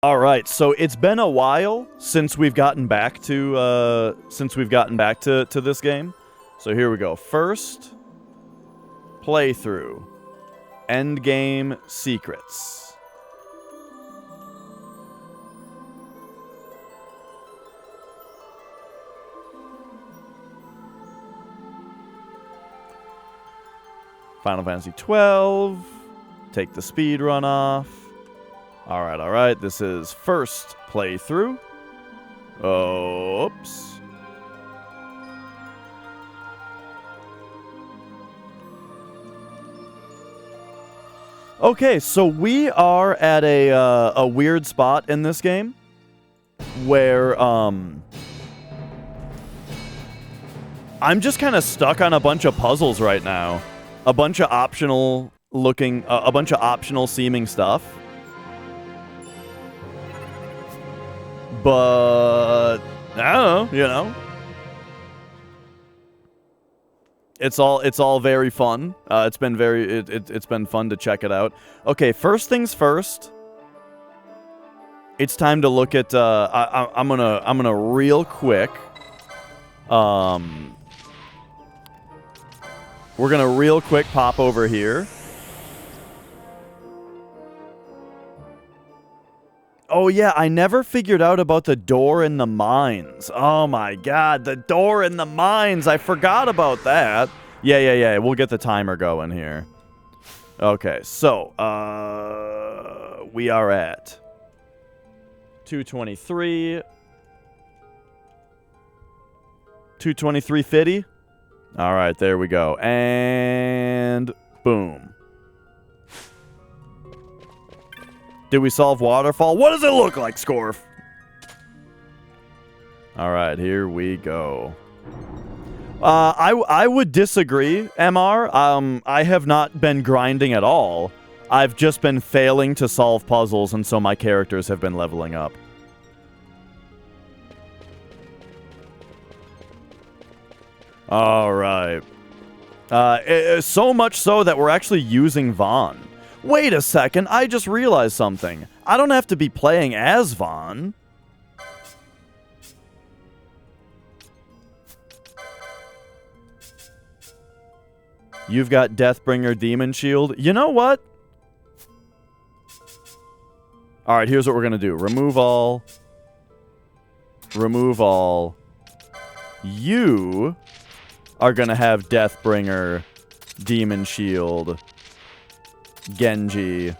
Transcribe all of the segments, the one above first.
All right, so it's been a while since we've gotten back to this game. So here we go. First playthrough. End game secrets. Final Fantasy 12. Take the speed run off. All right. This is first playthrough. Oops. Okay, so we are at a weird spot in this game where I'm just kind of stuck on a bunch of puzzles right now. A bunch of optional seeming stuff. But I don't know, you know. It's all very fun. It's been fun to check it out. Okay, first things first. It's time to look at I'm gonna real quick we're gonna real quick pop over here. Oh, yeah, I never figured out about the door in the mines. Oh, my God, the door in the mines. I forgot about that. Yeah. We'll get the timer going here. Okay, so, we are at 223. 223.50. All right, there we go. And boom. Did we solve Waterfall? What does it look like, Scorf? All right, here we go. I would disagree, MR. I have not been grinding at all. I've just been failing to solve puzzles, and so my characters have been leveling up. All right. So much so that we're actually using Vaughn. Wait a second, I just realized something. I don't have to be playing as Vaughn. You've got Deathbringer Demon Shield. You know what? Alright, here's what we're gonna do. Remove all. Remove all. You are gonna have Deathbringer Demon Shield. Genji,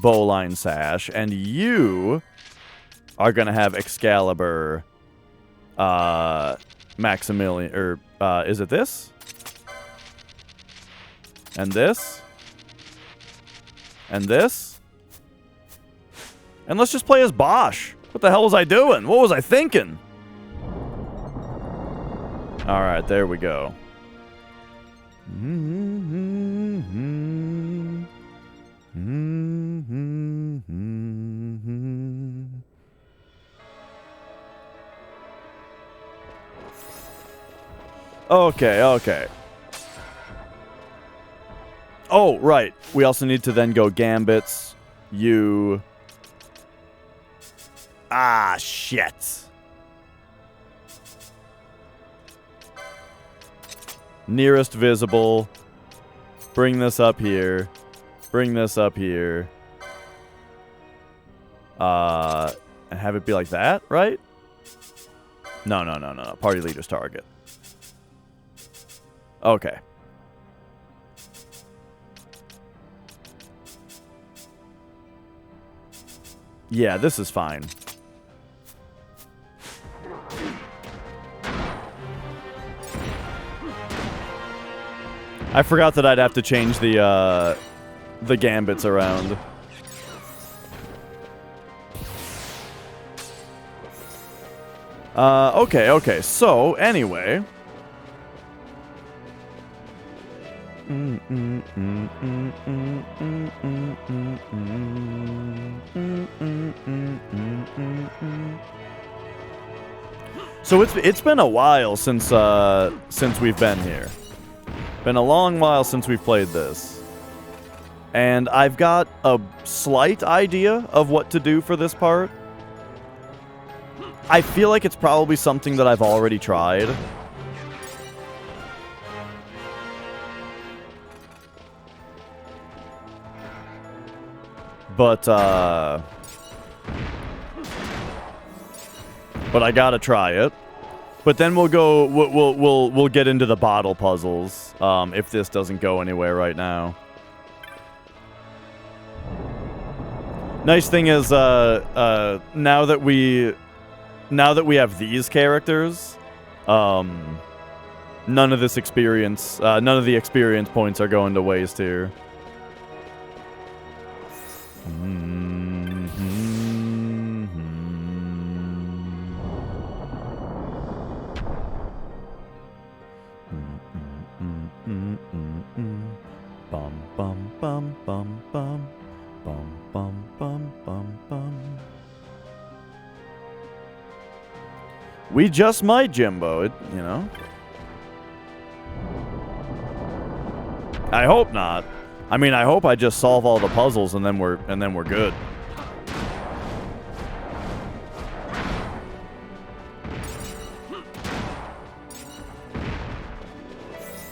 Bowline Sash, and you are gonna have Excalibur, Maximilian, or is it this? And this? And this? And let's just play as Bosch. What the hell was I doing? What was I thinking? Alright, there we go. Okay. Oh, right. We also need to then go Gambits. You. Ah, shit. Nearest visible. Bring this up here. Bring this up here. And have it be like that, right? No. Party leader's target. Okay. Yeah, this is fine. I forgot that I'd have to change the gambits around. Okay. So, anyway. So it's been a while since we've been here. Been a long while since we've played this. And I've got a slight idea of what to do for this part. I feel like it's probably something that I've already tried. But I gotta try it. But then we'll go. We'll get into the bottle puzzles. If this doesn't go anywhere right now. Nice thing is, now that we have these characters, none of this experience, none of the experience points are going to waste here. Bum bum bum bum bum bum bum bum bum bum. We just might, Jimbo. You know. I hope not. I mean, I hope I just solve all the puzzles and then we're good.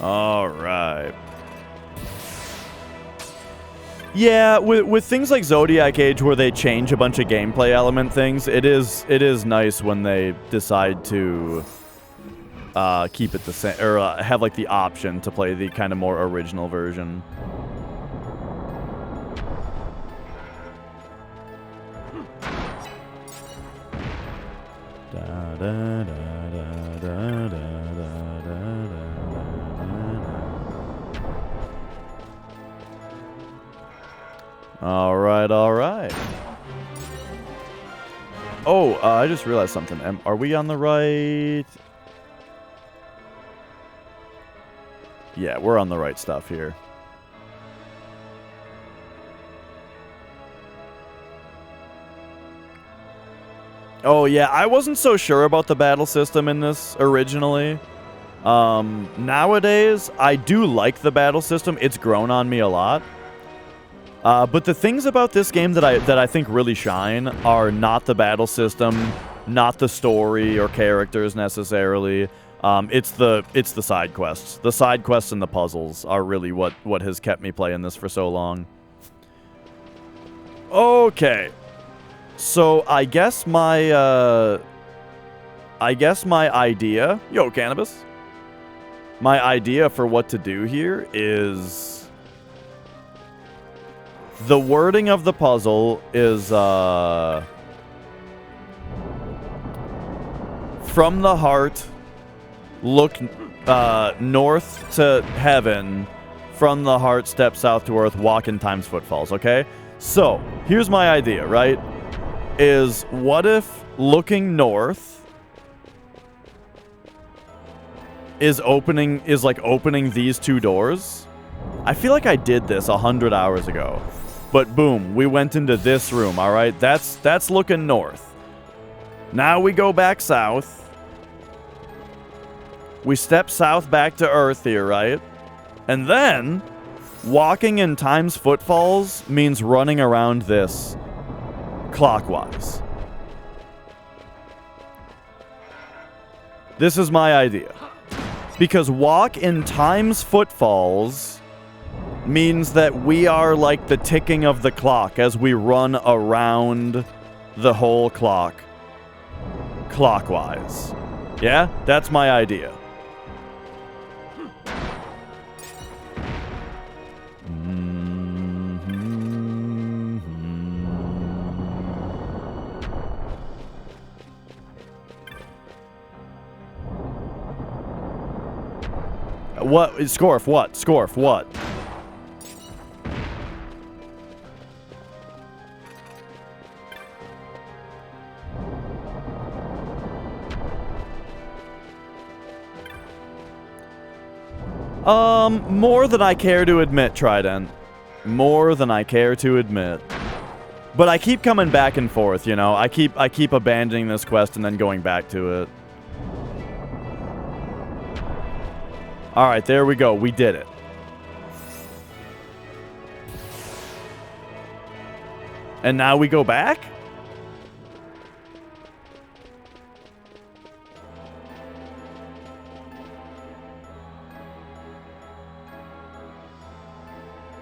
All right. Yeah, with things like Zodiac Age where they change a bunch of gameplay element things, it is nice when they decide to keep it the same, or have like the option to play the kind of more original version. All right. Oh, I just realized something. Are we on the right? Yeah, we're on the right stuff here. Oh, yeah, I wasn't so sure about the battle system in this originally. Nowadays, I do like the battle system. It's grown on me a lot. But the things about this game that I think really shine are not the battle system, not the story or characters necessarily. It's the side quests. The side quests and the puzzles are really what has kept me playing this for so long. Okay. So I guess my idea, yo, Cannabis. My idea for what to do here is the wording of the puzzle is from the heart, look north to heaven, from the heart, step south to earth, walk in time's footfalls, okay? So, here's my idea, right? Is what if looking north is like opening these two doors? I feel like I did this 100 hours ago. But boom, we went into this room, all right? That's looking north. Now we go back south. We step south back to earth here, right? And then walking in time's footfalls means running around this clockwise. This is my idea. Because walk in time's footfalls means that we are like the ticking of the clock as we run around the whole clock clockwise. Yeah? That's my idea. What? Scorf, what? Scorf, what? More than I care to admit, Trident. More than I care to admit. But I keep coming back and forth, you know? I keep abandoning this quest and then going back to it. Alright, there we go. We did it. And now we go back?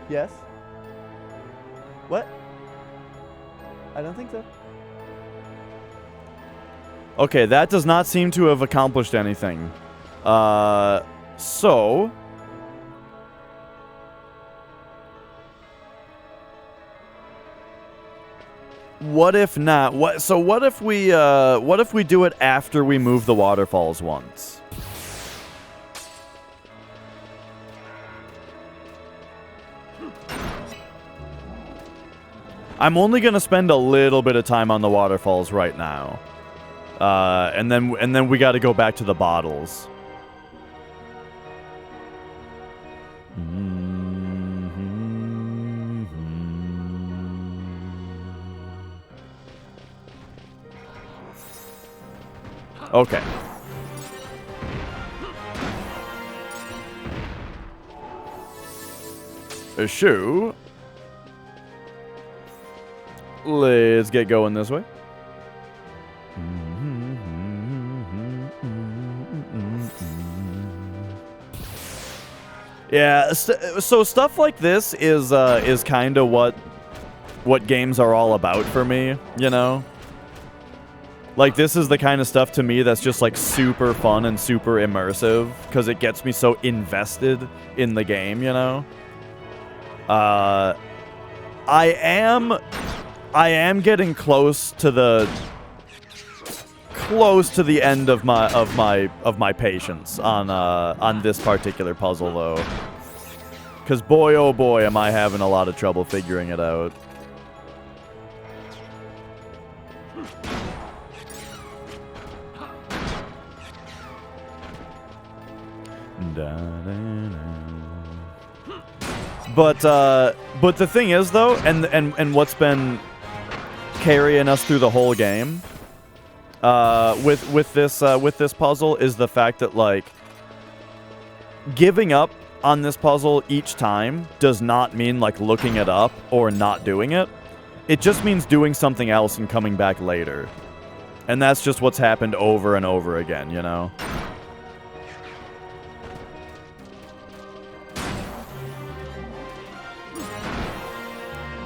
Yes? What? I don't think so. Okay, that does not seem to have accomplished anything. So... What if not? What if we do it after we move the waterfalls once? I'm only gonna spend a little bit of time on the waterfalls right now. And then we gotta go back to the bottles. Okay. A shoe. Let's get going this way. Yeah, so stuff like this is kind of what games are all about for me, you know? Like, this is the kind of stuff to me that's just, like, super fun and super immersive, because it gets me so invested in the game, you know? I am getting close to the end of my patience on this particular puzzle, though. Because boy, oh boy, am I having a lot of trouble figuring it out. But the thing is, though, and what's been carrying us through the whole game, with this puzzle is the fact that, like, giving up on this puzzle each time does not mean, like, looking it up or not doing it. It just means doing something else and coming back later. And that's just what's happened over and over again, you know?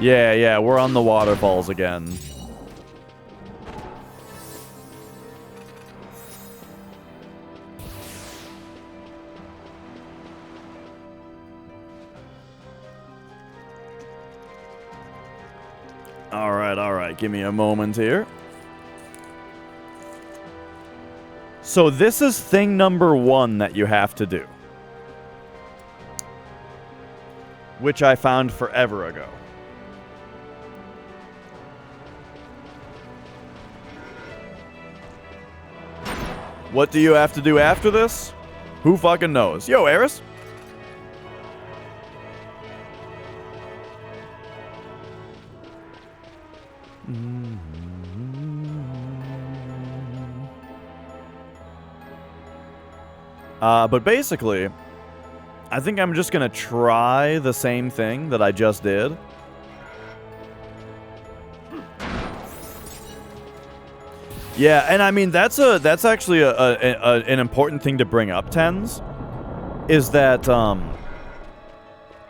Yeah, we're on the waterfalls again. Alright, give me a moment here. So this is thing number 1 that you have to do. Which I found forever ago. What do you have to do after this? Who fucking knows? Yo, Eris. But basically, I think I'm just gonna try the same thing that I just did. Yeah, and I mean, that's actually an important thing to bring up, Tens, is that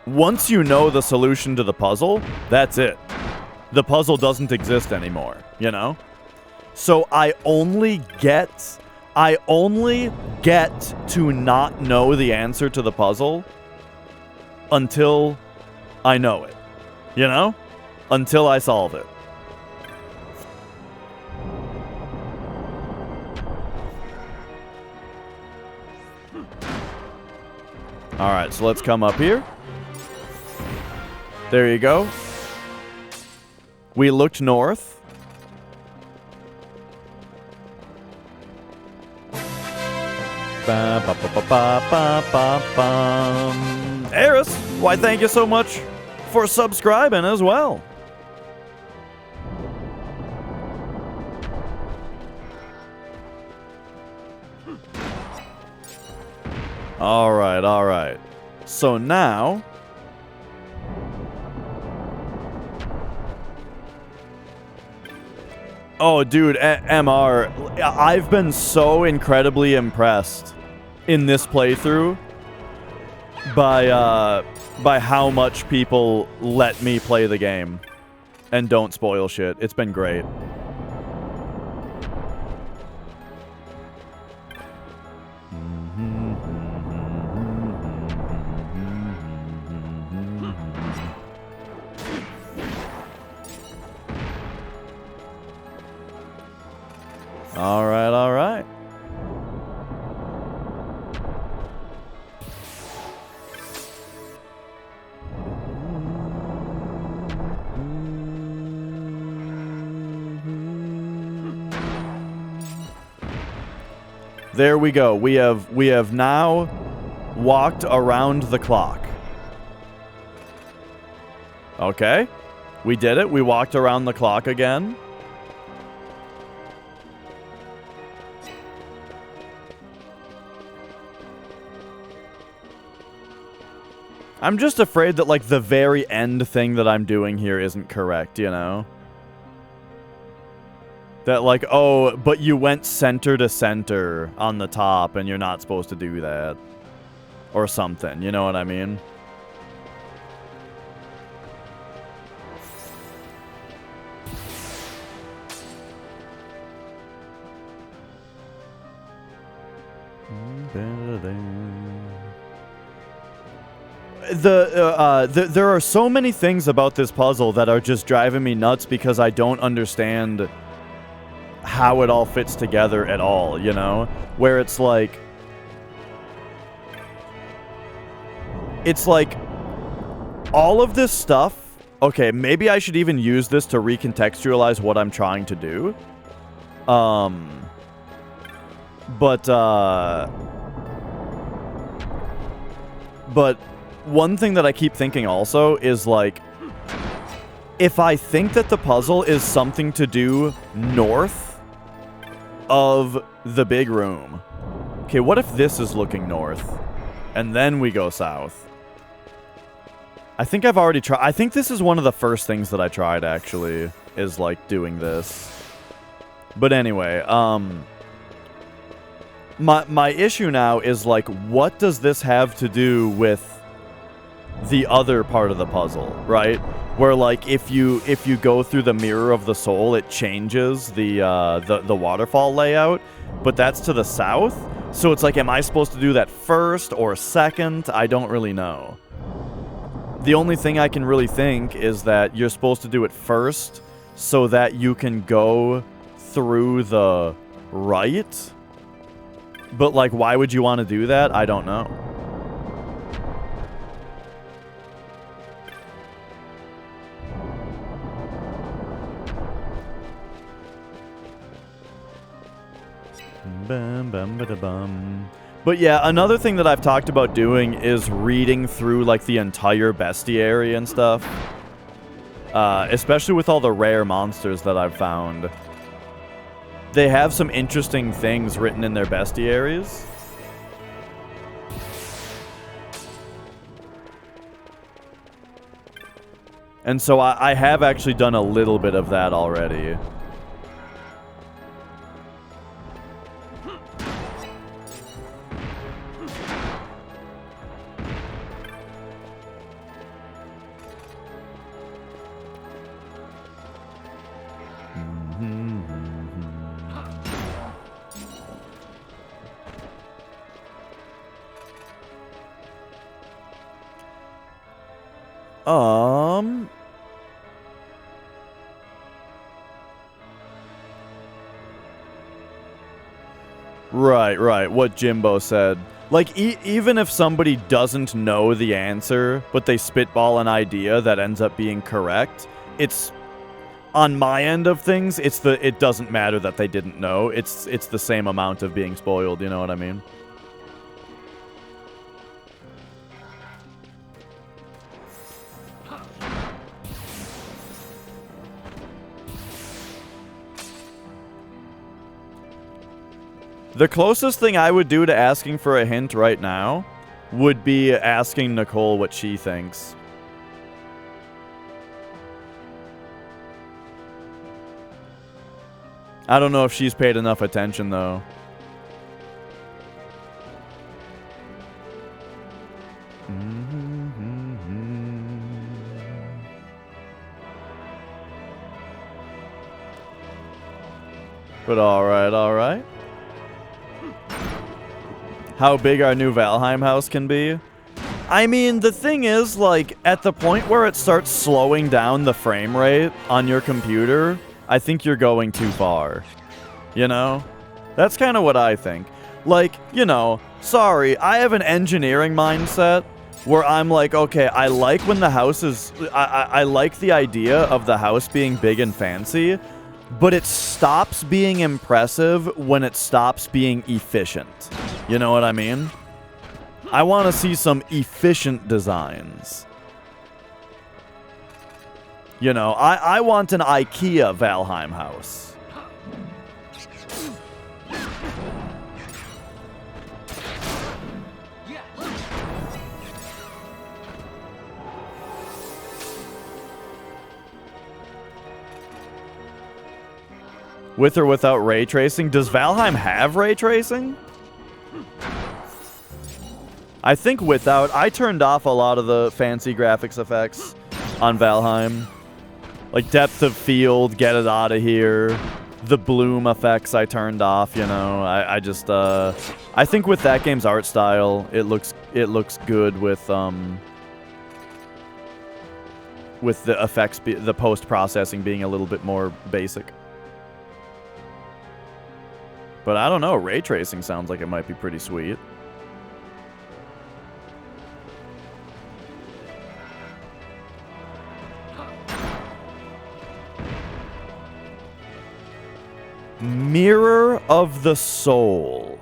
once you know the solution to the puzzle, that's it. The puzzle doesn't exist anymore, you know? So I only get to not know the answer to the puzzle until I know it, you know? Until I solve it. Alright, so let's come up here. There you go. We looked north. Eris, why thank you so much for subscribing as well. Alright. So now... Oh, dude, MR, I've been so incredibly impressed in this playthrough by how much people let me play the game and don't spoil shit. It's been great. All right, all right. There we go. We have now walked around the clock. Okay. We did it. We walked around the clock again. I'm just afraid that, like, the very end thing that I'm doing here isn't correct, you know? That, like, oh, but you went center to center on the top, and you're not supposed to do that. Or something, you know what I mean? There are so many things about this puzzle that are just driving me nuts because I don't understand how it all fits together at all, you know? Where it's like all of this stuff. Okay, maybe I should even use this to recontextualize what I'm trying to do. But one thing that I keep thinking also is, like, if I think that the puzzle is something to do north of the big room. Okay, what if this is looking north? And then we go south. I think I've already tried. I think this is one of the first things that I tried, actually, is, like, doing this. But anyway, my issue now is, like, what does this have to do with the other part of the puzzle, right? Where, like, if you go through the mirror of the soul, it changes the waterfall layout, but that's to the south. So it's like, am I supposed to do that first or second? I don't really know. The only thing I can really think is that you're supposed to do it first so that you can go through the right. But, like, why would you want to do that? I don't know. But yeah, another thing that I've talked about doing is reading through, like, the entire bestiary and stuff. Especially with all the rare monsters that I've found. They have some interesting things written in their bestiaries. And so I have actually done a little bit of that already. Right, what Jimbo said. Like, even if somebody doesn't know the answer, but they spitball an idea that ends up being correct, it's, on my end of things, it doesn't matter that they didn't know. It's the same amount of being spoiled, you know what I mean? The closest thing I would do to asking for a hint right now would be asking Nicole what she thinks. I don't know if she's paid enough attention, though. But alright, alright. How big our new Valheim house can be? I mean, the thing is, like, at the point where it starts slowing down the frame rate on your computer, I think you're going too far. You know? That's kind of what I think. Like, you know, sorry, I have an engineering mindset where I'm like, okay, I like when the house is... I like the idea of the house being big and fancy, but it stops being impressive when it stops being efficient. You know what I mean? I want to see some efficient designs. You know, I want an IKEA Valheim house. With or without ray tracing? Does Valheim have ray tracing? I think without. I turned off a lot of the fancy graphics effects on Valheim. Like depth of field, get it out of here. The bloom effects I turned off, you know. I just I think with that game's art style, it looks good with the effects, the post-processing being a little bit more basic. But I don't know, ray tracing sounds like it might be pretty sweet. Mirror of the Soul.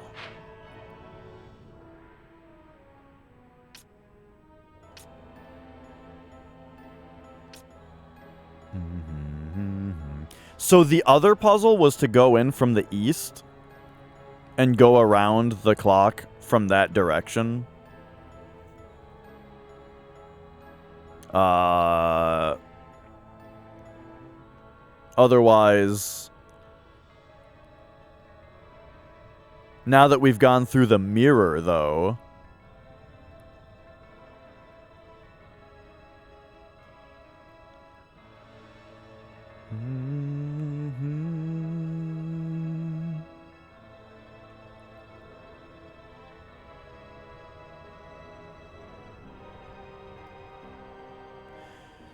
So the other puzzle was to go in from the east and go around the clock from that direction. Otherwise, now that we've gone through the mirror, though,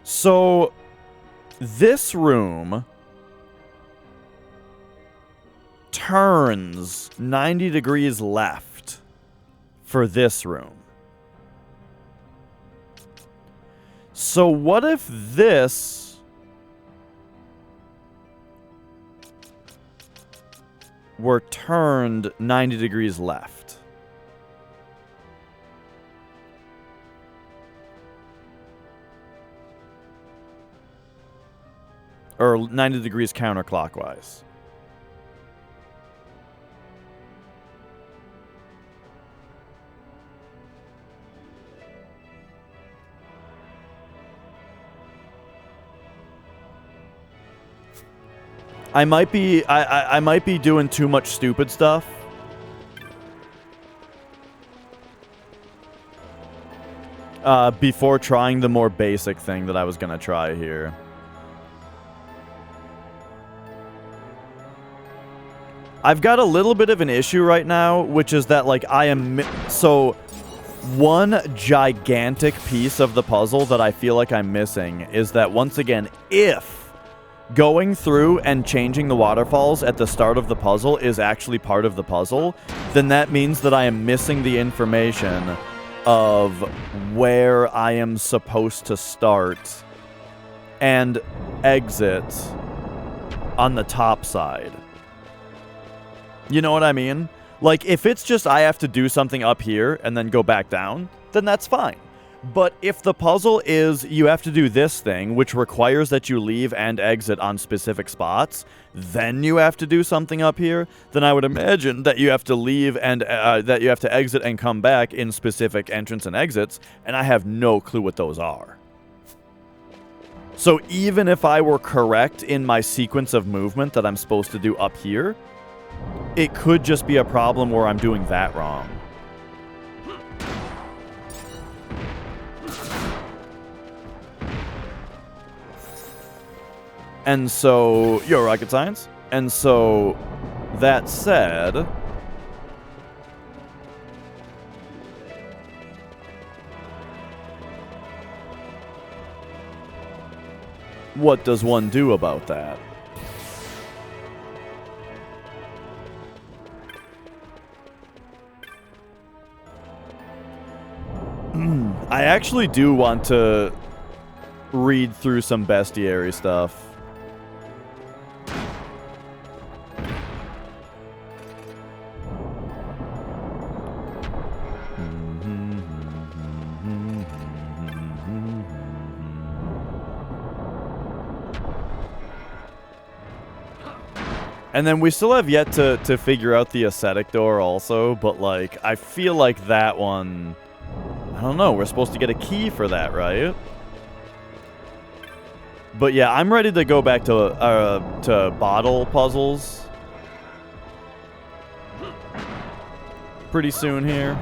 so this room turns 90 degrees left for this room. So what if this were turned 90 degrees left? Or 90 degrees counterclockwise. I might be doing too much stupid stuff. Before trying the more basic thing that I was gonna try here. I've got a little bit of an issue right now, which is that, like, so one gigantic piece of the puzzle that I feel like I'm missing is that, once again, if going through and changing the waterfalls at the start of the puzzle is actually part of the puzzle, then that means that I am missing the information of where I am supposed to start and exit on the top side. You know what I mean? Like, if it's just I have to do something up here and then go back down, then that's fine. But if the puzzle is you have to do this thing, which requires that you leave and exit on specific spots, then you have to do something up here, then I would imagine that you have to leave and that you have to exit and come back in specific entrance and exits, and I have no clue what those are. So even if I were correct in my sequence of movement that I'm supposed to do up here, it could just be a problem where I'm doing that wrong. And so, yo, rocket science. And so, that said, what does one do about that? I actually do want to read through some bestiary stuff. And then we still have yet to figure out the ascetic door also, but like, I feel like that one, I don't know, we're supposed to get a key for that, right? But yeah, I'm ready to go back to bottle puzzles pretty soon here.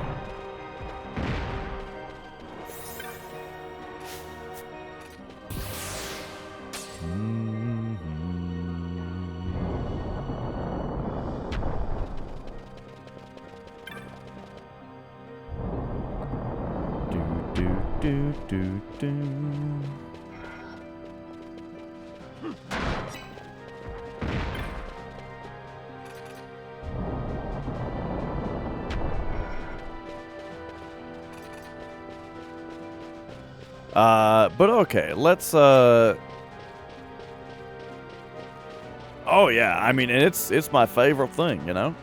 But okay, let's, oh yeah, I mean, it's my favorite thing, you know?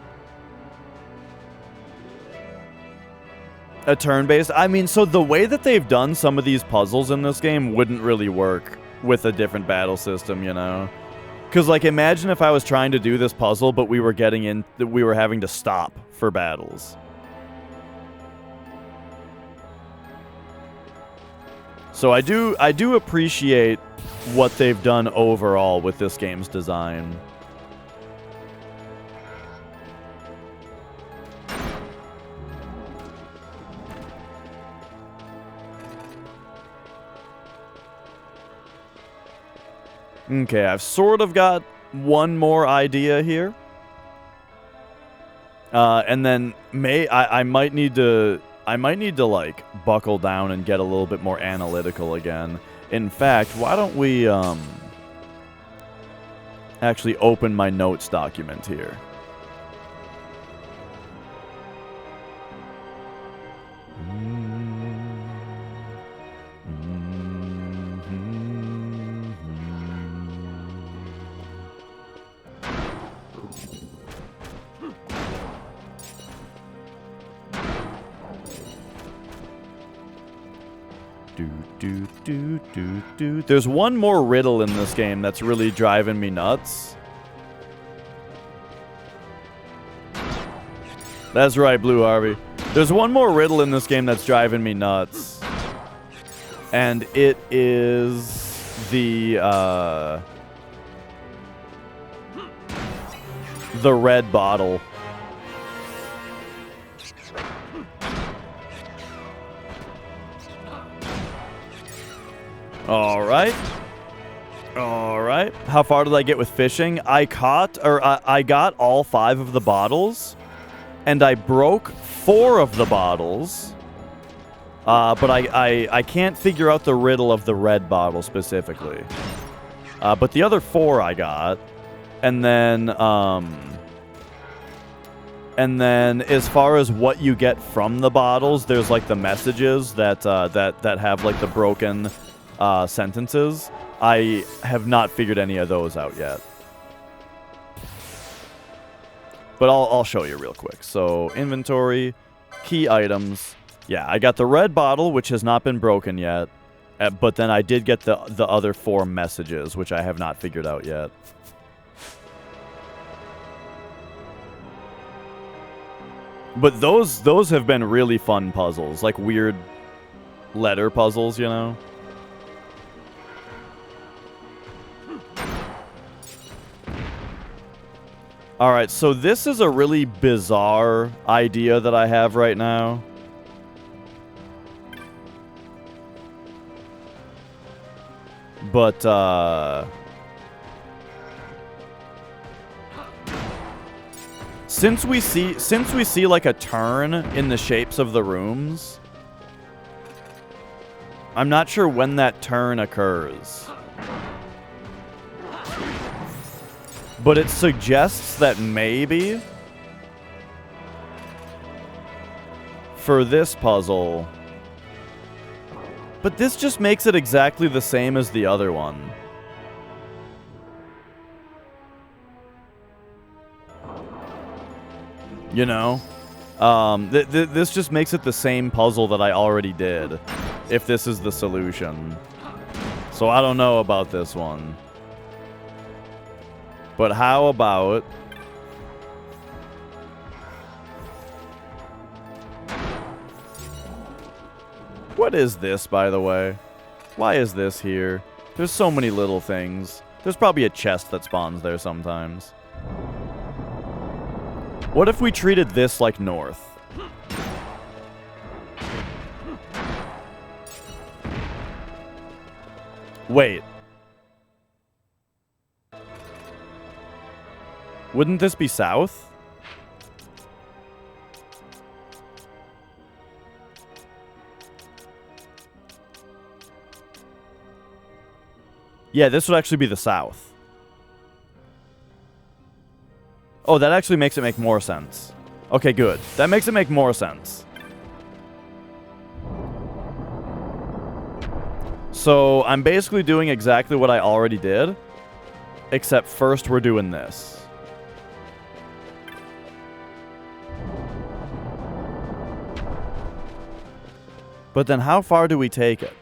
A turn-based? I mean, so the way that they've done some of these puzzles in this game wouldn't really work with a different battle system, you know? Because, like, imagine if I was trying to do this puzzle, but we were having to stop for battles. So I do appreciate what they've done overall with this game's design. Okay, I've sort of got one more idea here. And then I might need to like buckle down and get a little bit more analytical again. In fact, why don't we actually open my notes document here. There's one more riddle in this game that's really driving me nuts. That's right, Blue Harvey. There's one more riddle in this game that's driving me nuts. And it is the red bottle. All right. How far did I get with fishing? I got all 5 of the bottles, and I broke 4 of the bottles. But I can't figure out the riddle of the red bottle specifically. But the other 4 I got, and then as far as what you get from the bottles, there's like the messages that have like the broken sentences. I have not figured any of those out yet. But I'll show you real quick. So, inventory, key items. Yeah, I got the red bottle, which has not been broken yet. But then I did get the other 4 messages, which I have not figured out yet. But those have been really fun puzzles. Like weird letter puzzles, you know? Alright, so this is a really bizarre idea that I have right now. But, since we see like a turn in the shapes of the rooms, I'm not sure when that turn occurs. But it suggests that maybe for this puzzle, but this just makes it exactly the same as the other one. You know? This just makes it the same puzzle that I already did, if this is the solution. So I don't know about this one. But how about... What is this, by the way? Why is this here? There's so many little things. There's probably a chest that spawns there sometimes. What if we treated this like north? Wait. Wouldn't this be south? Yeah, this would actually be the south. Oh, that actually makes it make more sense. Okay, good. That makes it make more sense. So, I'm basically doing exactly what I already did, except first we're doing this. But then how far do we take it?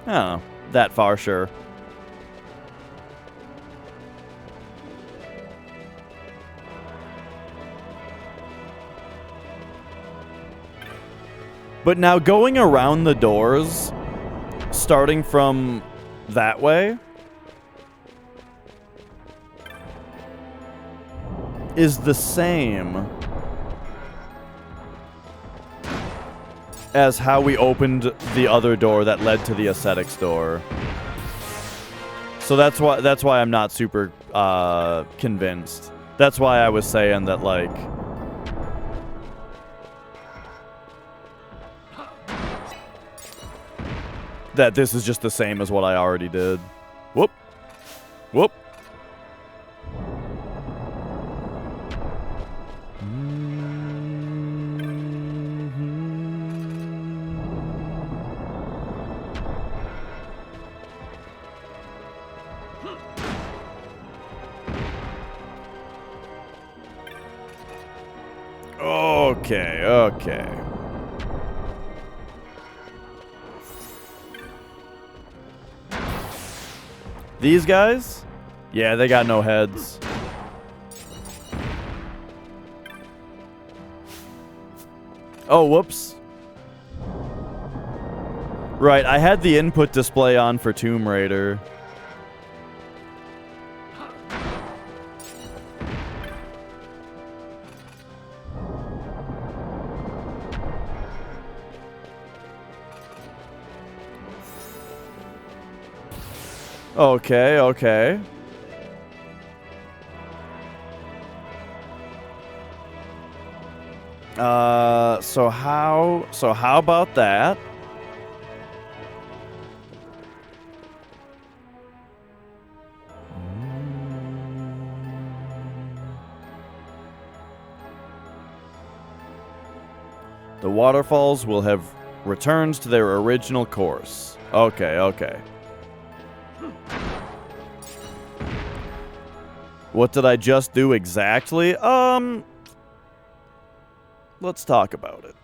I don't know. That far, sure. But now going around the doors, starting from that way, is the same as how we opened the other door that led to the aesthetics door. So that's why I'm not super convinced. That's why I was saying that, like, that this is just the same as what I already did. Whoop. Whoop. Okay, okay. These guys? Yeah, they got no heads. Oh, whoops. Right, I had the input display on for Tomb Raider. Okay, okay. So how about that? The waterfalls will have returned to their original course. Okay, okay. What did I just do exactly? Let's talk about it.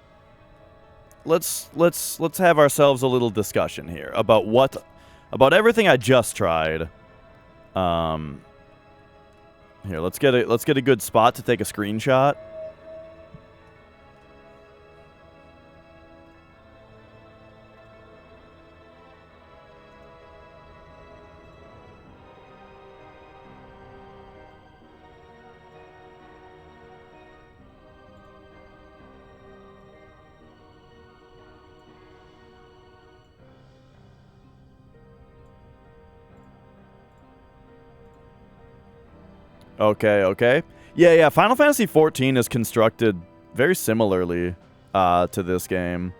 Let's have ourselves a little discussion here about everything I just tried. Here, let's get a good spot to take a screenshot. Okay, okay. Yeah, Final Fantasy XIV is constructed very similarly to this game.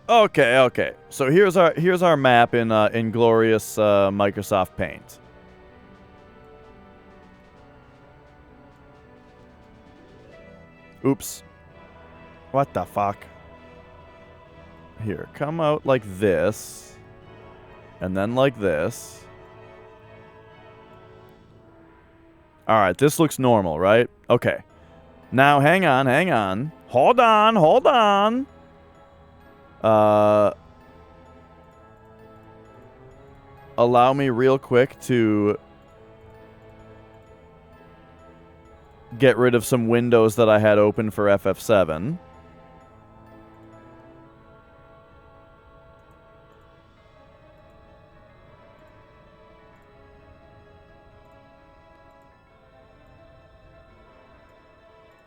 Okay. So here's our map in glorious Microsoft Paint. Oops. What the fuck? Here, come out like this. And then like this. Alright, this looks normal, right? Okay. Now, hang on. Hold on. Allow me real quick to get rid of some windows that I had open for FF7.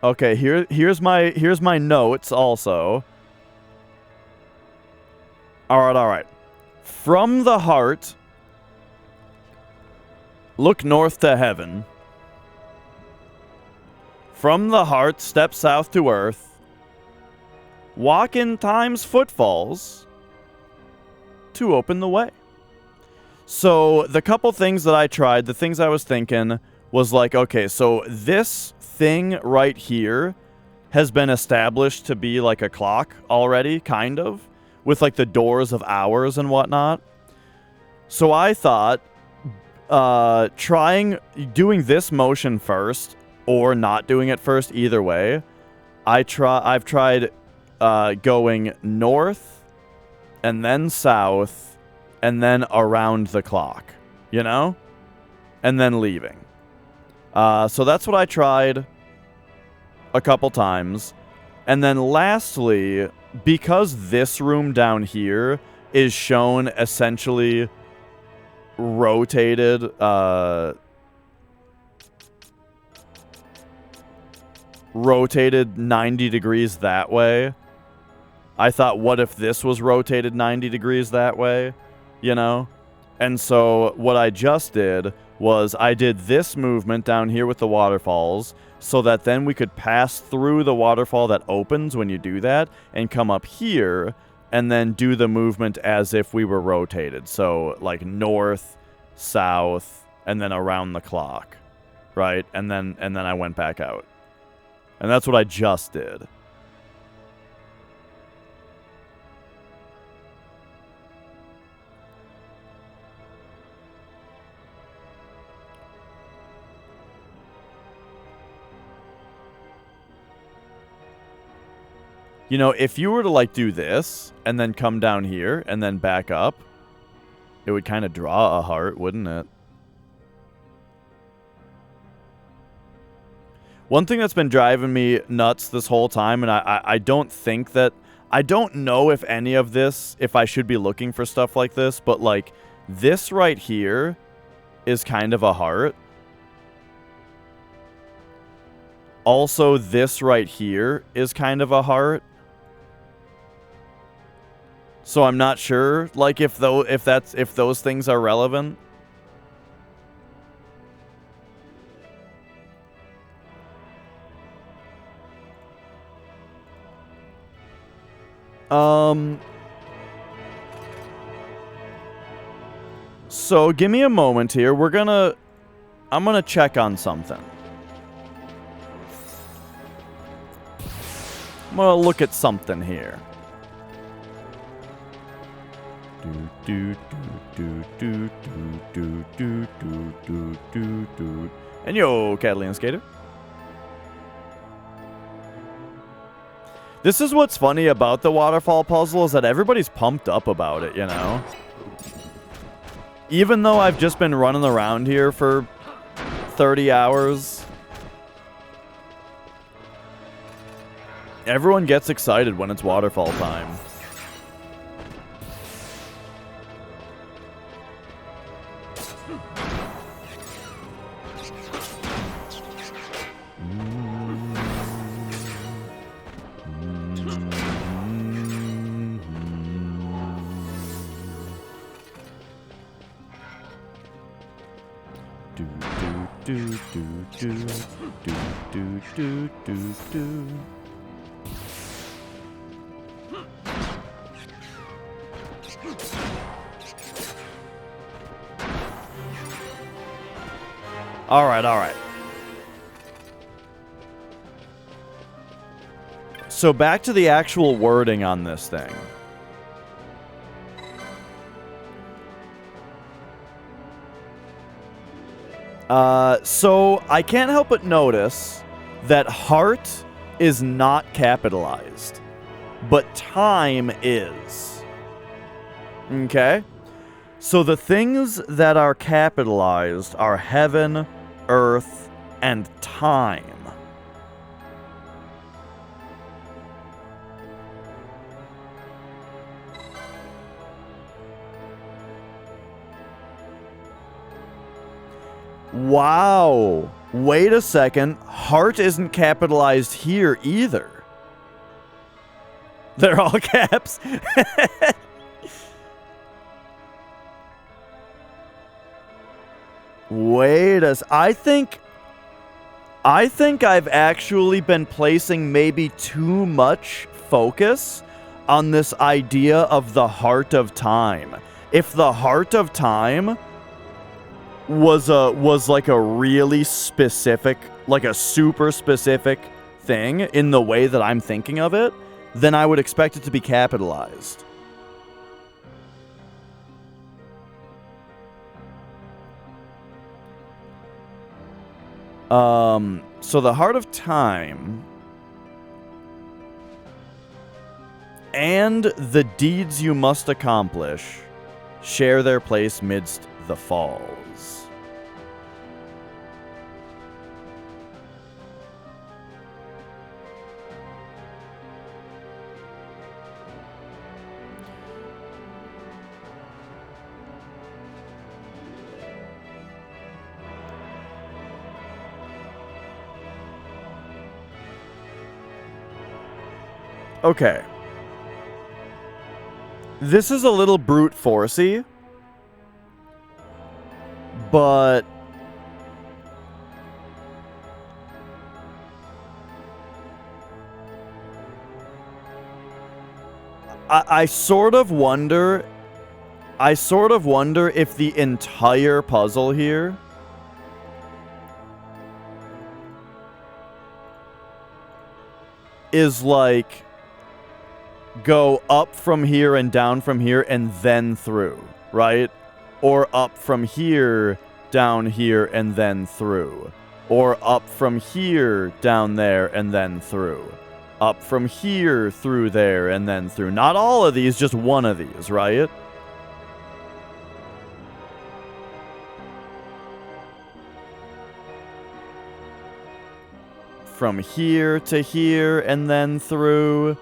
Okay, here's my notes also. All right. From the heart, look north to heaven. From the heart, step south to earth. Walk in time's footfalls to open the way. So the couple things that I tried, the things I was thinking was like, okay, so this thing right here has been established to be like a clock already, kind of, with like the doors of hours and whatnot. So I thought doing this motion first or not doing it first, either way, I've tried going north and then south and then around the clock, you know? And then leaving. So that's what I tried a couple times. And then lastly, because this room down here is shown essentially rotated, rotated 90 degrees that way, I thought, what if this was rotated 90 degrees that way, you know? And so what I just did was I did this movement down here with the waterfalls so that then we could pass through the waterfall that opens when you do that and come up here and then do the movement as if we were rotated. So like north, south, and then around the clock, right? And then I went back out. And that's what I just did. You know, if you were to, like, do this, and then come down here, and then back up, it would kind of draw a heart, wouldn't it? One thing that's been driving me nuts this whole time, and I don't think that... I don't know if any of this, if I should be looking for stuff like this, but, like, this right here is kind of a heart. Also, this right here is kind of a heart. So I'm not sure, like, if those things are relevant. So give me a moment here. I'm gonna check on something. I'm gonna look at something here. And yo, Catalina Skater. This is what's funny about the waterfall puzzle, is that everybody's pumped up about it, you know? Even though I've just been running around here for 30 hours, everyone gets excited when it's waterfall time. do, do, do, do, do. All right, all right. So back to the actual wording on this thing. So I can't help but notice that heart is not capitalized, but time is. Okay? So the things that are capitalized are heaven, earth, and time. Wow. Wait a second. Heart isn't capitalized here either. They're all caps. Wait a I think I've actually been placing maybe too much focus on this idea of the heart of time. If the heart of time was like a really specific, like a super specific thing in the way that I'm thinking of it, then I would expect it to be capitalized. So the heart of time and the deeds you must accomplish share their place midst the falls. Okay. This is a little brute forcey, but I sort of wonder if the entire puzzle here is like go up from here and down from here and then through, right? Or up from here, down here, and then through. Or up from here, down there, and then through. Up from here, through there, and then through. Not all of these, just one of these, right? From here to here, and then through.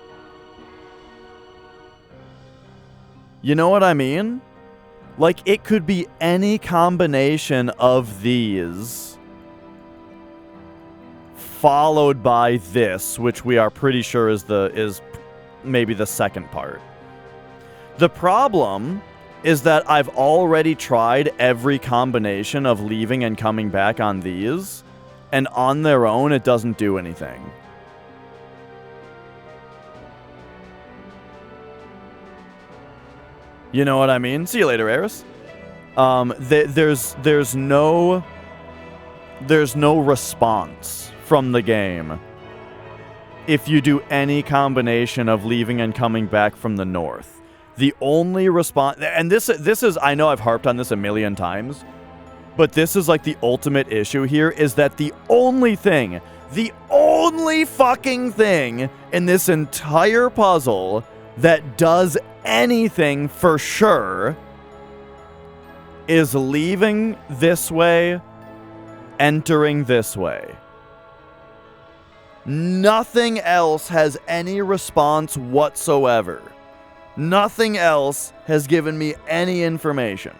You know what I mean? Like, it could be any combination of these followed by this, which we are pretty sure is maybe the second part. The problem is that I've already tried every combination of leaving and coming back on these, and on their own, it doesn't do anything. You know what I mean? See you later, Eris. There's no response from the game if you do any combination of leaving and coming back from the north. The only response, and this is, I know I've harped on this a million times, but this is like the ultimate issue here, is that the only fucking thing in this entire puzzle that does anything for sure is leaving this way, entering this way. Nothing else has any response whatsoever. Nothing else has given me any information.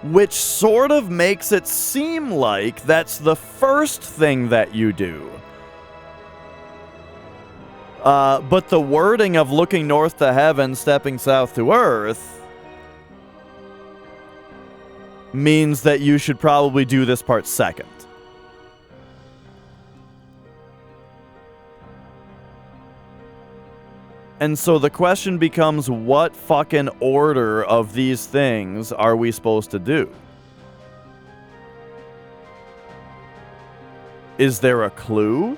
Which sort of makes it seem like that's the first thing that you do. But the wording of looking north to heaven, stepping south to earth means that you should probably do this part second. And so the question becomes, what fucking order of these things are we supposed to do? Is there a clue?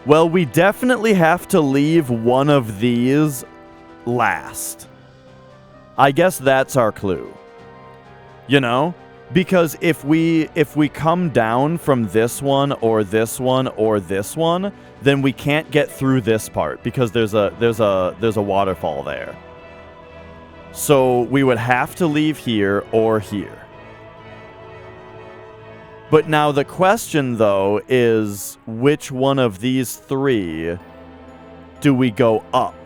Well, we definitely have to leave one of these last. I guess that's our clue. You know? Because if we come down from this one or this one or this one, then we can't get through this part because there's a waterfall there. So we would have to leave here or here. But now the question though is, which one of these three do we go up?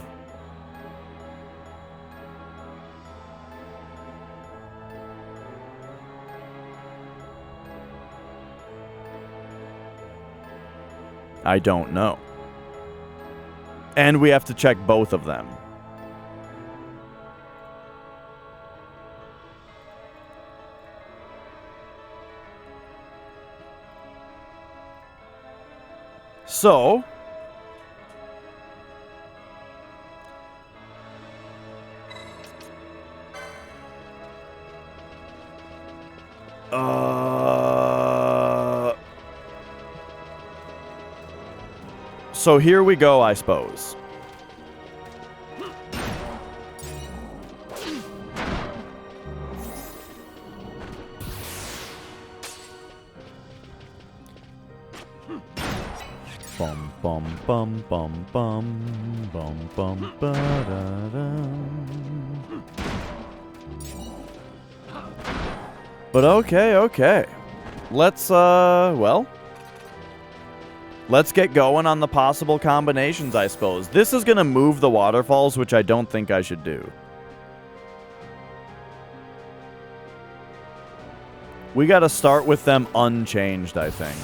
I don't know. And we have to check both of them. So, so here we go, I suppose. Bum bum bum bum bum bum bum ba da da. But okay. Let's well, let's get going on the possible combinations, I suppose. This is gonna move the waterfalls, which I don't think I should do. We gotta start with them unchanged, I think.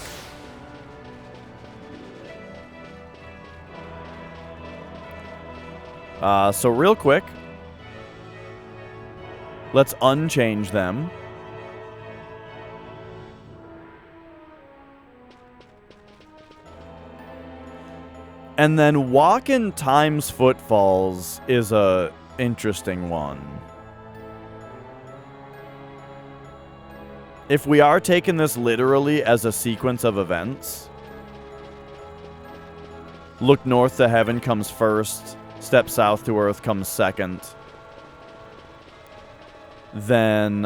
So real quick, let's unchange them. And then walk-in times footfalls is a interesting one. If we are taking this literally as a sequence of events, look north to heaven comes first. Step south to earth comes second. Then,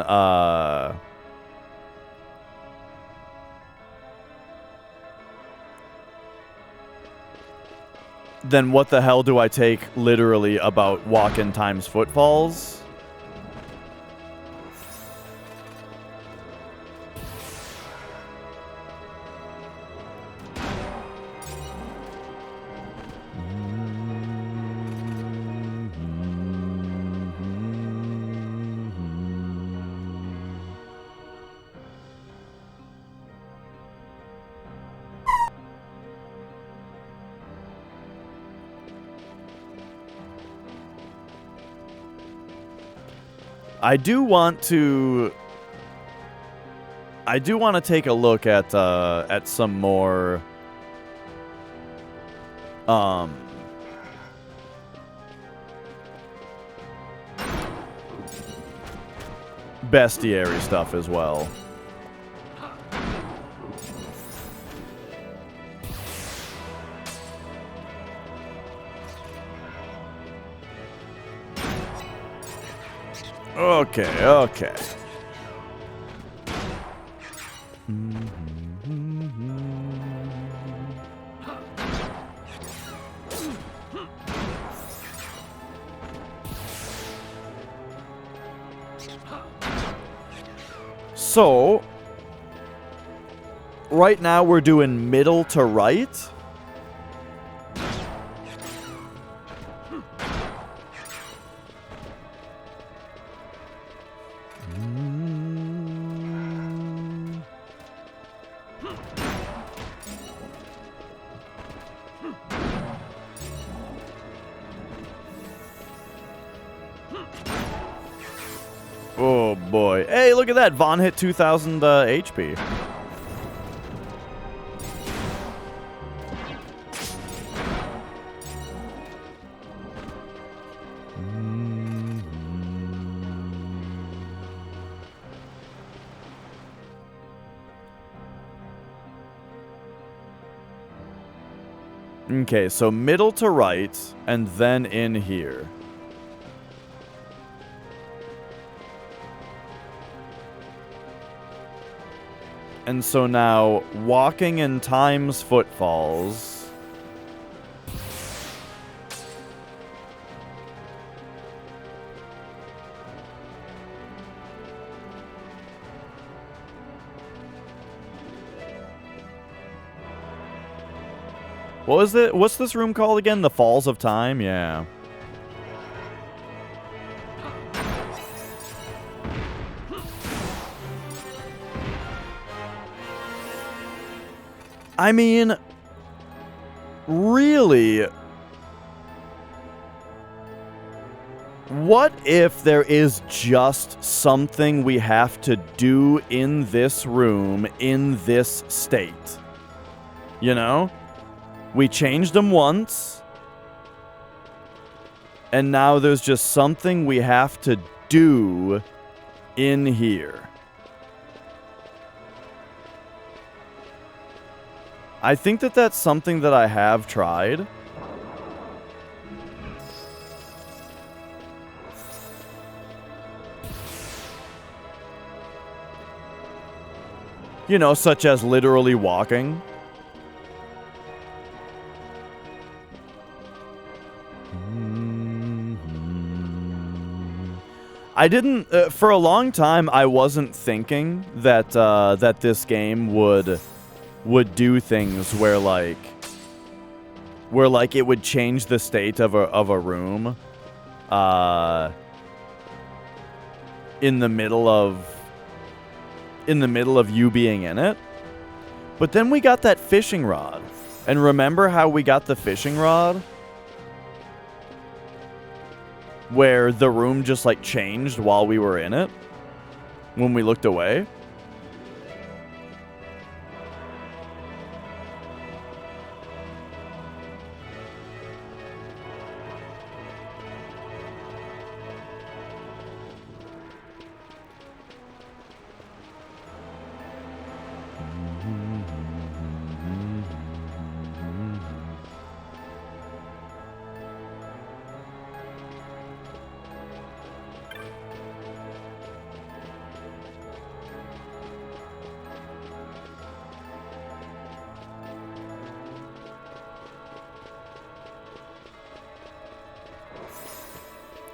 then what the hell do I take literally about walk-in times footfalls? I do want to take a look at some more bestiary stuff as well. Okay. So, right now we're doing middle to right. Oh boy. Hey, look at that. Vaughn hit 2,000 HP. Okay, so middle to right, and then in here. And so now, walking in Time's footfalls. What was it? What's this room called again? The Falls of Time? Yeah. I mean, really, what if there is just something we have to do in this room, in this state? You know? We changed them once, and now there's just something we have to do in here. I think that that's something that I have tried. You know, such as literally walking. I didn't, for a long time, I wasn't thinking that, that this game would do things where it would change the state of a room in the middle of you being in it. But then we got that fishing rod. And remember how we got the fishing rod? Where the room just like changed while we were in it when we looked away.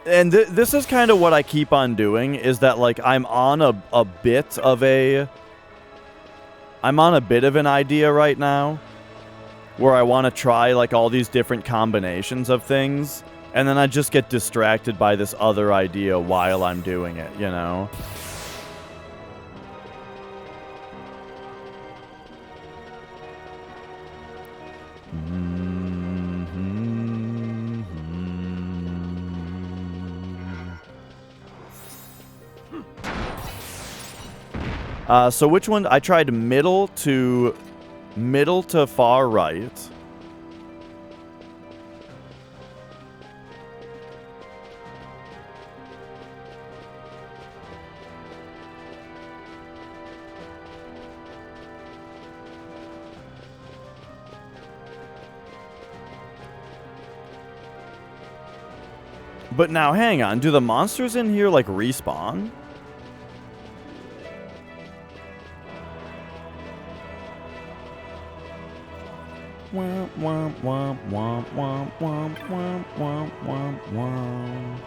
And this is kind of what I keep on doing, is that, like, I'm on a bit of an idea right now, where I want to try, like, all these different combinations of things, and then I just get distracted by this other idea while I'm doing it, you know? So which one? I tried middle to far right. But now, hang on. Do the monsters in here, like, respawn? Womp, womp, womp, womp, womp, womp, womp, womp, womp, womp.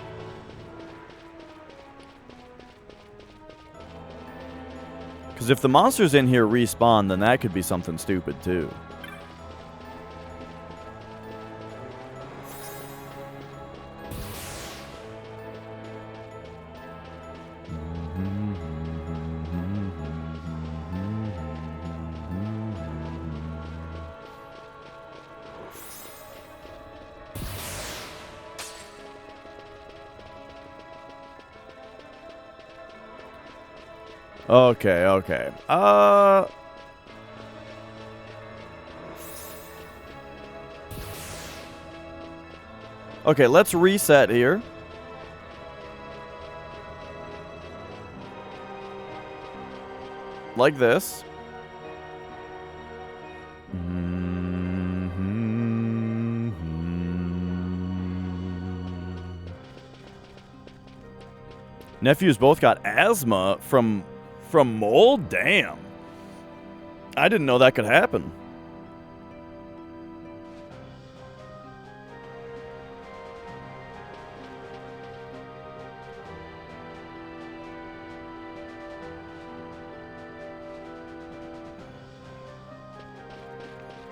Because if the monsters in here respawn, then that could be something stupid, too. Okay, okay. Okay, let's reset here. Like this. Nephews both got asthma from mold? Damn. I didn't know that could happen.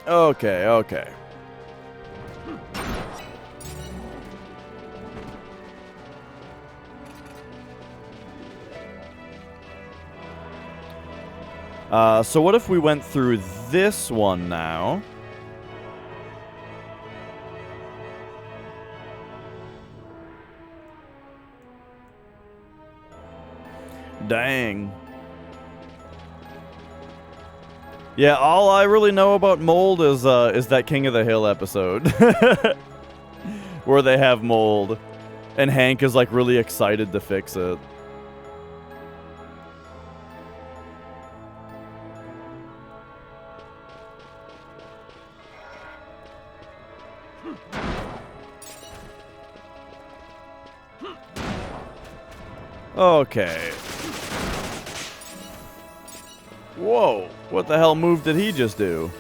Okay, okay. So what if we went through this one now? Dang. Yeah, all I really know about mold is that King of the Hill episode. Where they have mold. And Hank is like really excited to fix it. Okay. Whoa, what the hell move did he just do?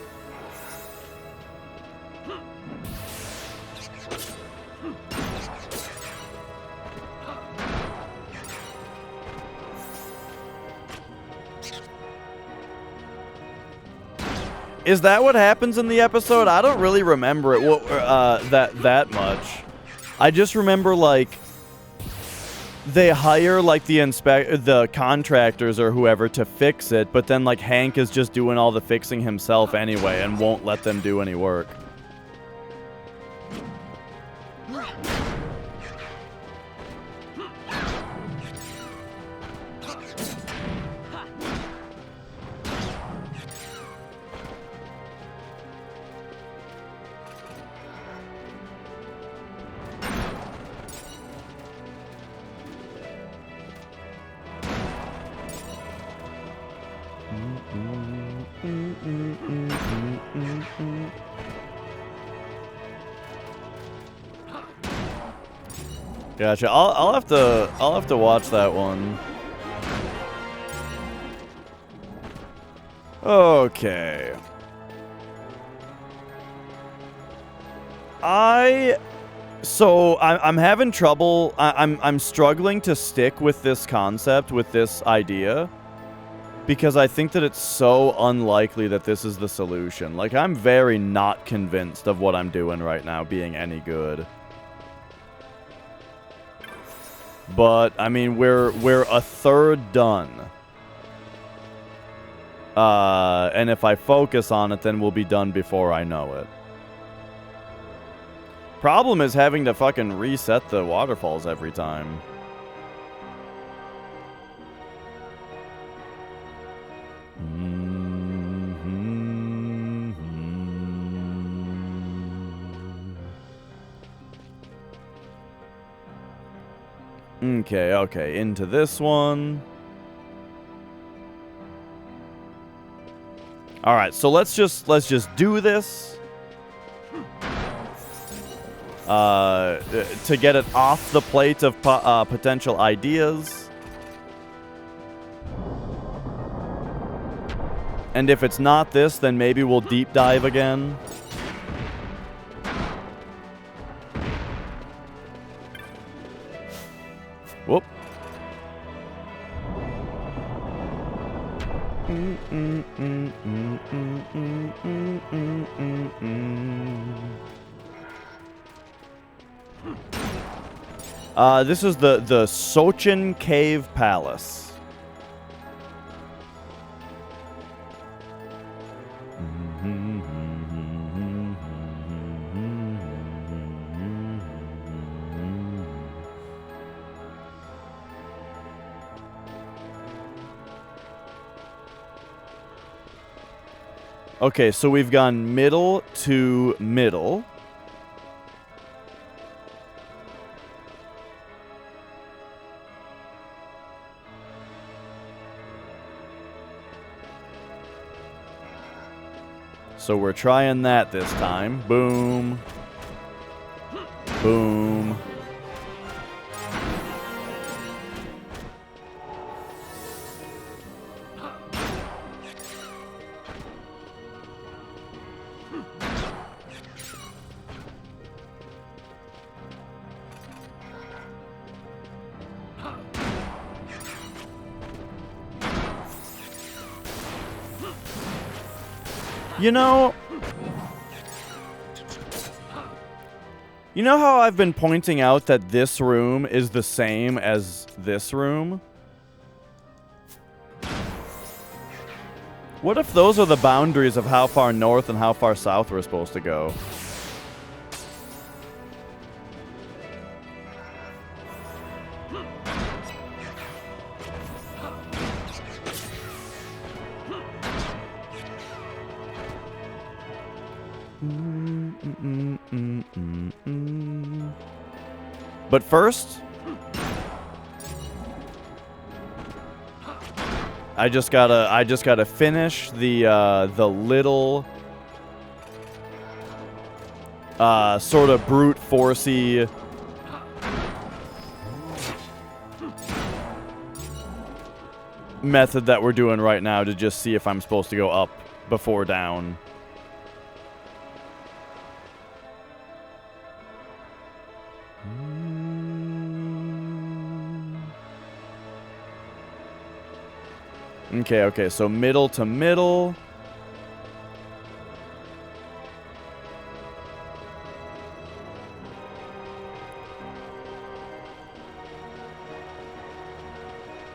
Is that what happens in the episode? I don't really remember it that much. I just remember like they hire like the contractors or whoever to fix it, but then like Hank is just doing all the fixing himself anyway and won't let them do any work. Gotcha. I'll have to watch that one. Okay. I'm having trouble. I'm struggling to stick with this concept, with this idea, because I think that it's so unlikely that this is the solution. Like, I'm very not convinced of what I'm doing right now being any good. But I mean, we're a third done. And if I focus on it, then we'll be done before I know it. Problem is having to fucking reset the waterfalls every time. Okay, okay, into this one. All right, so let's just do this. To get it off the plate of potential ideas. And if it's not this, then maybe we'll deep dive again. Whoop. This is the Sochin Cave Palace. Okay, so we've gone middle to middle. So we're trying that this time. Boom. Boom. You know how I've been pointing out that this room is the same as this room? What if those are the boundaries of how far north and how far south we're supposed to go? But first, I just gotta finish the little sort of brute forcey method that we're doing right now to just see if I'm supposed to go up before down. Okay, so middle to middle.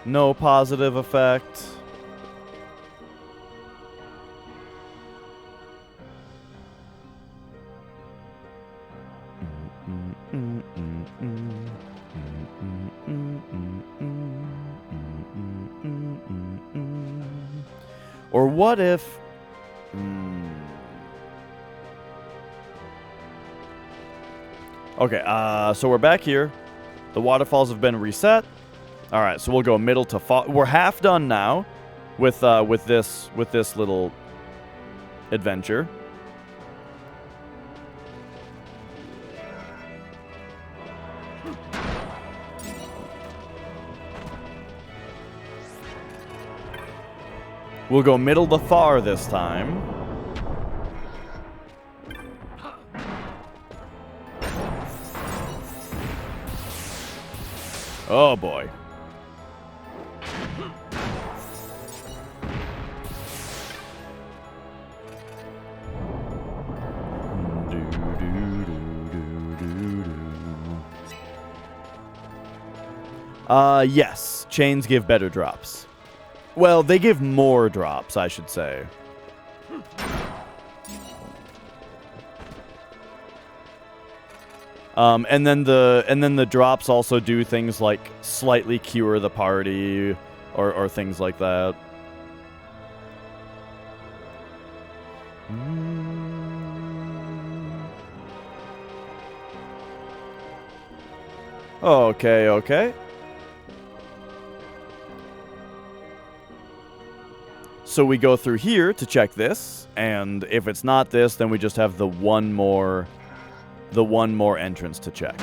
No positive effect. Or what if... Okay, so we're back here. The waterfalls have been reset. All right, so we'll go middle to far. We're half done now with this little adventure. We'll go middle to far this time. Oh boy. Yes. Chains give better drops. Well, they give more drops, I should say. And then the drops also do things like slightly cure the party or things like that. Okay. So we go through here to check this, and if it's not this, then we just have the one more entrance to check.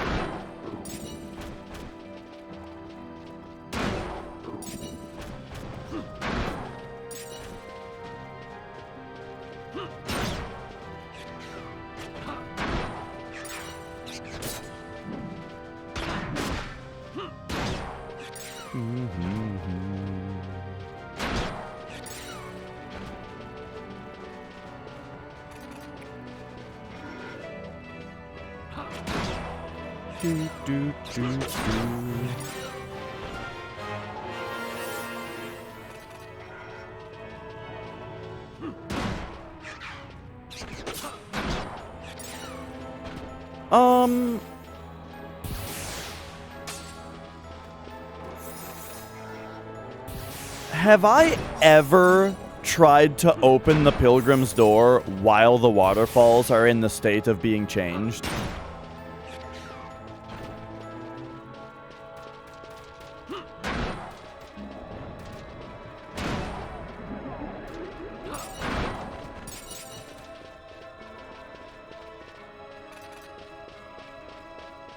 Have I ever tried to open the pilgrim's door while the waterfalls are in the state of being changed?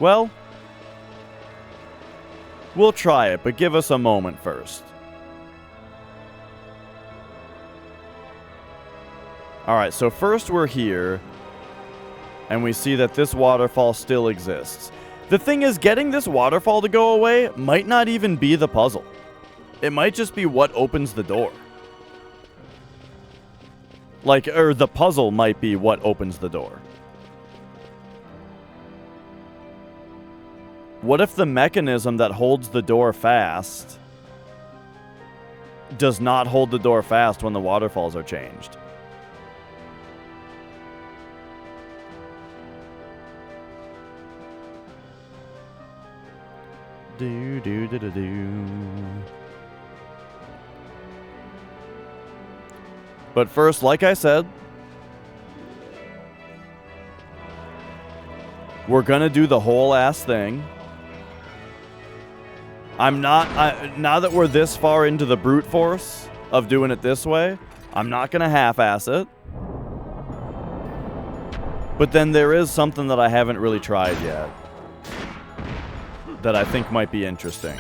Well, we'll try it, but give us a moment first. Alright, so first we're here, and we see that this waterfall still exists. The thing is, getting this waterfall to go away might not even be the puzzle. It might just be what opens the door. Like, or the puzzle might be what opens the door. What if the mechanism that holds the door fast does not hold the door fast when the waterfalls are changed? Do do do do do. But first, like I said, we're gonna do the whole ass thing. Now that we're this far into the brute force of doing it this way, I'm not gonna half-ass it. But then there is something that I haven't really tried yet that I think might be interesting.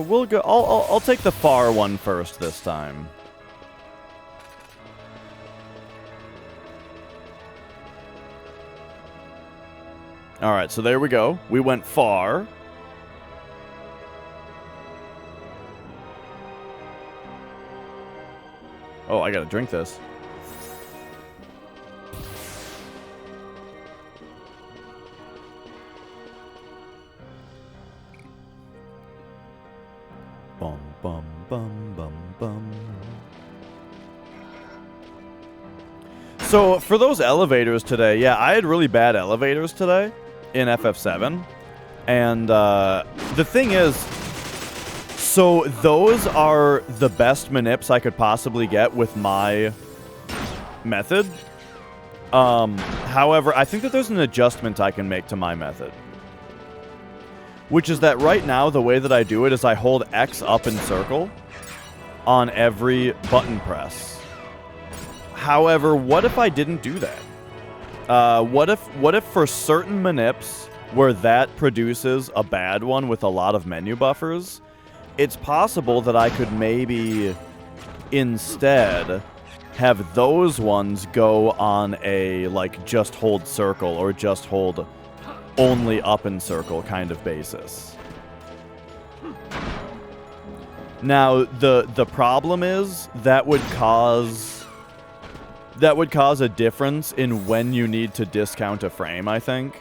We'll go. I'll take the far one first this time. All right, so there we go. We went far. Oh, I gotta drink this. Bum, bum, bum, bum, bum. So, for those elevators today, yeah, I had really bad elevators today in FF7. And the thing is, so those are the best manips I could possibly get with my method. However, I think that there's an adjustment I can make to my method. Which is that right now, the way that I do it is I hold X up in circle on every button press. However, what if I didn't do that? What if for certain manips where that produces a bad one with a lot of menu buffers, it's possible that I could maybe instead have those ones go on a, like, just hold circle or just hold only up in circle kind of basis. Now, the problem is that would cause a difference in when you need to discount a frame, I think.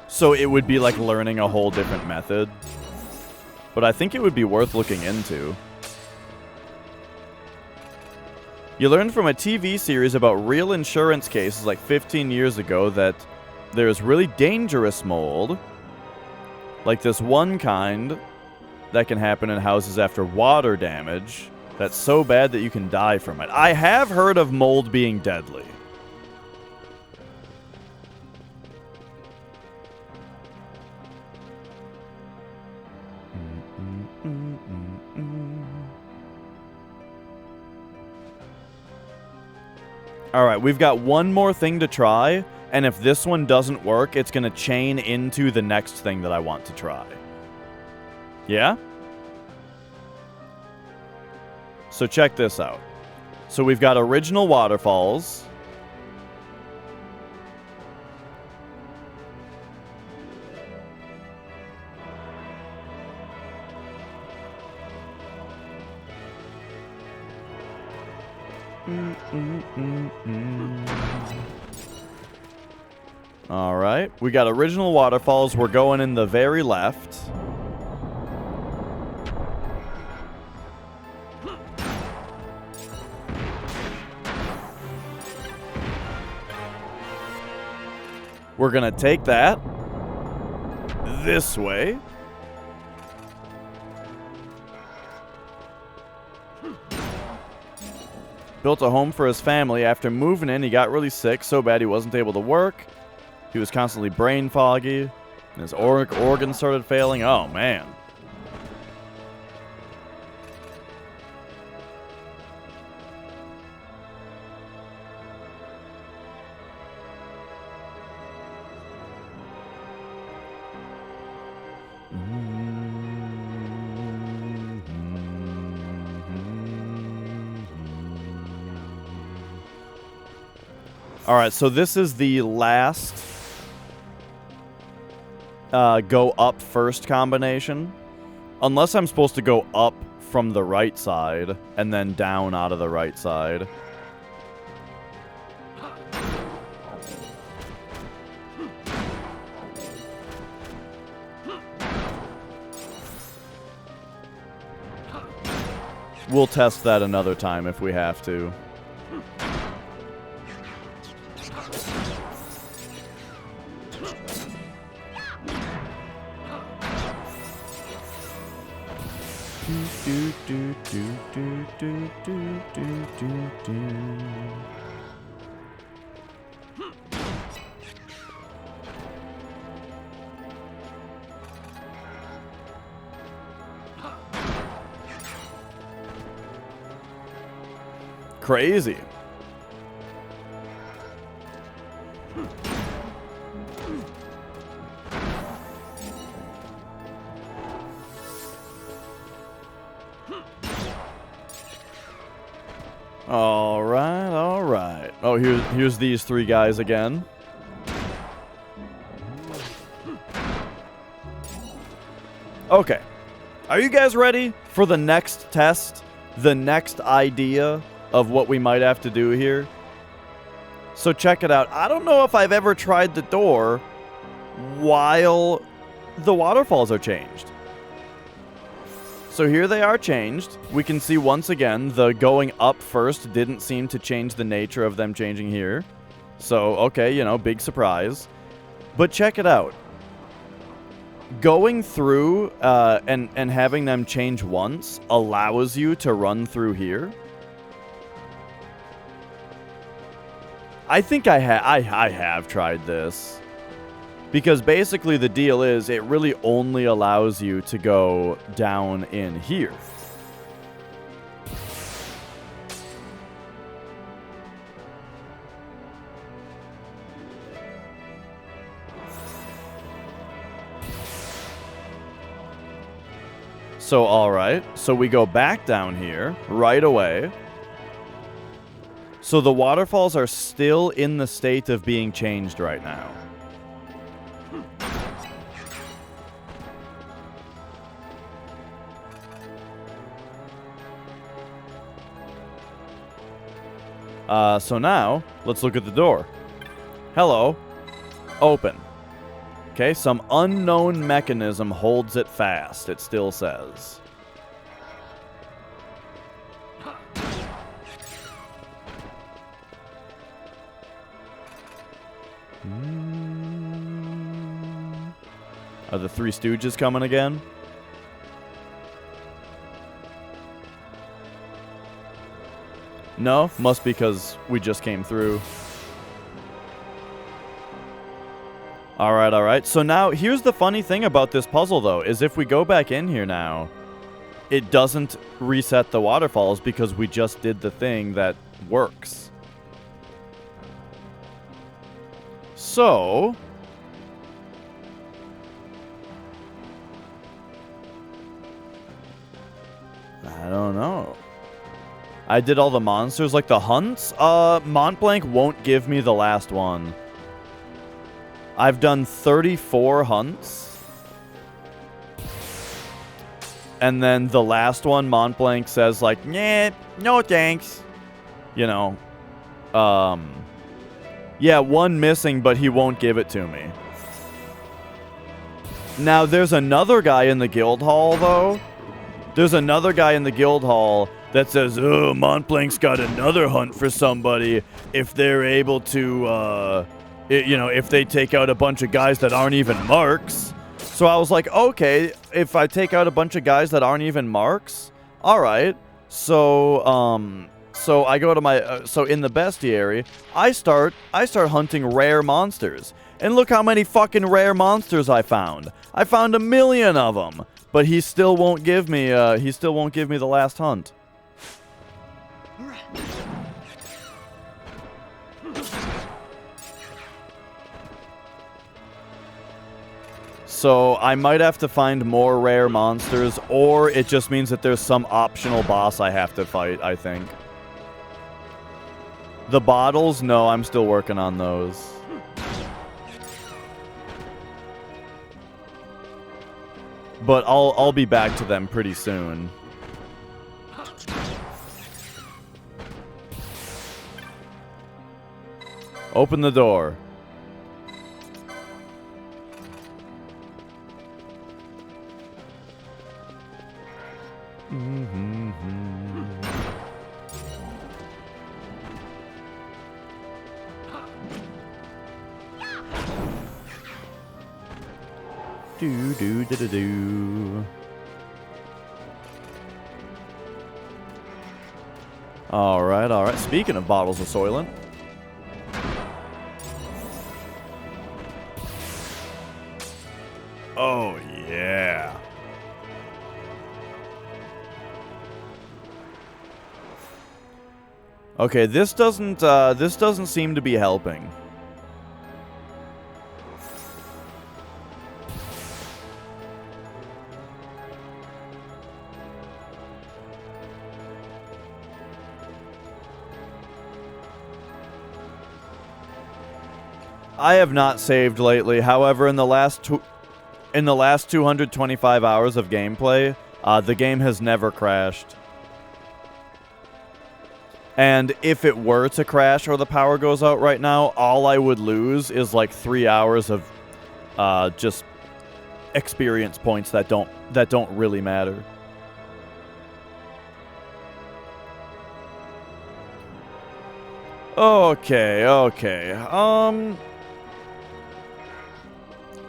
So it would be like learning a whole different method. But I think it would be worth looking into. You learned from a TV series about real insurance cases like 15 years ago that there's really dangerous mold, like this one kind that can happen in houses after water damage, that's so bad that you can die from it. I have heard of mold being deadly. Alright, we've got one more thing to try, and if this one doesn't work, it's going to chain into the next thing that I want to try. Yeah? So check this out. So we've got original waterfalls. All right. We got original waterfalls. We're going in the very left. We're going to take that this way. Built a home for his family. After moving in, he got really sick, so bad he wasn't able to work. He was constantly brain foggy, and his organs started failing. Oh, man. All right, so this is the last go up first combination. Unless I'm supposed to go up from the right side and then down out of the right side. We'll test that another time if we have to. Crazy. All right, all right. Oh, here's these three guys again. Okay. Are you guys ready for the next test? The next idea of what we might have to do here? So check it out. I don't know if I've ever tried the door while the waterfalls are changed. So here they are changed. We can see once again the going up first didn't seem to change the nature of them changing here. So, okay, you know, big surprise. But check it out. Going through and having them change once allows you to run through here. I think I have tried this. Because basically the deal is it really only allows you to go down in here. So, alright. So we go back down here right away. So the waterfalls are still in the state of being changed right now. So now, let's look at the door. Hello. Open. Okay, some unknown mechanism holds it fast, it still says. Are the Three Stooges coming again? No? Must be because we just came through. Alright, alright. So now, here's the funny thing about this puzzle, though, is if we go back in here now, it doesn't reset the waterfalls because we just did the thing that works. So... I don't know. I did all the monsters, like the hunts. Mont Blanc won't give me the last one. I've done 34 hunts. And then the last one, Mont Blanc says like, nah, no thanks. You know. Yeah, one missing, but he won't give it to me. Now, there's another guy in the guild hall, though. There's another guy in the guild hall that says, oh, Montblanc's got another hunt for somebody if they're able to, you know, if they take out a bunch of guys that aren't even marks. So I was like, okay, if I take out a bunch of guys that aren't even marks, all right. So, so I go to my, so in the bestiary, I start hunting rare monsters. And look how many fucking rare monsters I found. I found 1 million of them. But he still won't give me, the last hunt. So I might have to find more rare monsters, or it just means that there's some optional boss I have to fight, I think. The bottles? No, I'm still working on those. But I'll be back to them pretty soon. Open the door. Do. Alright, alright. Speaking of bottles of Soylent. Oh, yeah. Okay, this doesn't seem to be helping. I have not saved lately. However, in the last 225 hours of gameplay, the game has never crashed. And if it were to crash or the power goes out right now, all I would lose is like 3 hours of just experience points that don't really matter. Okay.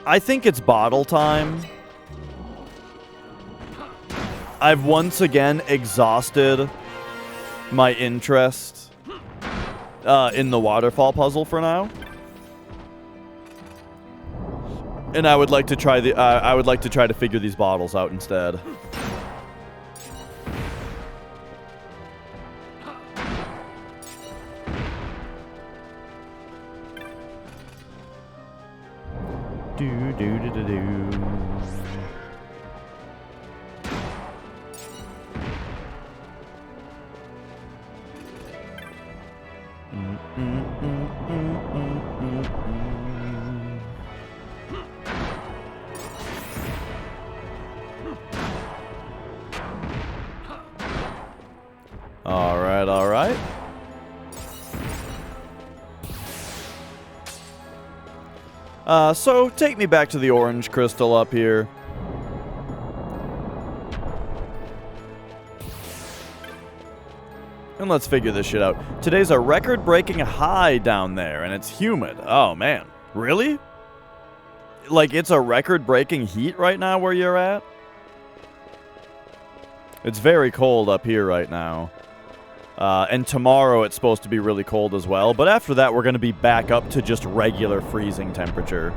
I think it's bottle time. I've once again exhausted my interest in the waterfall puzzle for now, and I would like to try to figure these bottles out instead. Do. All right. So take me back to the orange crystal up here. And let's figure this shit out. Today's a record-breaking high down there, and it's humid. Oh, man. Really? Like, it's a record-breaking heat right now where you're at? It's very cold up here right now. And tomorrow it's supposed to be really cold as well. But after that, we're going to be back up to just regular freezing temperature.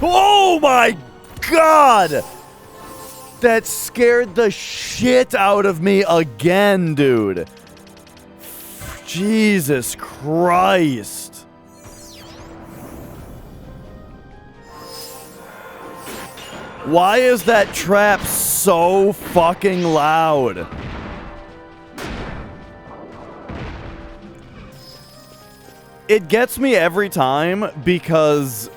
Oh my God! That scared the shit out of me again, dude. Jesus Christ. Why is that trap so fucking loud? It gets me every time because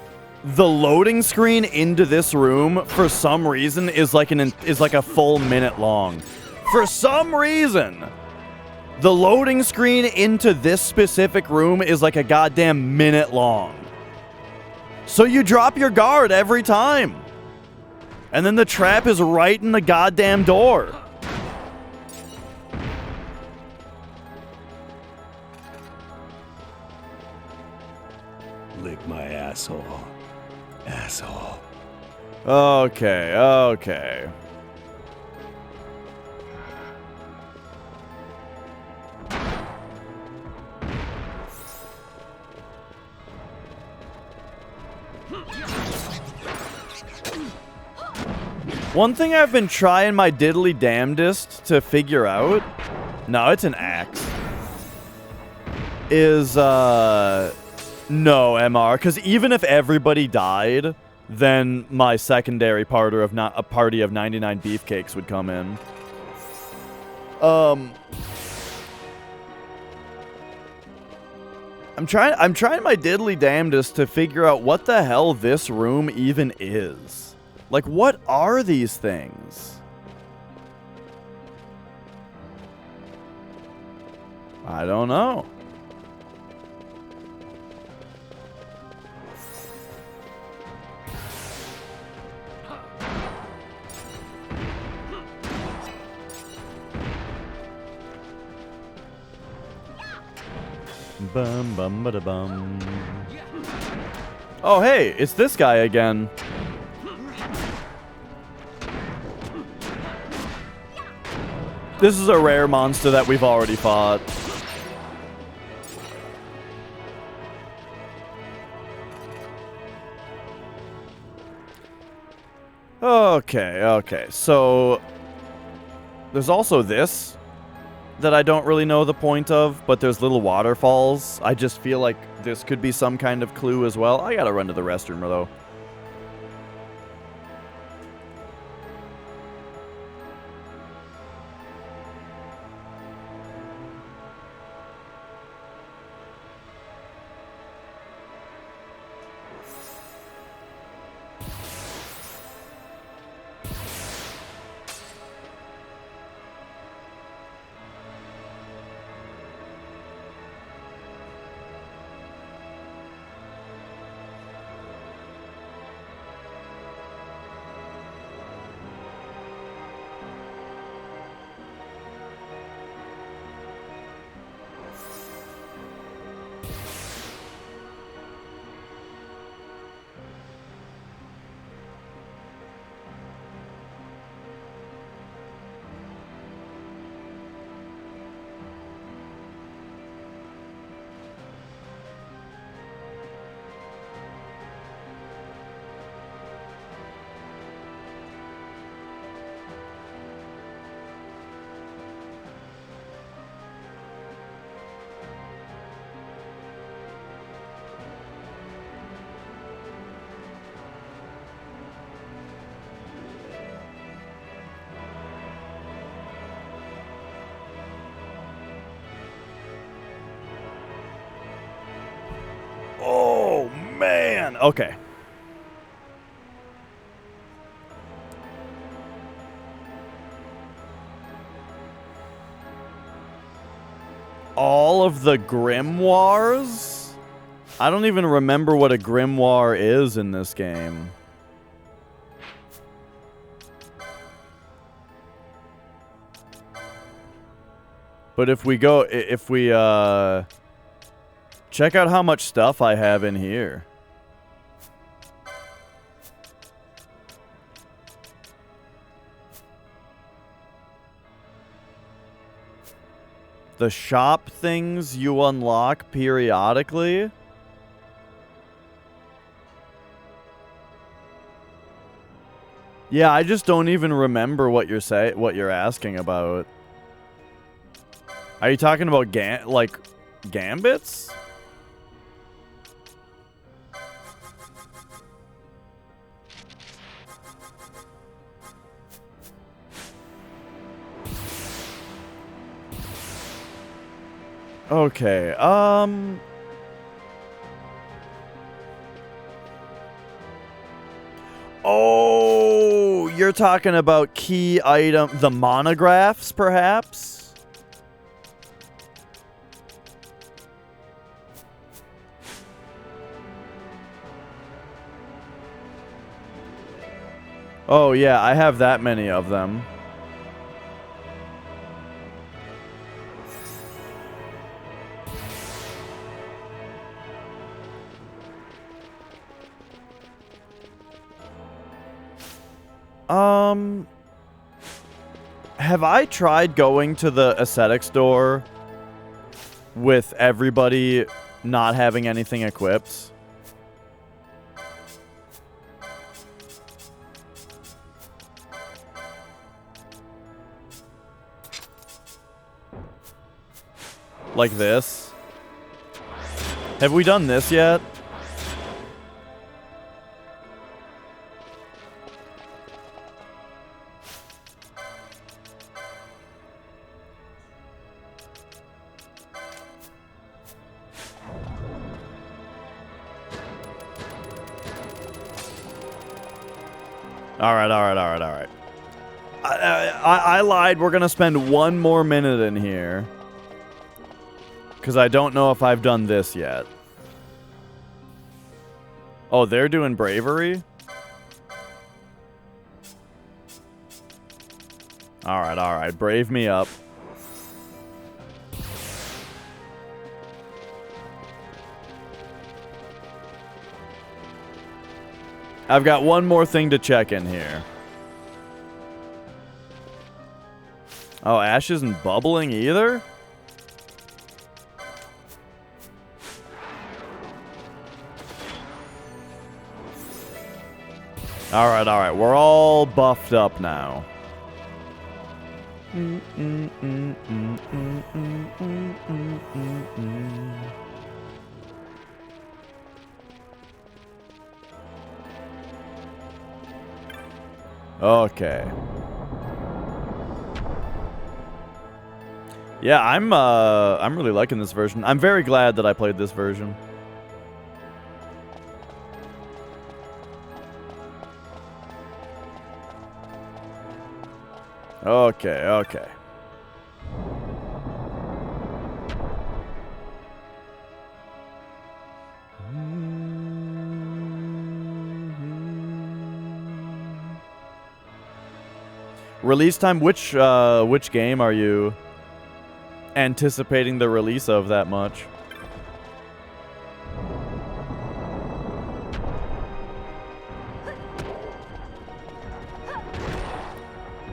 the loading screen into this room, for some reason, is like a full minute long. For some reason, the loading screen into this specific room is like a goddamn minute long. So you drop your guard every time. And then the trap is right in the goddamn door. Lick my asshole. Asshole. Okay, okay. One thing I've been trying my diddly damnedest to figure out, no, it's an axe, is, no, MR, because even if everybody died, then my secondary party of 99 beefcakes would come in. I'm trying my diddly damnedest to figure out what the hell this room even is. Like, what are these things? I don't know. Bum bum ba da bum. Oh hey, it's this guy again. This is a rare monster that we've already fought. Okay, okay. So there's also this that I don't really know the point of, but there's little waterfalls. I just feel like this could be some kind of clue as well. I gotta run to the restroom though. Oh, man. Okay. All of the grimoires? I don't even remember what a grimoire is in this game. But if we go, check out how much stuff I have in here. The shop things you unlock periodically. Yeah, I just don't even remember what you're asking about. Are you talking about gambits? Okay, Oh, you're talking about key item, the monographs, perhaps? Oh, yeah, I have that many of them. Have I tried going to the aesthetic store with everybody not having anything equipped? Like this? Have we done this yet? All right. I lied. We're going to spend one more minute in here. Because I don't know if I've done this yet. Oh, they're doing bravery? All right. Brave me up. I've got one more thing to check in here. Oh, Ash isn't bubbling either? All right. We're all buffed up now. Okay. Yeah, I'm really liking this version. I'm very glad that I played this version. Okay. Release time? Which game are you anticipating the release of that much?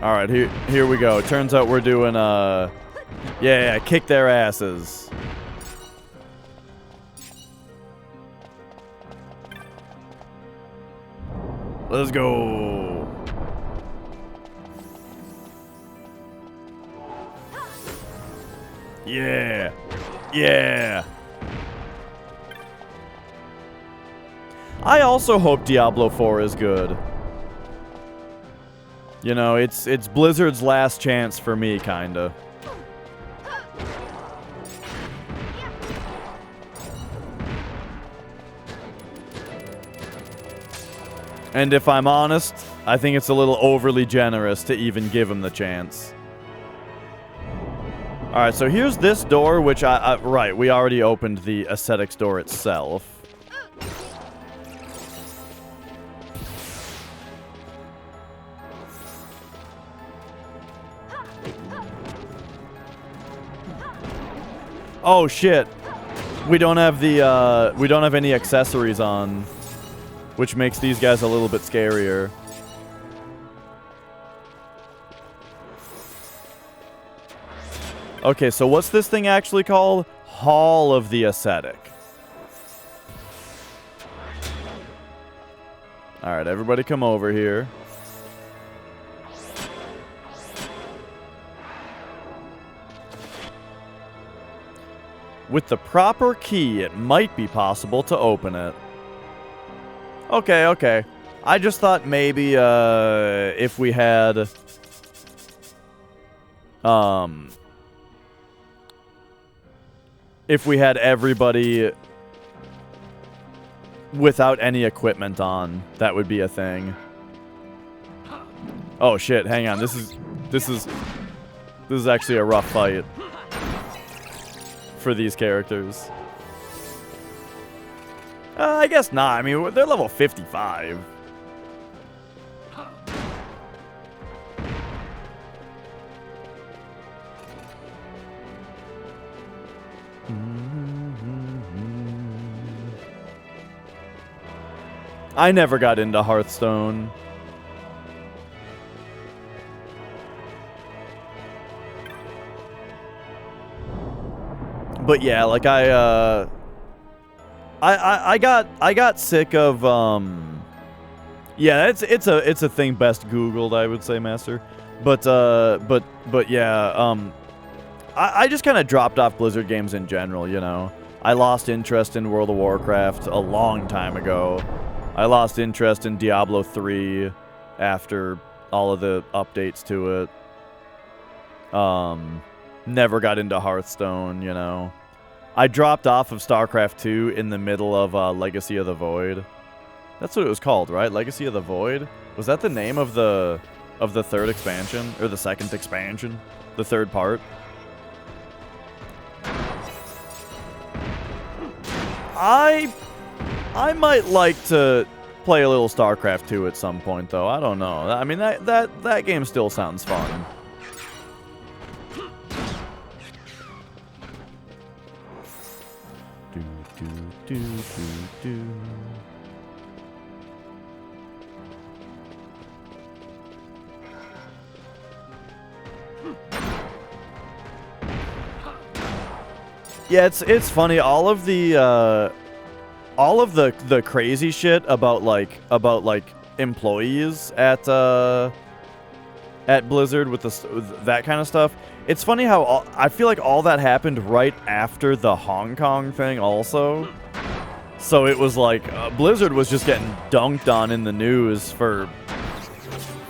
All right, here we go. Turns out we're doing yeah, kick their asses. Let's go. Yeah. I also hope Diablo 4 is good. You know, it's Blizzard's last chance for me, kinda. And if I'm honest, I think it's a little overly generous to even give him the chance. Alright, so here's this door, which right, we already opened the aesthetics door itself. Oh shit. We don't have the we don't have any accessories on, which makes these guys a little bit scarier. Okay, so what's this thing actually called? Hall of the Ascetic. Alright, everybody come over here. With the proper key, it might be possible to open it. Okay. I just thought maybe, if we had... if we had everybody without any equipment on, that would be a thing. Oh shit, hang on. This is actually a rough fight for these characters. I guess not. I mean, they're level 55. I never got into Hearthstone. But yeah, like I got sick of yeah, it's a thing best Googled, I would say, Master. But yeah, I just kind of dropped off Blizzard games in general, you know. I lost interest in World of Warcraft a long time ago. I lost interest in Diablo 3 after all of the updates to it. Never got into Hearthstone, you know. I dropped off of StarCraft 2 in the middle of Legacy of the Void. That's what it was called, right? Legacy of the Void? Was that the name of the third expansion? Or the second expansion? The third part? I might like to play a little StarCraft 2 at some point, though. I don't know. I mean, that game still sounds fun. Yeah, it's funny. All of the crazy shit about like employees at Blizzard with that kind of stuff. It's funny how I feel like all that happened right after the Hong Kong thing also. So it was like Blizzard was just getting dunked on in the news for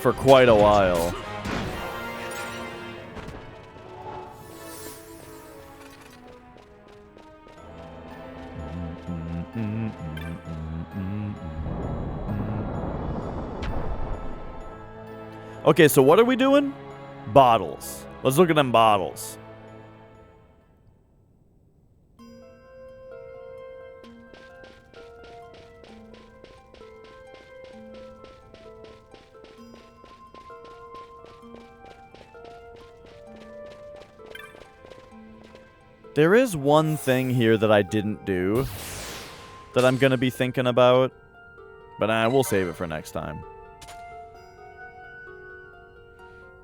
quite a while. Okay, so what are we doing? Bottles. Let's look at them bottles. There is one thing here that I didn't do that I'm going to be thinking about, but we'll save it for next time.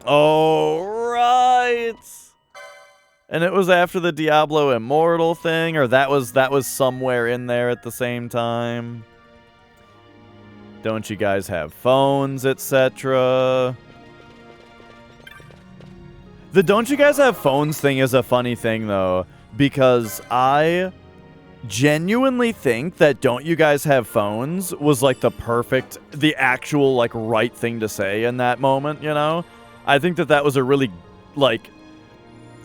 Oh, right. And it was after the Diablo Immortal thing, or that was somewhere in there at the same time. Don't you guys have phones, etc.? The don't you guys have phones thing is a funny thing, though, because I genuinely think that don't you guys have phones was like the actual like right thing to say in that moment, you know? I think that was a really like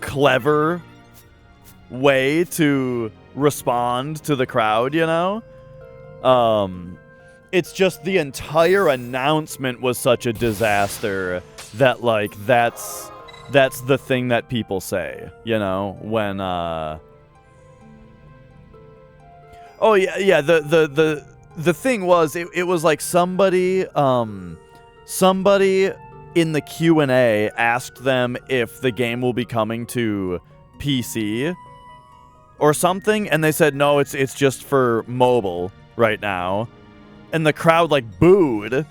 clever way to respond to the crowd, you know? It's just the entire announcement was such a disaster that like that's the thing that people say, you know, when oh yeah, the thing was it was like somebody in the Q&A asked them if the game will be coming to PC or something, and they said no, it's just for mobile right now. And the crowd like booed,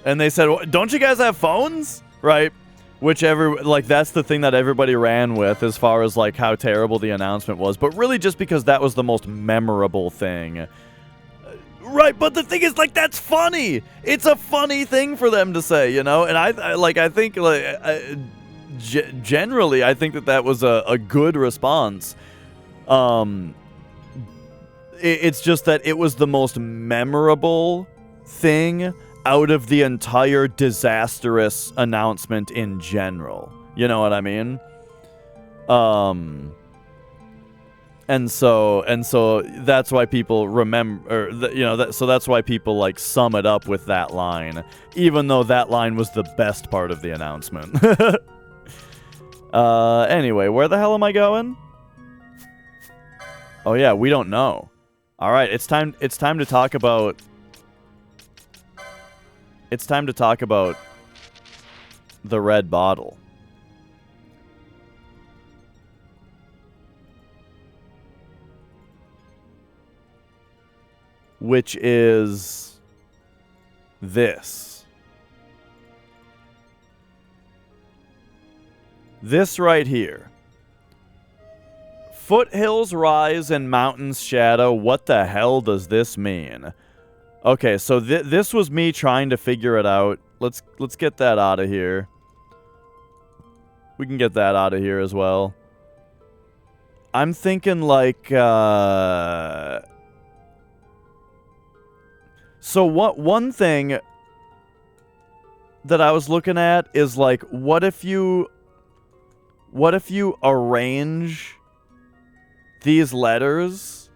and they said, "Don't you guys have phones?" Right? Whichever, like, that's the thing that everybody ran with as far as like how terrible the announcement was, but really just because that was the most memorable thing. Right, but the thing is, like, that's funny. It's a funny thing for them to say, you know? And I think, like, generally, I think that was a good response. It's just that it was the most memorable thing out of the entire disastrous announcement in general. You know what I mean? And so that's why people remember, so that's why people like sum it up with that line, even though that line was the best part of the announcement. Anyway, where the hell am I going? Oh yeah, we don't know. All right, it's time to talk about. It's time to talk about the red bottle. Which is this. This right here. Foothills rise and mountains shadow. What the hell does this mean? Okay, so this was me trying to figure it out. Let's get that out of here. We can get that out of here as well. I'm thinking like so one thing that I was looking at is like, what if you arrange these letters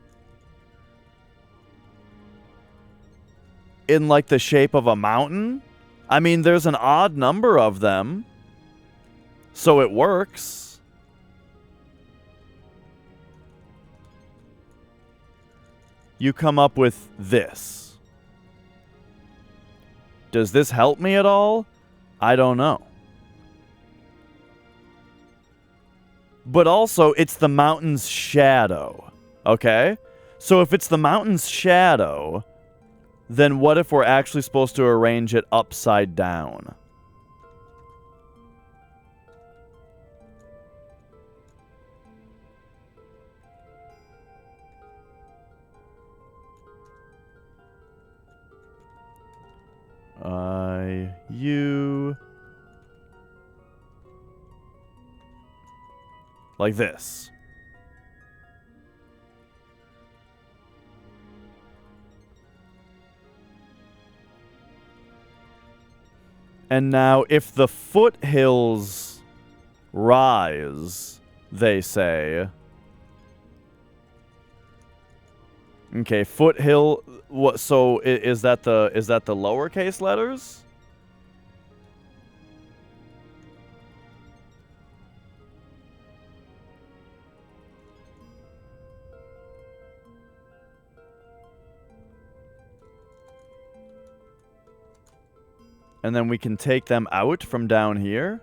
in like the shape of a mountain? I mean, there's an odd number of them, so it works. You come up with this. Does this help me at all? I don't know. But also, it's the mountain's shadow, okay? So if it's the mountain's shadow, then what if we're actually supposed to arrange it upside down? You... Like this. And now, if the foothills rise, they say... Okay, foothill. What? So is that the lowercase letters? And then we can take them out from down here.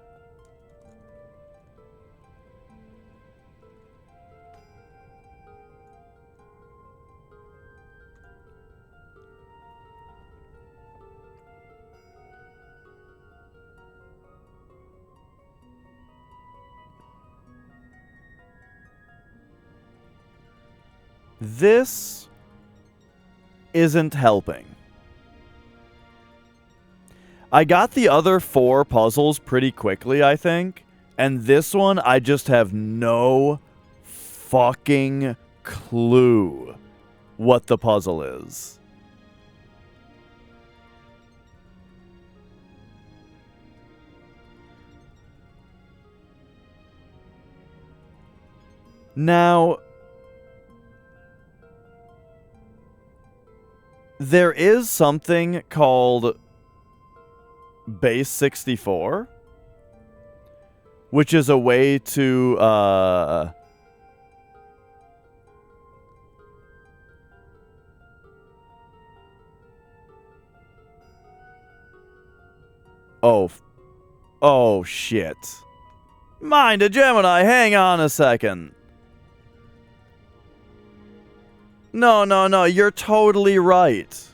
This isn't helping. I got the other 4 puzzles pretty quickly, I think. And this one, I just have no fucking clue what the puzzle is. Now... there is something called base 64, which is a way to, Oh, shit. Mind a Gemini, hang on a second. No, you're totally right.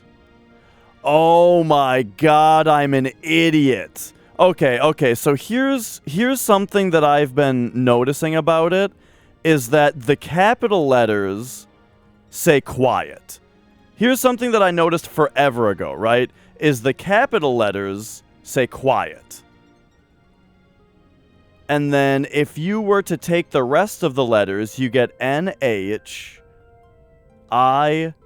Oh my god, I'm an idiot. Okay, so here's something that I've been noticing about it, is that the capital letters say quiet. Here's something that I noticed forever ago, right? Is the capital letters say quiet. And then if you were to take the rest of the letters, you get NH... ISRE,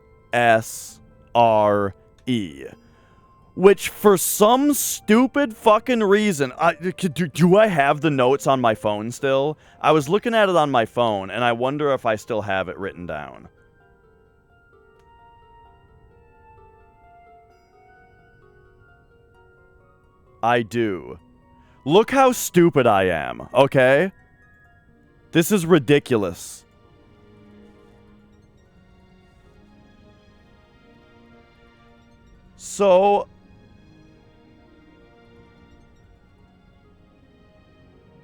which for some stupid fucking reason, do I have the notes on my phone still? I was looking at it on my phone, and I wonder if I still have it written down. I do. Look how stupid I am, okay? This is ridiculous.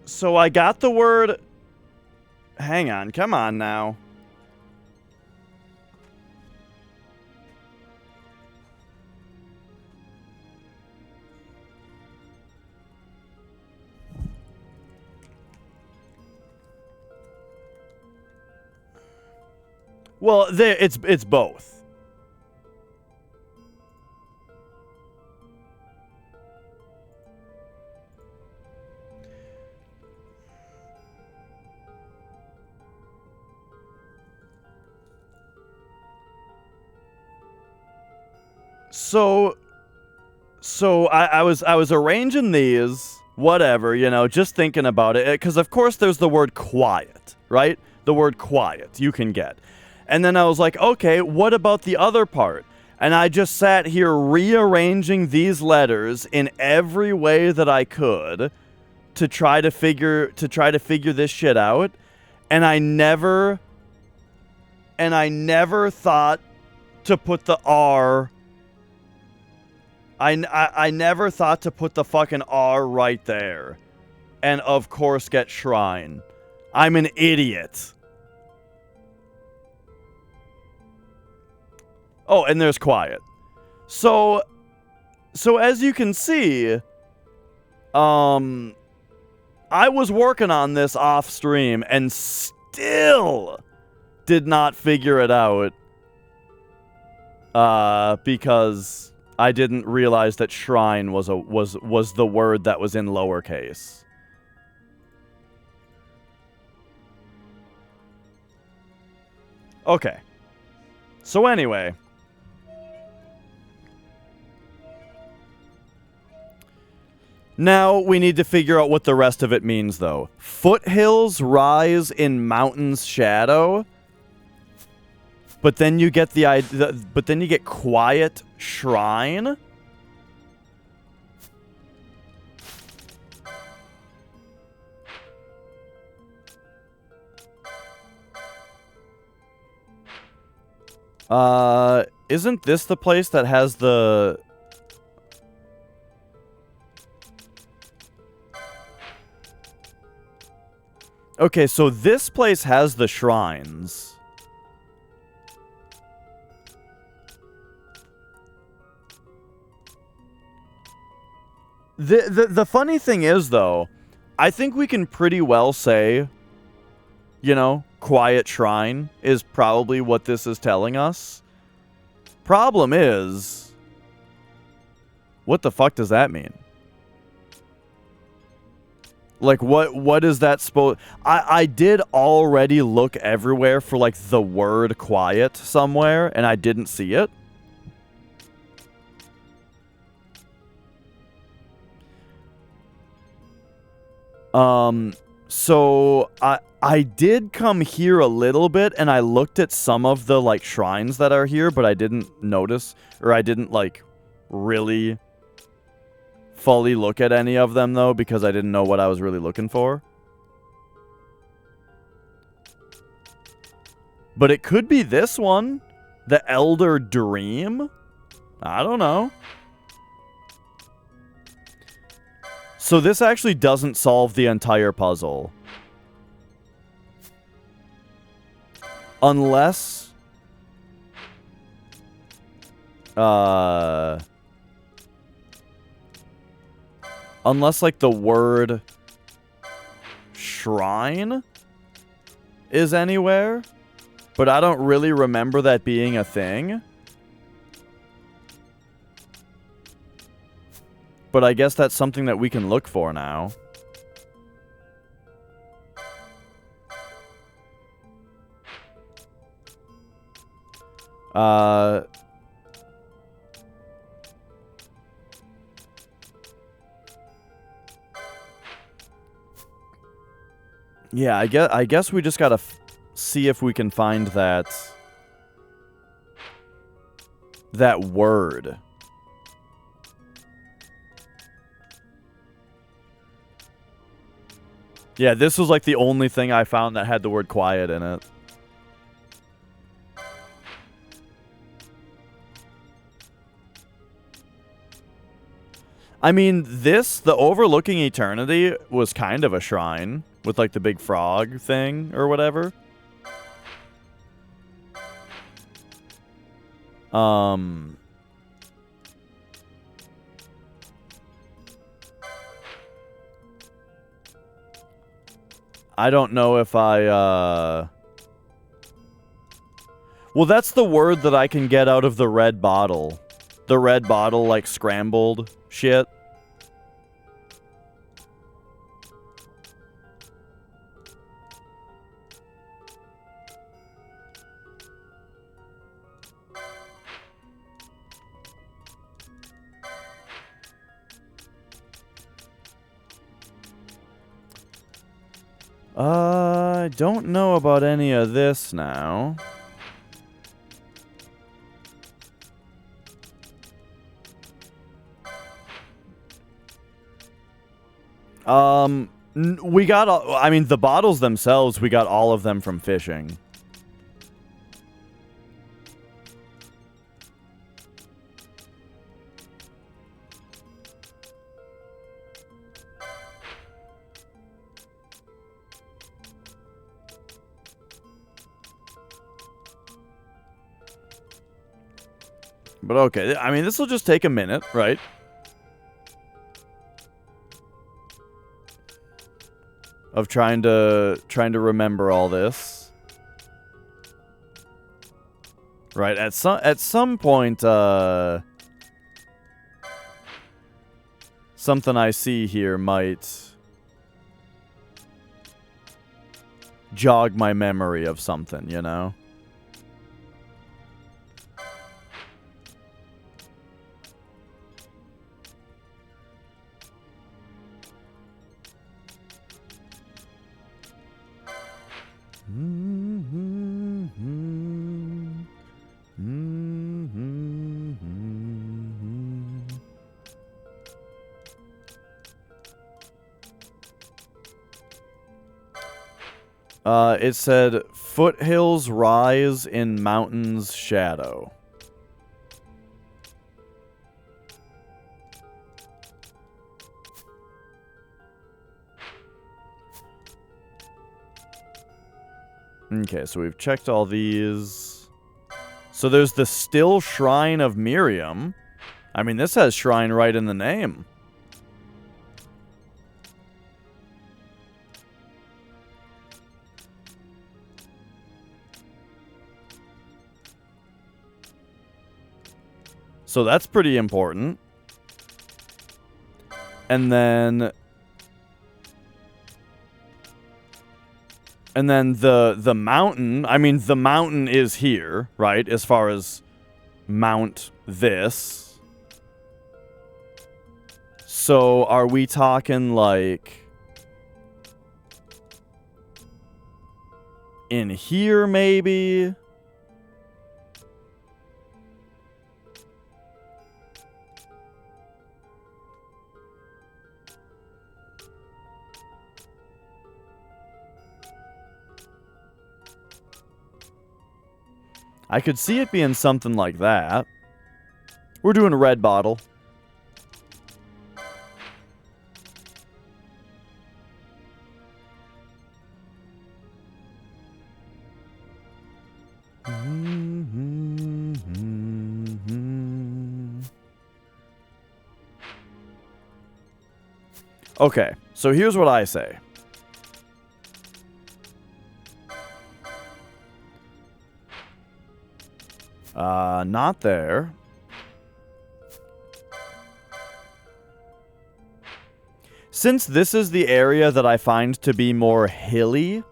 So I got the word... Hang on, come on now. Well, it's both. So I was arranging these, whatever, you know, just thinking about it, because of course there's the word quiet, right? The word quiet you can get. And then I was like, okay, what about the other part? And I just sat here rearranging these letters in every way that I could to try to figure this shit out. And I never thought to put the R. I never thought to put the fucking R right there. And of course get shrine. I'm an idiot. Oh, and there's quiet. So as you can see, I was working on this off stream and still did not figure it out. Because I didn't realize that shrine was the word that was in lowercase. Okay. So anyway, now we need to figure out what the rest of it means, though. Foothills rise in mountain's shadow. But then you get but then you get quiet shrine. Isn't this the place that has the... Okay, so this place has the shrines. The funny thing is, though, I think we can pretty well say, you know, quiet shrine is probably what this is telling us. Problem is, what the fuck does that mean? Like, what is that supposed... I did already look everywhere for, like, the word quiet somewhere, and I didn't see it. So I did come here a little bit, and I looked at some of the, like, shrines that are here, but I didn't notice, or I didn't, like, really fully look at any of them, though, because I didn't know what I was really looking for. But it could be this one, the Elder Dream. I don't know. So this actually doesn't solve the entire puzzle. Unless... Unless, like, the word... shrine is anywhere. But I don't really remember that being a thing. But I guess that's something that we can look for now. Yeah, I guess we just gotta see if we can find that word. Yeah, this was like the only thing I found that had the word quiet in it. I mean, the Overlooking Eternity was kind of a shrine with like the big frog thing or whatever. I don't know if I, well, that's the word that I can get out of the red bottle. The red bottle, like, scrambled shit. I don't know about any of this now. We got, I mean, the bottles themselves, we got all of them from fishing. But okay, I mean, this will just take a minute, right? Of trying to remember all this. Right, at some point, something I see here might jog my memory of something, you know? It said, foothills rise in mountains shadow. Okay, so we've checked all these. So there's the Still Shrine of Miriam. I mean, this has shrine right in the name. So that's pretty important. And then the mountain, I mean, the mountain is here, right? As far as Mount this. So are we talking like in here maybe? I could see it being something like that. We're doing a red bottle. Okay, so here's what I say. Not there. Since this is the area that I find to be more hilly,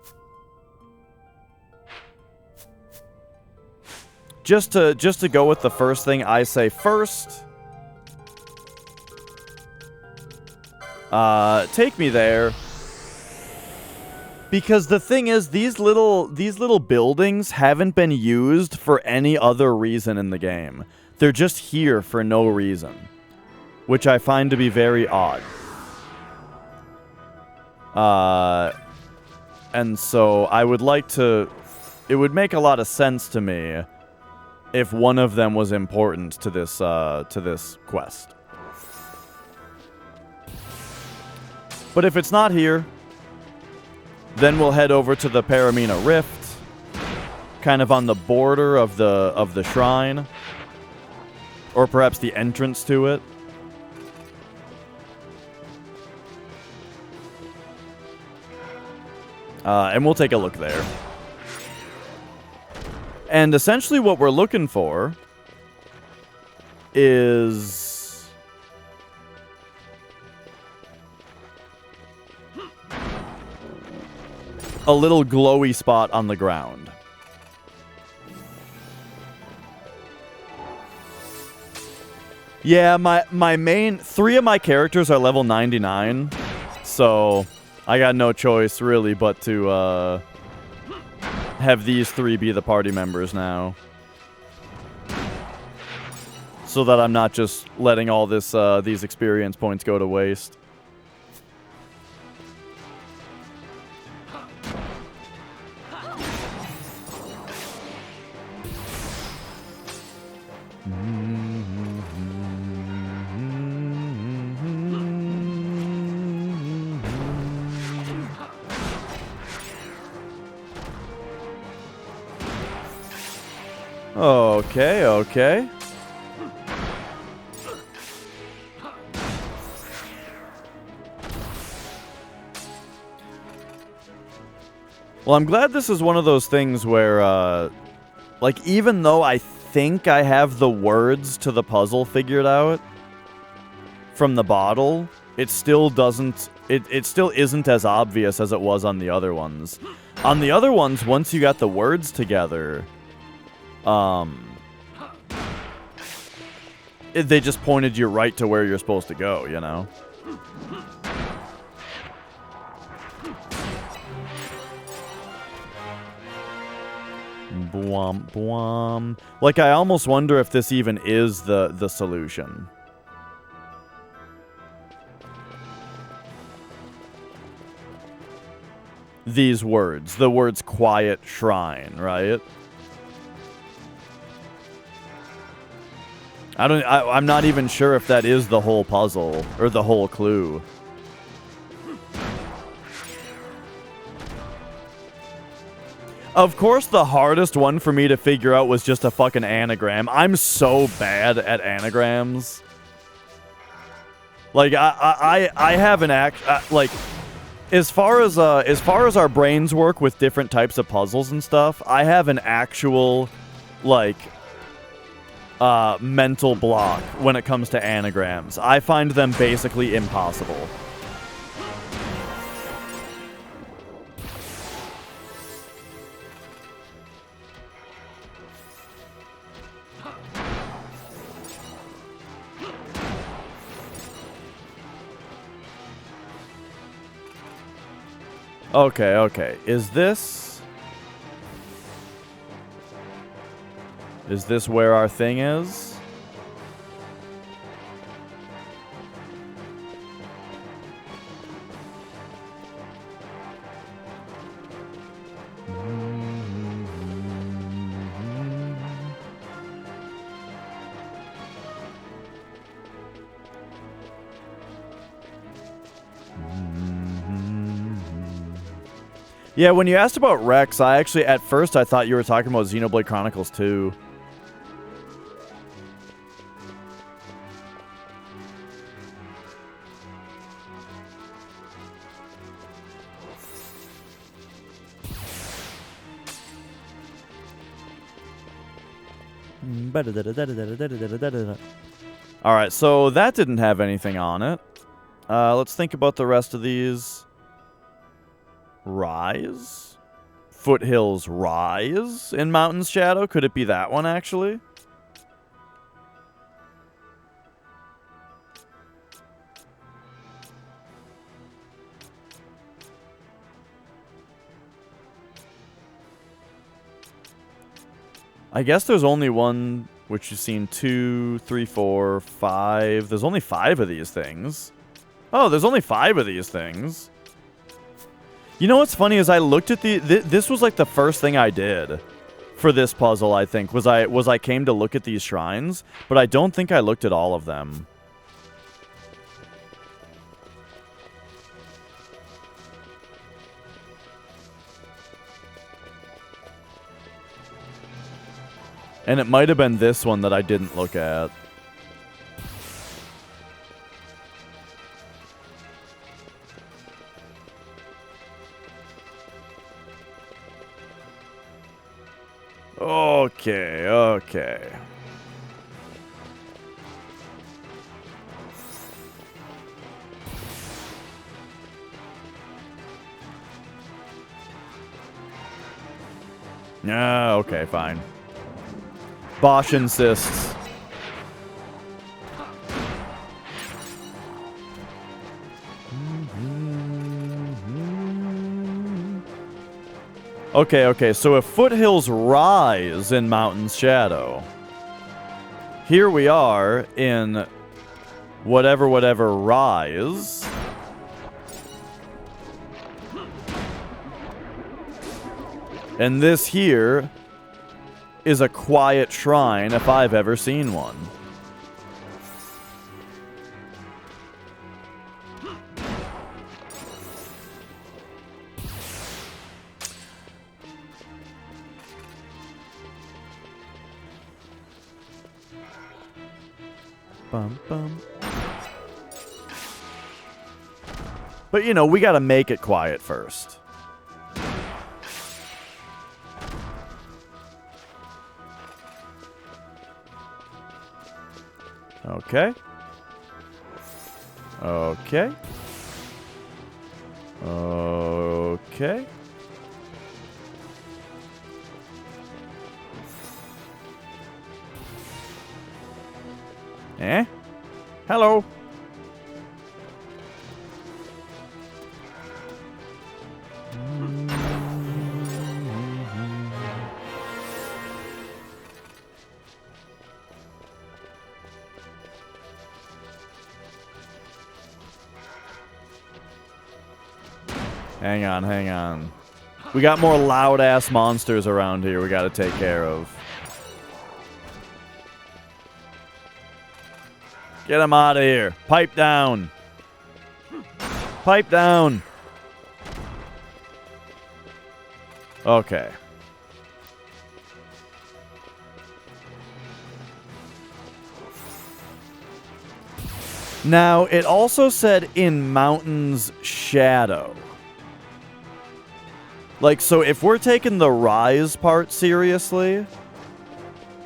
just to go with the first thing I say first, take me there. Because the thing is, these little buildings haven't been used for any other reason in the game. They're just here for no reason, which I find to be very odd. And so I would like to... It would make a lot of sense to me if one of them was important to this quest. But if it's not here, then we'll head over to the Paramina Rift, kind of on the border of the shrine, or perhaps the entrance to it. And we'll take a look there. And essentially what we're looking for is... a little glowy spot on the ground. Yeah, my main... 3 of my characters are level 99, so I got no choice, really, but to have these 3 be the party members now. So that I'm not just letting all this these experience points go to waste. Okay, okay. Well, I'm glad this is one of those things where, like, even though I think I have the words to the puzzle figured out from the bottle, it still doesn't... It still isn't as obvious as it was on the other ones. On the other ones, once you got the words together... they just pointed you right to where you're supposed to go, you know? Bwomp, bwomp. Like, I almost wonder if this even is the solution. These words. The words quiet shrine, right? I'm not even sure if that is the whole puzzle, or the whole clue. Of course, the hardest one for me to figure out was just a fucking anagram. I'm so bad at anagrams. Like, I have an like, as far as our brains work with different types of puzzles and stuff, I have an actual, like... mental block when it comes to anagrams. I find them basically impossible. Okay, okay. Is this where our thing is? Yeah, when you asked about Rex, I actually, at first, I thought you were talking about Xenoblade Chronicles 2. Alright, so that didn't have anything on it. Let's think about the rest of these. Rise? Foothills Rise in Mountain's Shadow? Could it be that one, actually? I guess there's only one, which you've seen 2, 3, 4, 5. There's only 5 of these things. Oh, there's only 5 of these things. You know what's funny is I looked at this was like the first thing I did for this puzzle, I think, was I came to look at these shrines, but I don't think I looked at all of them. And it might have been this one that I didn't look at. Okay, okay. Yeah, okay, fine. Bosch insists. Okay, so if foothills rise in Mountain's shadow, here we are in whatever rise. And this here is a quiet shrine if I've ever seen one. Bum, bum. But, you know, we gotta make it quiet first. Okay. Okay. Okay. Eh? Hello. Hang on, hang on. We got more loud-ass monsters around here we gotta take care of. Get him out of here. Pipe down. Pipe down. Okay. Now, it also said in Mountain's shadow. Like, so if we're taking the rise part seriously,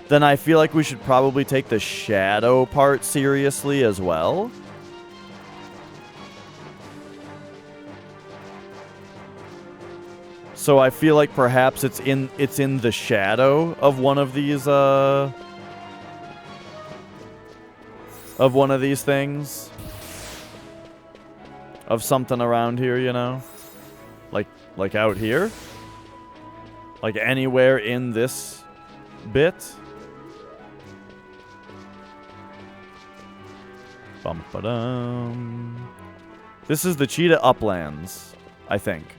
then I feel like we should probably take the shadow part seriously as well. So I feel like perhaps it's in the shadow of one of these things. Of something around here, you know? Like out here? Like anywhere in this bit? Bum-ba-dum. This is the Cheetah Uplands, I think.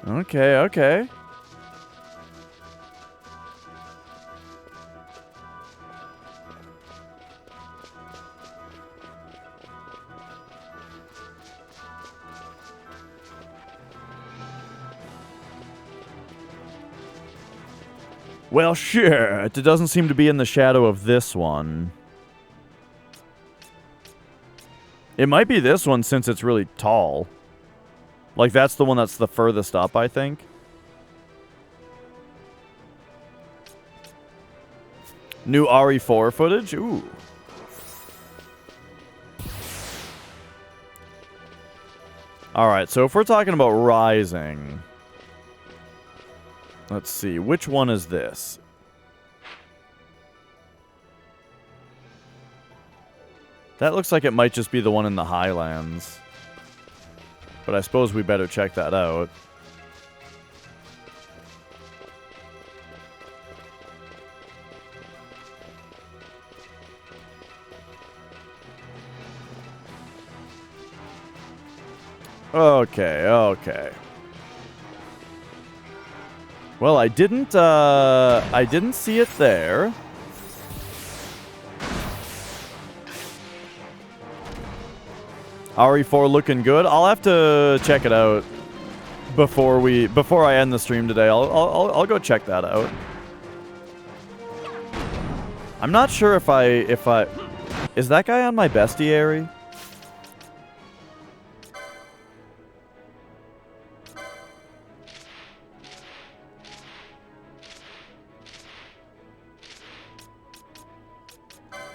Okay, okay. Well, sure. It doesn't seem to be in the shadow of this one. It might be this one since it's really tall. Like, that's the one that's the furthest up, I think. New RE4 footage? Ooh. Alright, so if we're talking about rising... Let's see, which one is this? That looks like it might just be the one in the Highlands. But I suppose we better check that out. Okay, okay. Well, I didn't see it there. RE4 looking good. I'll have to check it out before I end the stream today. I'll go check that out. I'm not sure if I is that guy on my bestiary?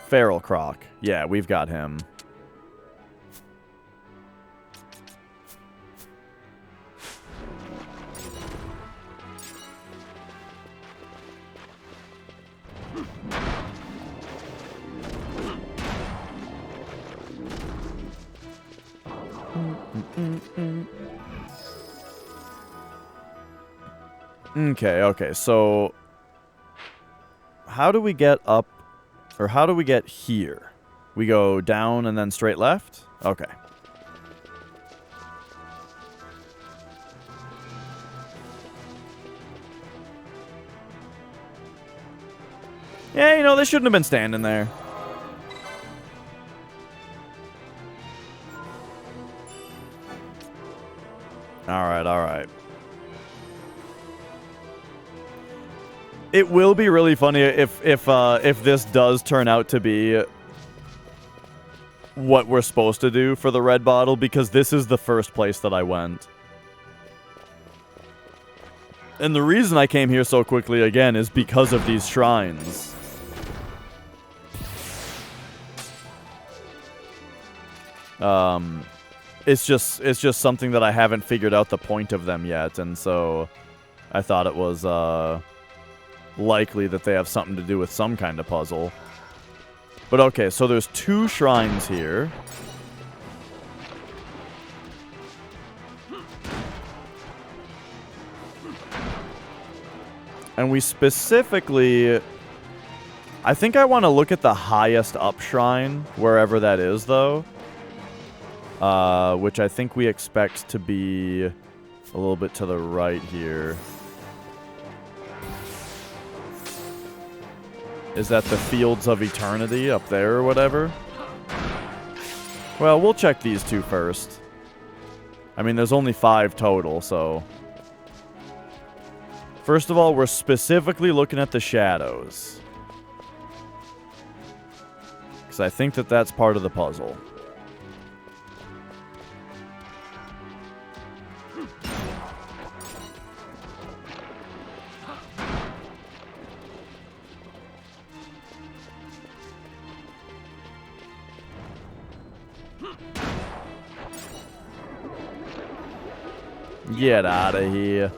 Feral Croc. Yeah, we've got him. Okay, okay, so how do we get up, or how do we get here? We go down and then straight left? Okay. Yeah, you know, they shouldn't have been standing there. Alright, alright. It will be really funny if this does turn out to be what we're supposed to do for the red bottle, because this is the first place that I went. And the reason I came here so quickly again is because of these shrines. It's just something that I haven't figured out the point of them yet, and so I thought it was likely that they have something to do with some kind of puzzle. But okay, so there's 2 shrines here. And we specifically... I think I want to look at the highest up shrine, wherever that is, though. Which I think we expect to be a little bit to the right here. Is that the Fields of Eternity up there or whatever? Well, we'll check these 2 first. I mean, there's only 5 total, so... First of all, we're specifically looking at the shadows. Because I think that that's part of the puzzle. Get out of here.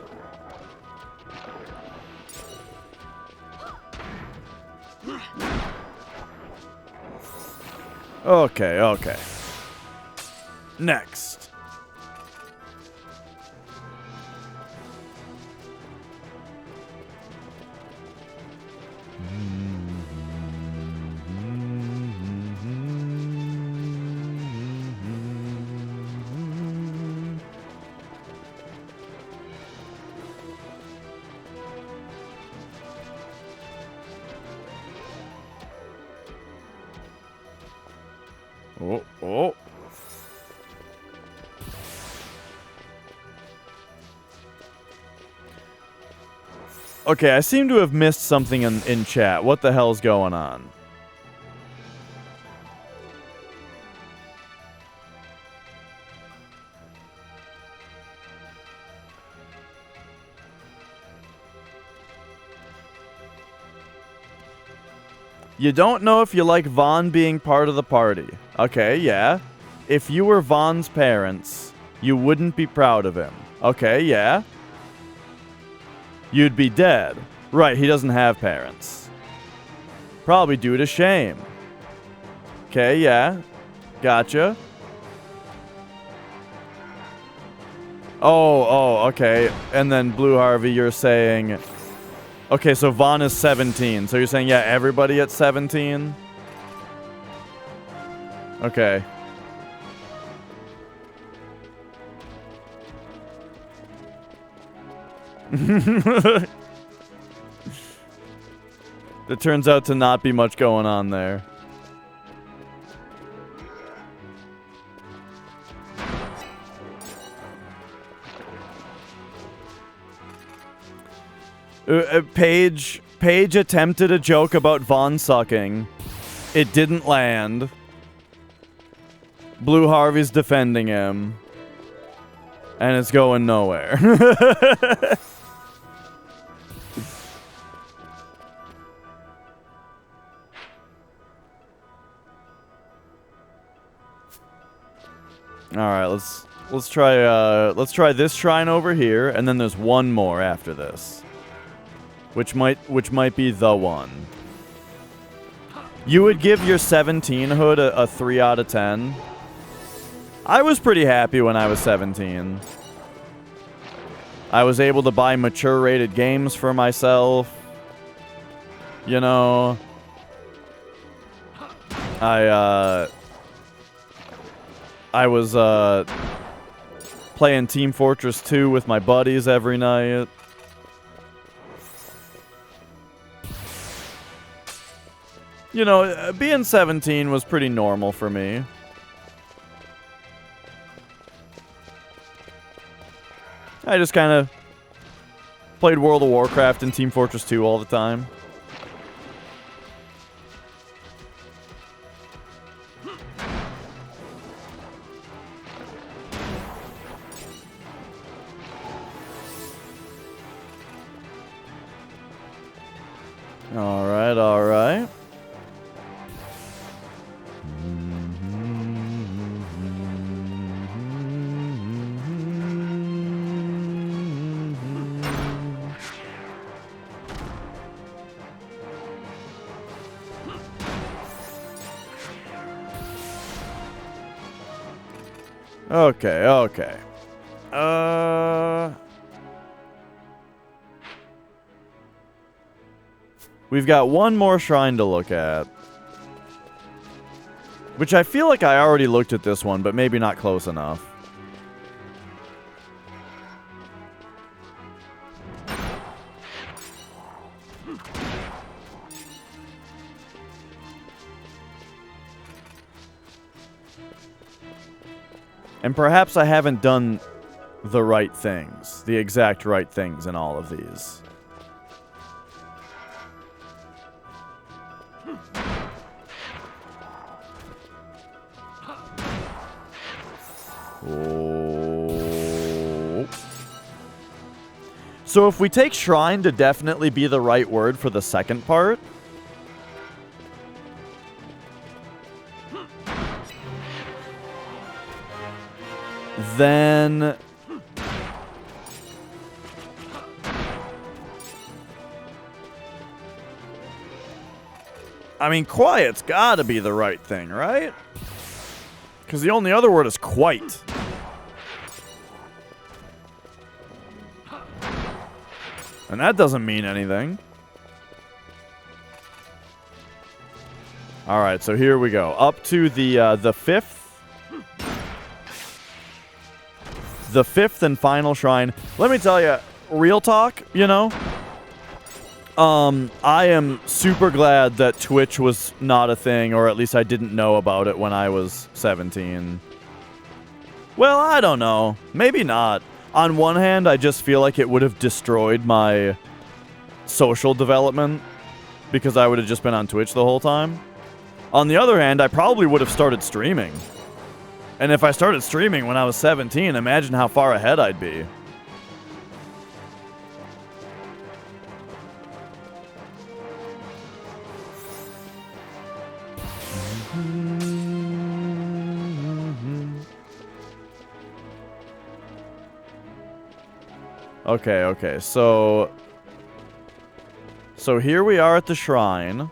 Okay, okay. Next. Oh, oh. Okay, I seem to have missed something in chat. What the hell's going on? You don't know if you like Vaughn being part of the party. Okay, yeah. If you were Vaughn's parents, you wouldn't be proud of him. Okay, yeah. You'd be dead. Right, he doesn't have parents. Probably due to shame. Okay, yeah. Gotcha. Oh, okay. And then Blue Harvey, you're saying... Okay, so Vaughn is 17. So you're saying, yeah, everybody at 17? Okay. There turns out to not be much going on there. Paige attempted a joke about Vaughn sucking. It didn't land. Blue Harvey's defending him. And it's going nowhere. Alright, let's try this shrine over here, and then there's one more after this. Which might be the one. You would give your 17 hood a 3 out of 10. I was pretty happy when I was 17. I was able to buy mature rated games for myself. You know, I was playing Team Fortress 2 with my buddies every night. You know, being 17 was pretty normal for me. I just kind of played World of Warcraft and Team Fortress 2 all the time. Alright, alright. Okay, okay. We've got one more shrine to look at. Which I feel like I already looked at this one, but maybe not close enough. And perhaps I haven't done the right things, the exact right things in all of these. Oh. So if we take shrine to definitely be the right word for the second part, then I mean, quiet's gotta be the right thing, right? Because the only other word is quite. And that doesn't mean anything. Alright, so here we go. Up to the fifth. The fifth and final shrine. Let me tell you, real talk, you know? I am super glad that Twitch was not a thing, or at least I didn't know about it when I was 17. Well, I don't know. Maybe not. On one hand, I just feel like it would have destroyed my social development because I would have just been on Twitch the whole time. On the other hand, I probably would have started streaming. And if I started streaming when I was 17, imagine how far ahead I'd be. Okay, okay, so here we are at the shrine.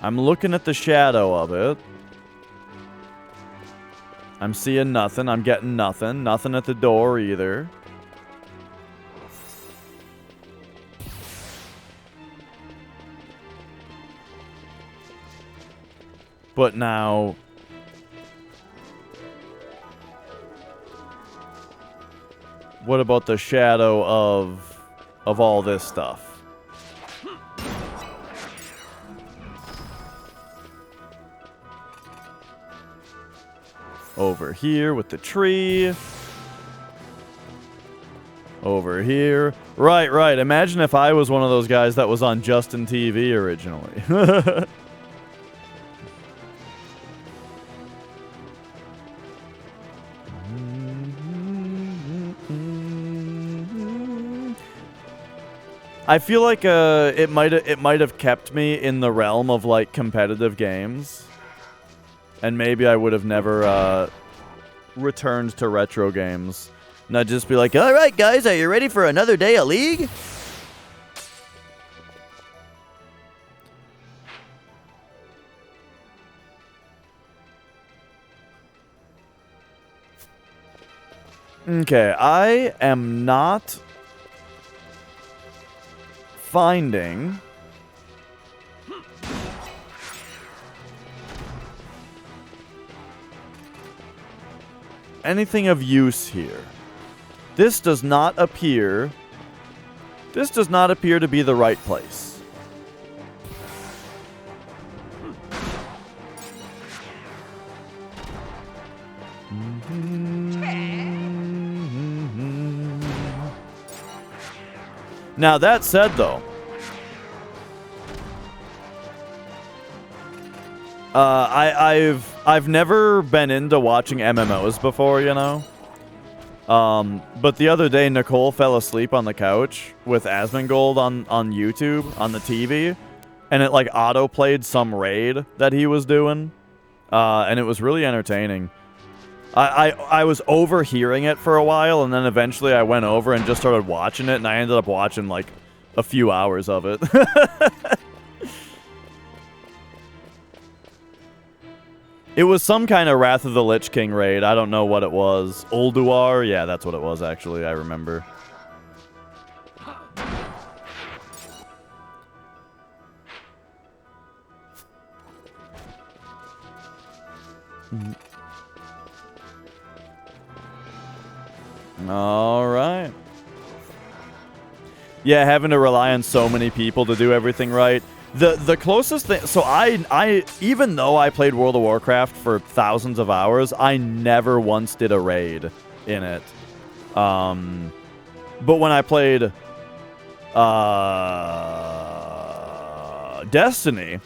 I'm looking at the shadow of it. I'm seeing nothing. I'm getting nothing. Nothing at the door either. But now... what about the shadow of all this stuff? Over here with the tree. Over here. Right, right. Imagine if I was one of those guys that was on Justin TV originally. I feel like it might have kept me in the realm of like competitive games. And maybe I would have never returned to retro games. Not just be like, all right, guys, are you ready for another day of League? Okay, I am not finding... anything of use here. This does not appear to be the right place. Now that said though, I've never been into watching MMOs before, you know. But the other day, Nicole fell asleep on the couch with Asmongold on YouTube on the TV, and it like auto played some raid that he was doing, and it was really entertaining. I was overhearing it for a while, and then eventually I went over and just started watching it, and I ended up watching like a few hours of it. It was some kind of Wrath of the Lich King raid. I don't know what it was. Ulduar? Yeah, that's what it was, actually. I remember. All right. Yeah, having to rely on so many people to do everything right. The closest thing, so I even though I played World of Warcraft for thousands of hours, I never once did a raid in it. But when I played Destiny,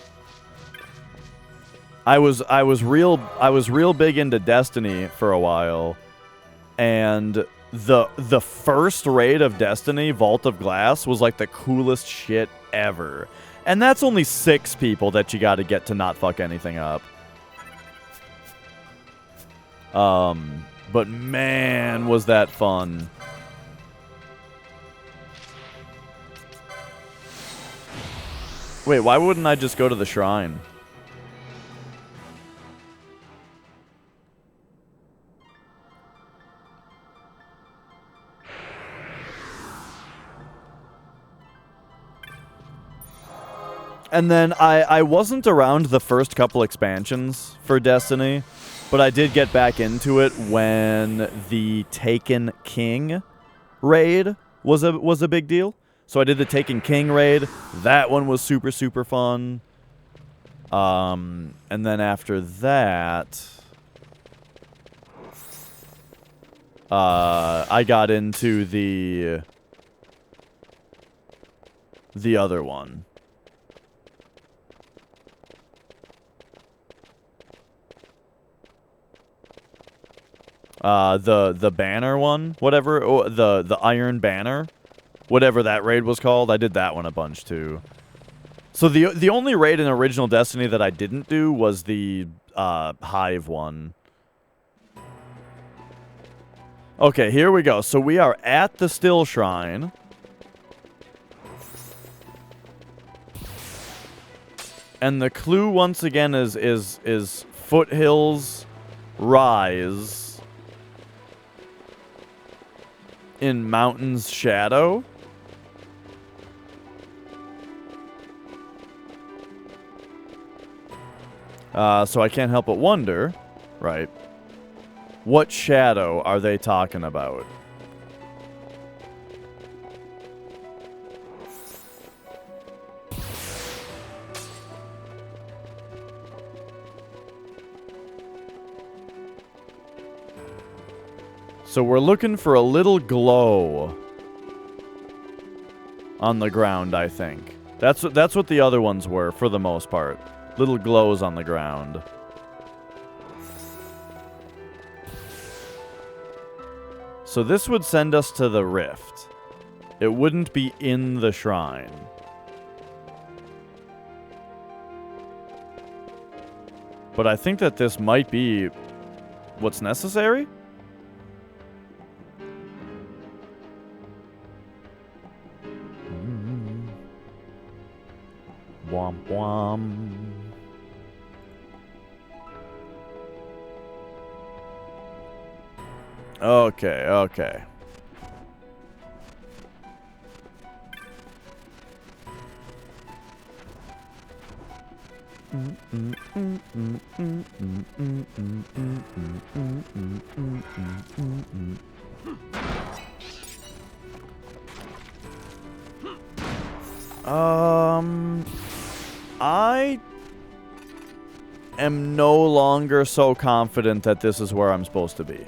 I was real big into Destiny for a while, and the first raid of Destiny, Vault of Glass, was like the coolest shit ever. And that's only 6 people that you got to get to not fuck anything up. But man, was that fun. Wait, why wouldn't I just go to the shrine? And then I wasn't around the first couple expansions for Destiny, but I did get back into it when the Taken King raid was a big deal. So I did the Taken King raid. That one was super, super fun. And then after that, I got into the other one. The banner one, whatever, the Iron Banner, whatever that raid was called, I did that one a bunch too. So the only raid in original Destiny that I didn't do was the Hive one. Okay, here we go. So we are at the Still Shrine. And the clue once again is foothills rise in mountain's shadow? So I can't help but wonder, right, what shadow are they talking about? So we're looking for a little glow on the ground, I think. That's what the other ones were, for the most part. Little glows on the ground. So this would send us to the rift. It wouldn't be in the shrine. But I think that this might be what's necessary? Womp womp. Okay, okay. I am no longer so confident that this is where I'm supposed to be.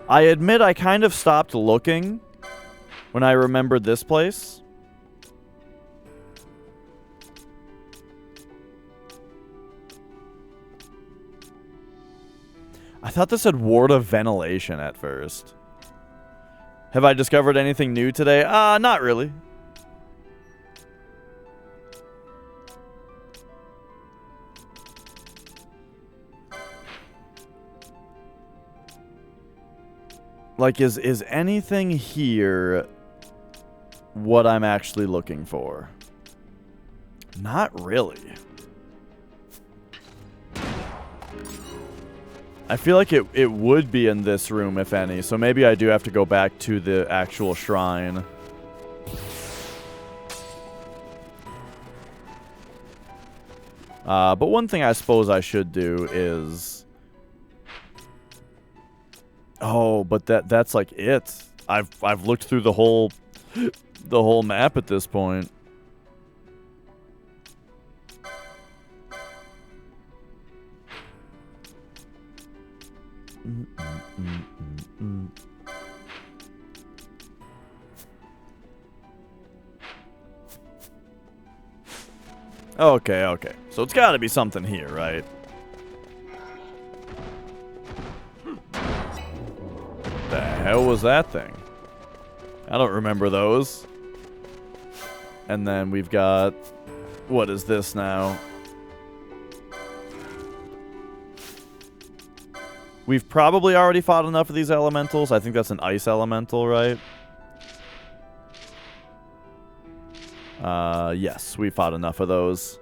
I admit I kind of stopped looking when I remembered this place. I thought this said ward of ventilation at first. Have I discovered anything new today? Not really. Like, is anything here what I'm actually looking for? Not really. I feel like it would be in this room, if any, so maybe I do have to go back to the actual shrine. But one thing I suppose I should do is... Oh, but that's like it. I've looked through the whole map at this point. Okay, okay. So it's got to be something here, right? The hell was that thing? I don't remember those. And then we've got... What is this now? We've probably already fought enough of these elementals. I think that's an ice elemental, right? Yes, we fought enough of those.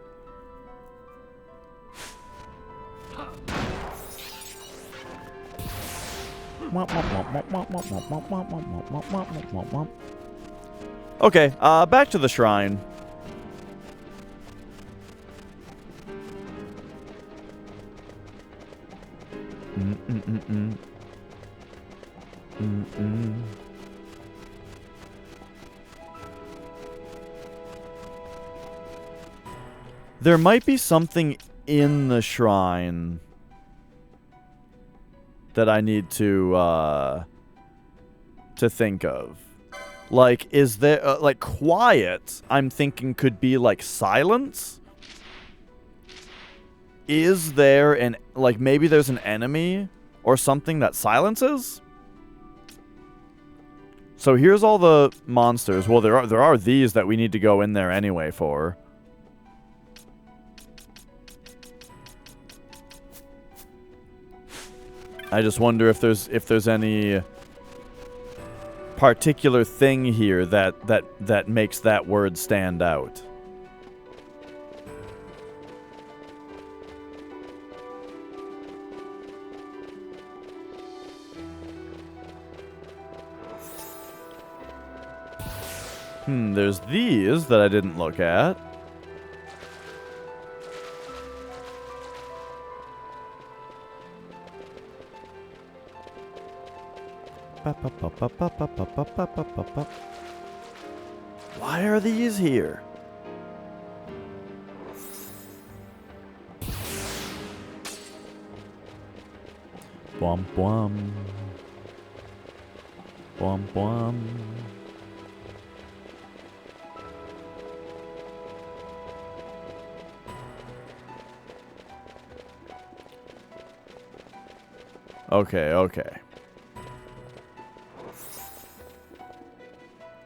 Okay, back to the shrine. There might be something in the shrine that I need to think of. Like, is there, like, quiet, I'm thinking could be, like, silence? Is there an, like, maybe there's an enemy or something that silences? So here's all the monsters. Well, there are these that we need to go in there anyway for. I just wonder if there's any particular thing here that makes that word stand out. There's these that I didn't look at. Why are these here? Bwom bwom. Bwom bwom. Okay, okay.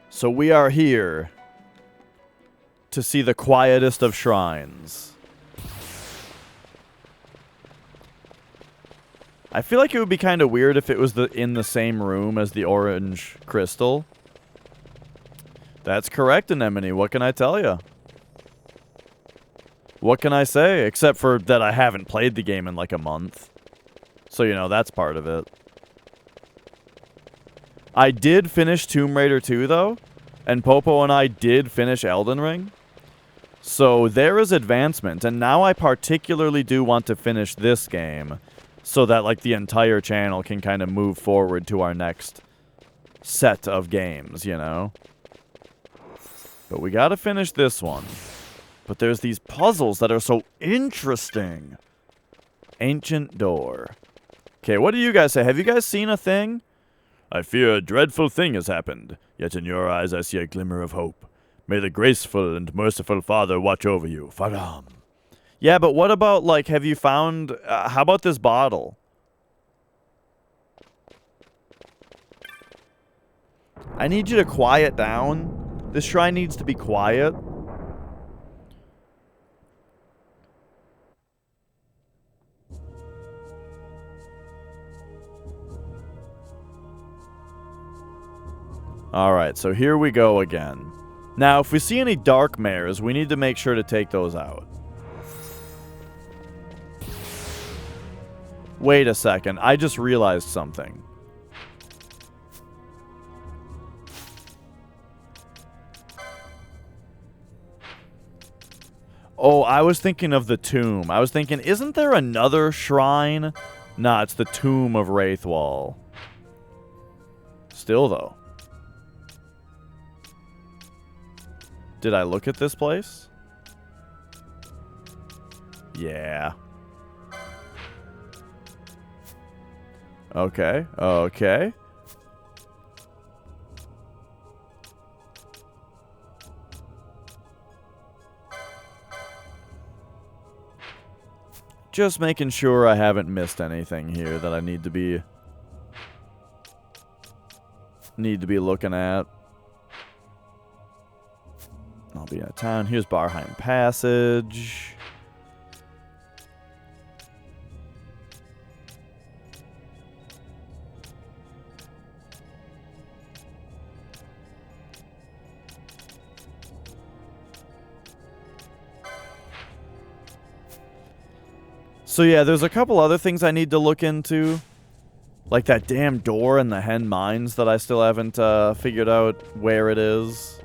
So we are here to see the quietest of shrines. I feel like it would be kind of weird if it was in the same room as the orange crystal. That's correct, Anemone. What can I tell you? What can I say? Except for that I haven't played the game in like a month. So, you know, that's part of it. I did finish Tomb Raider 2, though. And Popo and I did finish Elden Ring. So there is advancement. And now I particularly do want to finish this game. So that, like, the entire channel can kind of move forward to our next set of games, you know? But we gotta finish this one. But there's these puzzles that are so interesting. Ancient door. Okay, what do you guys say? Have you guys seen a thing? I fear a dreadful thing has happened, yet in your eyes I see a glimmer of hope. May the graceful and merciful Father watch over you. Faram. Yeah, but what about, like, have you found... how about this bottle? I need you to quiet down. This shrine needs to be quiet. Alright, so here we go again. Now, if we see any dark mares, we need to make sure to take those out. Wait a second, I just realized something. Oh, I was thinking of the tomb. I was thinking, isn't there another shrine? Nah, it's the tomb of Wraithwall. Still, though. Did I look at this place? Yeah. Okay, okay. Just making sure I haven't missed anything here that I need to be looking at. I'll be out of town. Here's Barheim Passage. So yeah, there's a couple other things I need to look into. Like that damn door in the Hen Mines that I still haven't figured out where it is.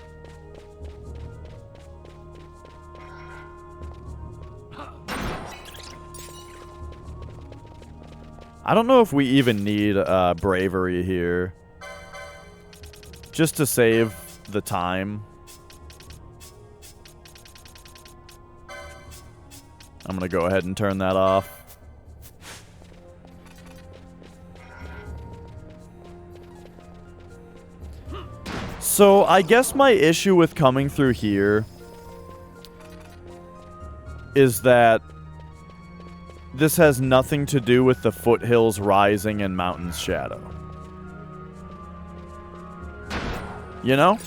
I don't know if we even need bravery here. Just to save the time. I'm going to go ahead and turn that off. So, I guess my issue with coming through here is that this has nothing to do with the foothills rising and mountains shadow. You know?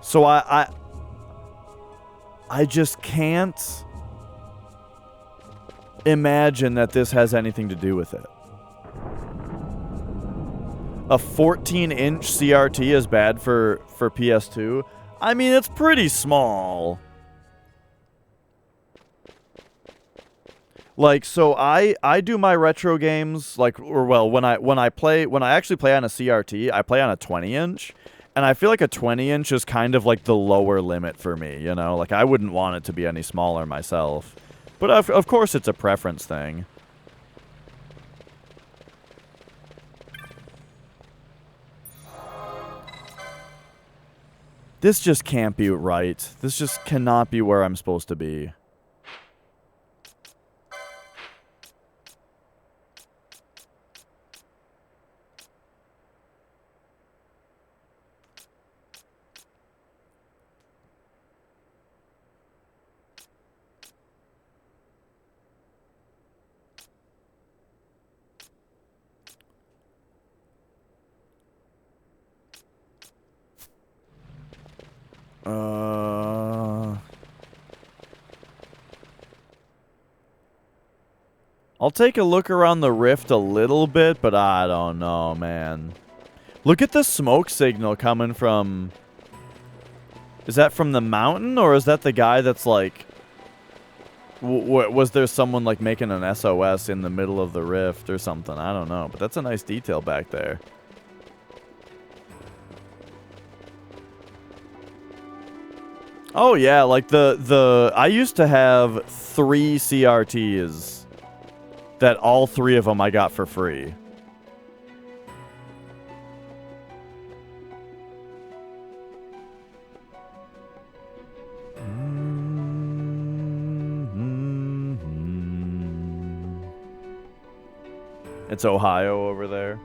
So I just can't imagine that this has anything to do with it. A 14-inch CRT is bad for PS2? I mean, it's pretty small. Like, so I do my retro games, like, or well, when I actually play on a CRT, I play on a 20-inch, and I feel like a 20-inch is kind of like the lower limit for me, you know? Like, I wouldn't want it to be any smaller myself. But of course it's a preference thing. This just can't be right. This just cannot be where I'm supposed to be. I'll take a look around the rift a little bit, but I don't know, man. Look at the smoke signal coming from... Is that from the mountain, or is that the guy that's like... was there someone like making an SOS in the middle of the rift or something? I don't know, but that's a nice detail back there. Oh yeah, like I used to have 3 CRTs that all 3 of them I got for free. It's Ohio over there.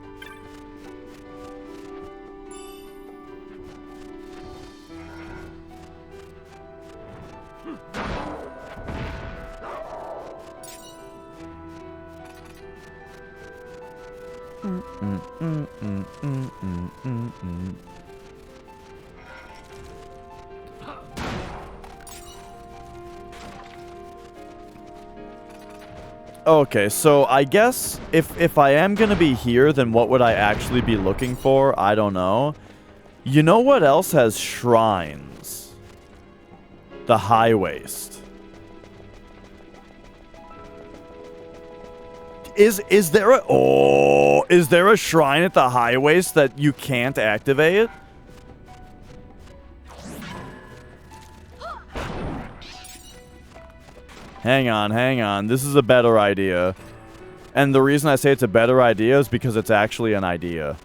Okay, so I guess if I am gonna be here, then what would I actually be looking for? I don't know. You know what else has shrines? The High Waste. Is there a shrine at the High Waste that you can't activate? Hang on. This is a better idea. And the reason I say it's a better idea is because it's actually an idea.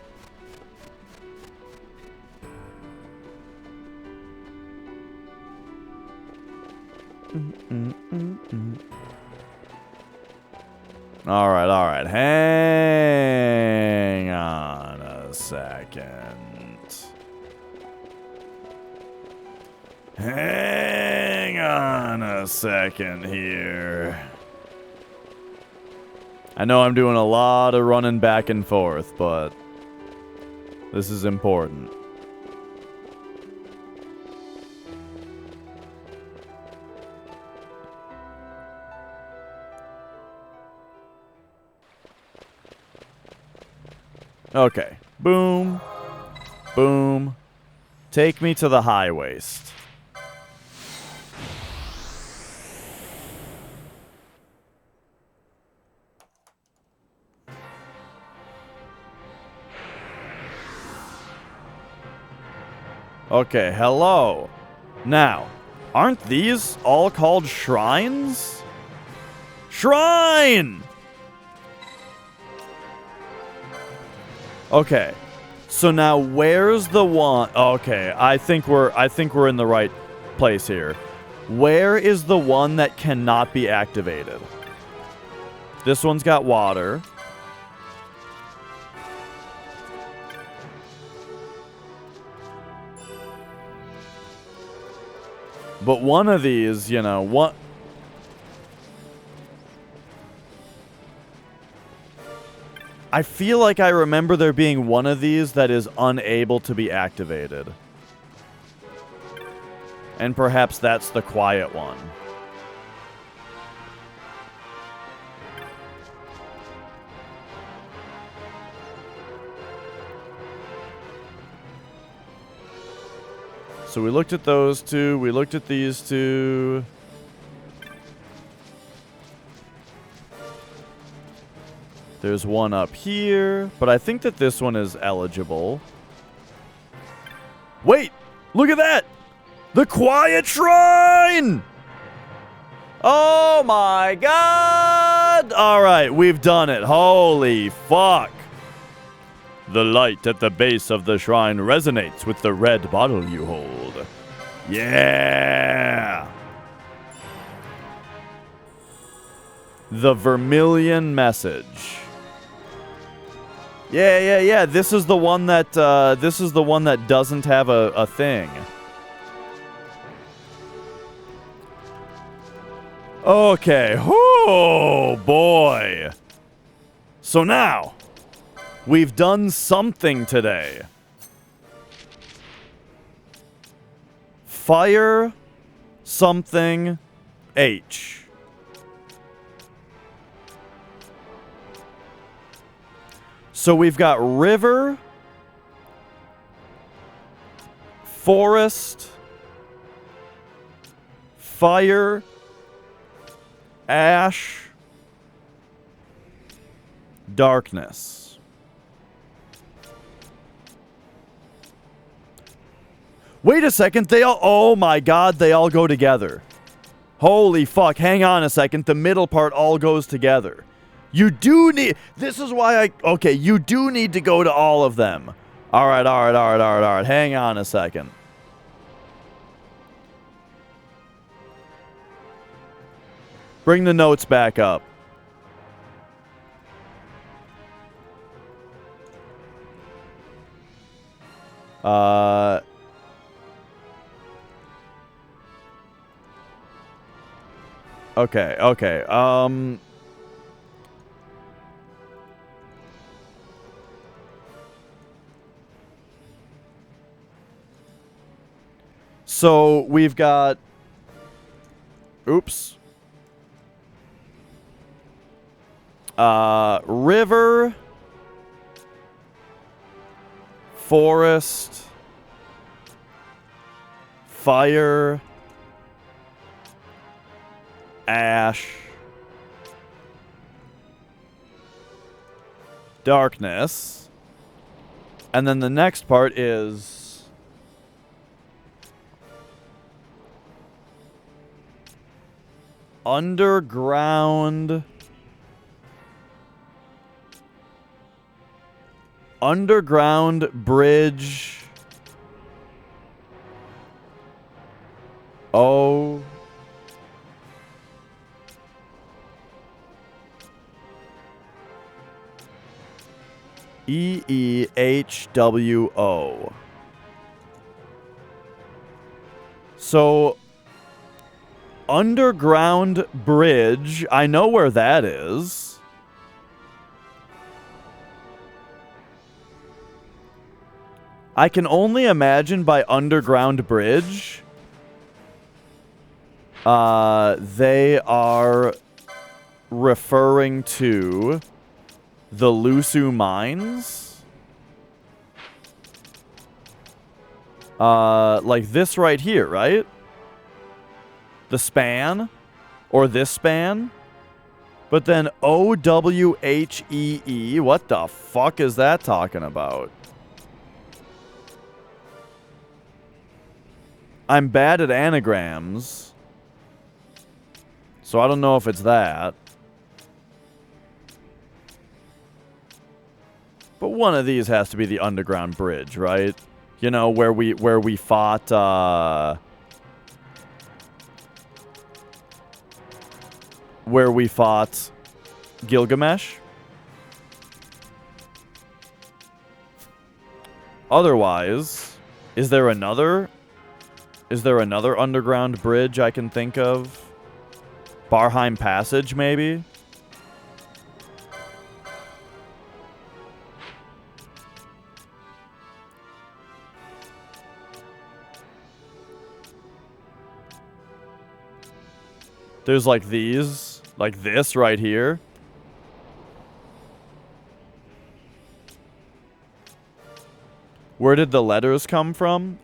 Alright. Hang on a second. Hang on a second here. I know I'm doing a lot of running back and forth, but this is important. Okay. Boom. Boom. Take me to the High Waste. Okay, hello. Now, aren't these all called shrines? Shrine! Okay. So now where's the one? Okay, I think we're in the right place here. Where is the one that cannot be activated? This one's got water. But one of these, you know, one... I feel like I remember there being one of these that is unable to be activated. And perhaps that's the quiet one. So we looked at those two. We looked at these two. There's one up here, but I think that this one is eligible. Wait! Look at that! The Quiet Shrine! Oh my god! Alright, we've done it. Holy fuck. The light at the base of the shrine resonates with the red bottle you hold. Yeah! The Vermilion Message. Yeah. This is the one that doesn't have a thing. Okay. Oh boy. So now we've done something today. Fire something H. So we've got river, forest, fire, ash, darkness. Wait a second, they all... Oh my god, they all go together. Holy fuck, hang on a second, the middle part all goes together. You do need... This is why I... Okay, you do need to go to all of them. Alright. Hang on a second. Bring the notes back up. Okay. So we've got... Oops. River, forest, fire, ash, darkness, and then the next part is underground bridge. O EEHWO. So underground bridge, I know where that is. I can only imagine by underground bridge, they are referring to the Lusu mines. Like this right here, right? The span? Or this span? But then OWHEE, what the fuck is that talking about? I'm bad at anagrams, so I don't know if it's that. But one of these has to be the underground bridge, right? You know, where we fought Gilgamesh. Otherwise, is there another underground bridge I can think of? Barheim Passage, maybe? There's like these, like this right here. Where did the letters come from?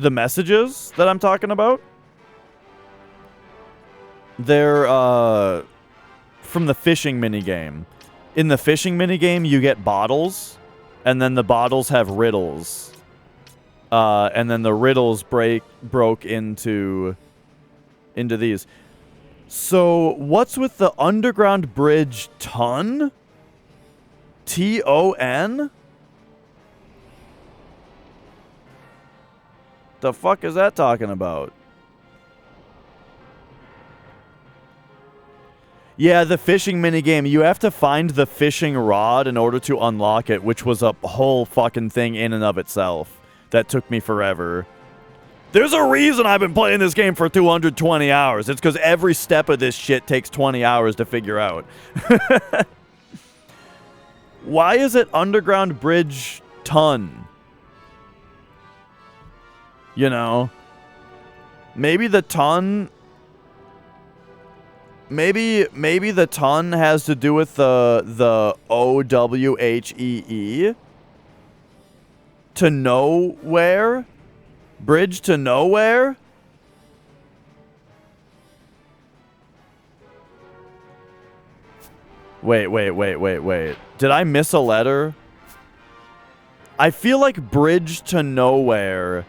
the messages that I'm talking about, they're from the fishing minigame. In the fishing minigame, you get bottles, and then the bottles have riddles. And then the riddles broke into these. So, what's with the underground bridge ton? T-O-N? The fuck is that talking about? Yeah, the fishing minigame. You have to find the fishing rod in order to unlock it, which was a whole fucking thing in and of itself. That took me forever. There's a reason I've been playing this game for 220 hours. It's because every step of this shit takes 20 hours to figure out. Why is it underground bridge ton? You know? Maybe the ton... Maybe the ton has to do with the O-W-H-E-E? To nowhere? Bridge to nowhere? Wait. Did I miss a letter? I feel like bridge to nowhere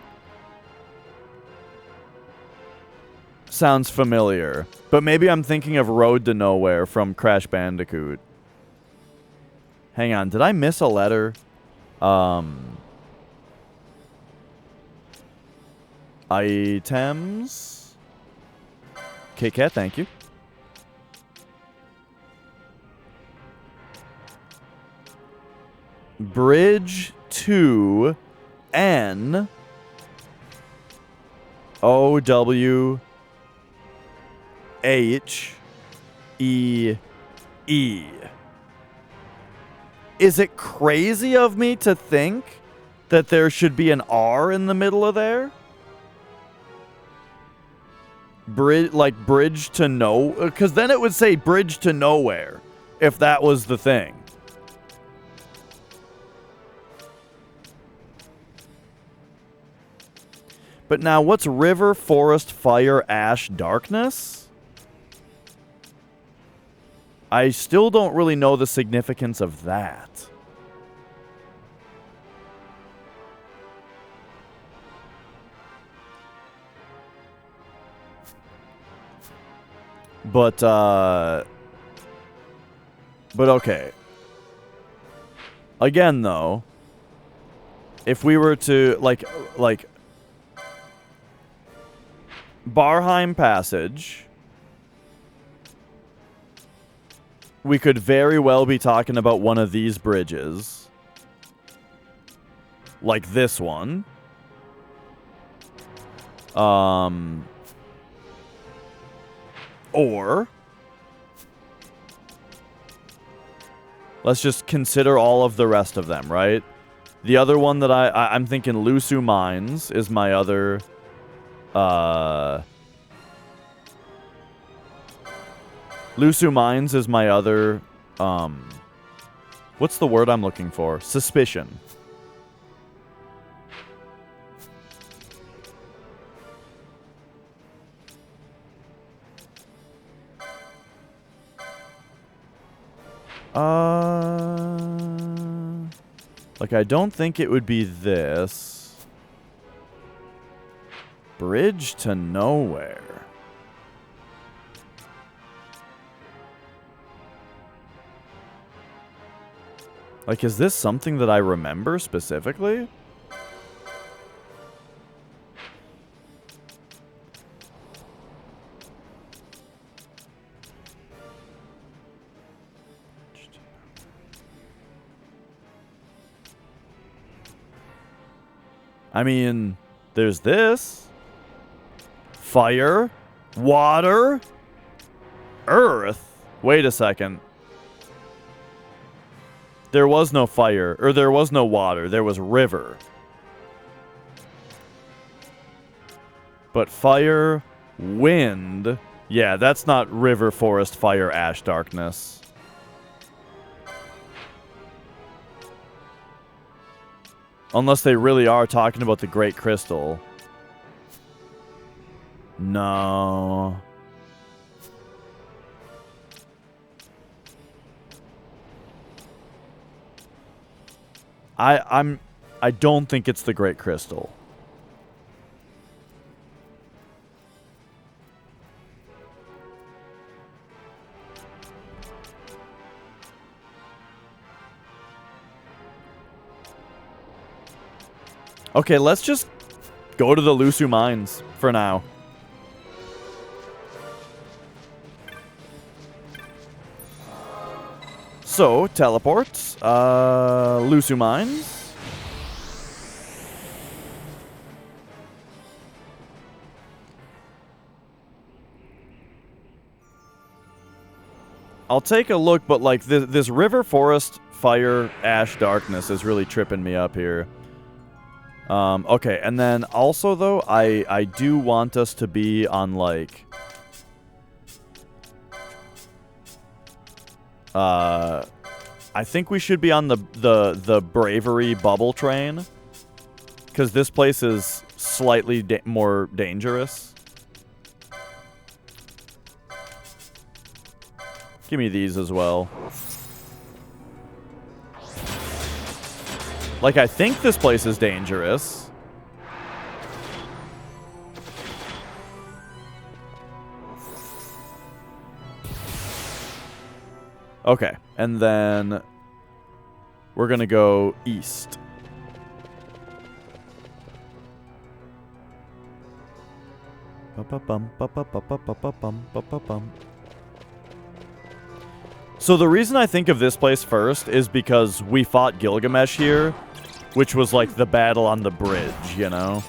sounds familiar. But maybe I'm thinking of Road to Nowhere from Crash Bandicoot. Hang on, did I miss a letter? Items. Kit Kat, thank you. Bridge to N O W H E E. Is it crazy of me to think that there should be an R in the middle of there? Bridge to no... Because then it would say bridge to nowhere, if that was the thing. But now, what's river, forest, fire, ash, darkness? I still don't really know the significance of that. But okay. Again, though, if we were to, like, Barheim Passage, we could very well be talking about one of these bridges. Like this one. Or let's just consider all of the rest of them, right? The other one that I'm thinking Lusu Mines is my other Lusu Mines is my other what's the word I'm looking for? Suspicion. Like, I don't think it would be this. Bridge to nowhere. Like, is this something that I remember specifically? I mean, there's this. Fire. Water. Earth. Wait a second. There was no fire. Or there was no water. There was river. But fire. Wind. Yeah, that's not river, forest, fire, ash, darkness. Unless they really are talking about the Great Crystal. No. I don't think it's the Great Crystal. Okay, let's just go to the Lusu Mines for now. So, teleports. Lusu Mines. I'll take a look, but like this river, forest, fire, ash, darkness is really tripping me up here. Okay, and then also though, I do want us to be on like I think we should be on the bravery bubble train, because this place is slightly more dangerous. Give me these as well. Like, I think this place is dangerous. Okay, and then we're gonna go east. So the reason I think of this place first is because we fought Gilgamesh here, which was like the battle on the bridge, you know?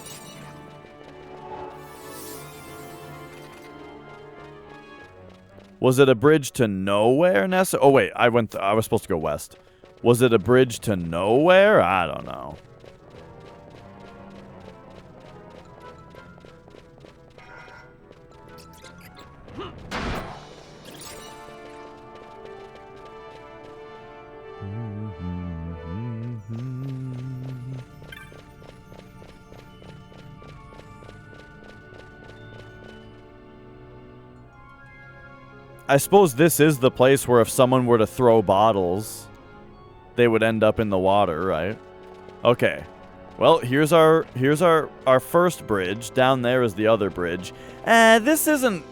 Was it a bridge to nowhere, Nessa? Oh wait, I was supposed to go west. Was it a bridge to nowhere? I don't know. I suppose this is the place where if someone were to throw bottles, they would end up in the water, right? Okay. Well, here's our first bridge. Down there is the other bridge. This isn't...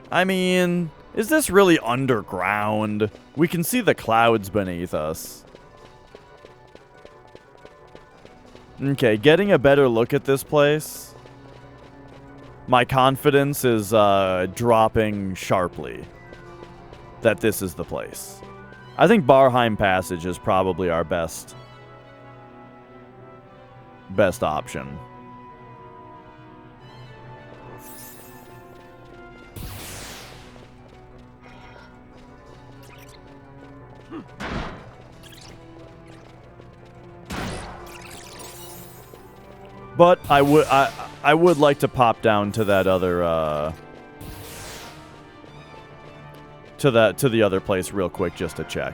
I mean, is this really underground? We can see the clouds beneath us. Okay, getting a better look at this place. My confidence is dropping sharply that this is the place. I think Barheim Passage is probably our best option. But I would like to pop down to that other to the other place real quick just to check.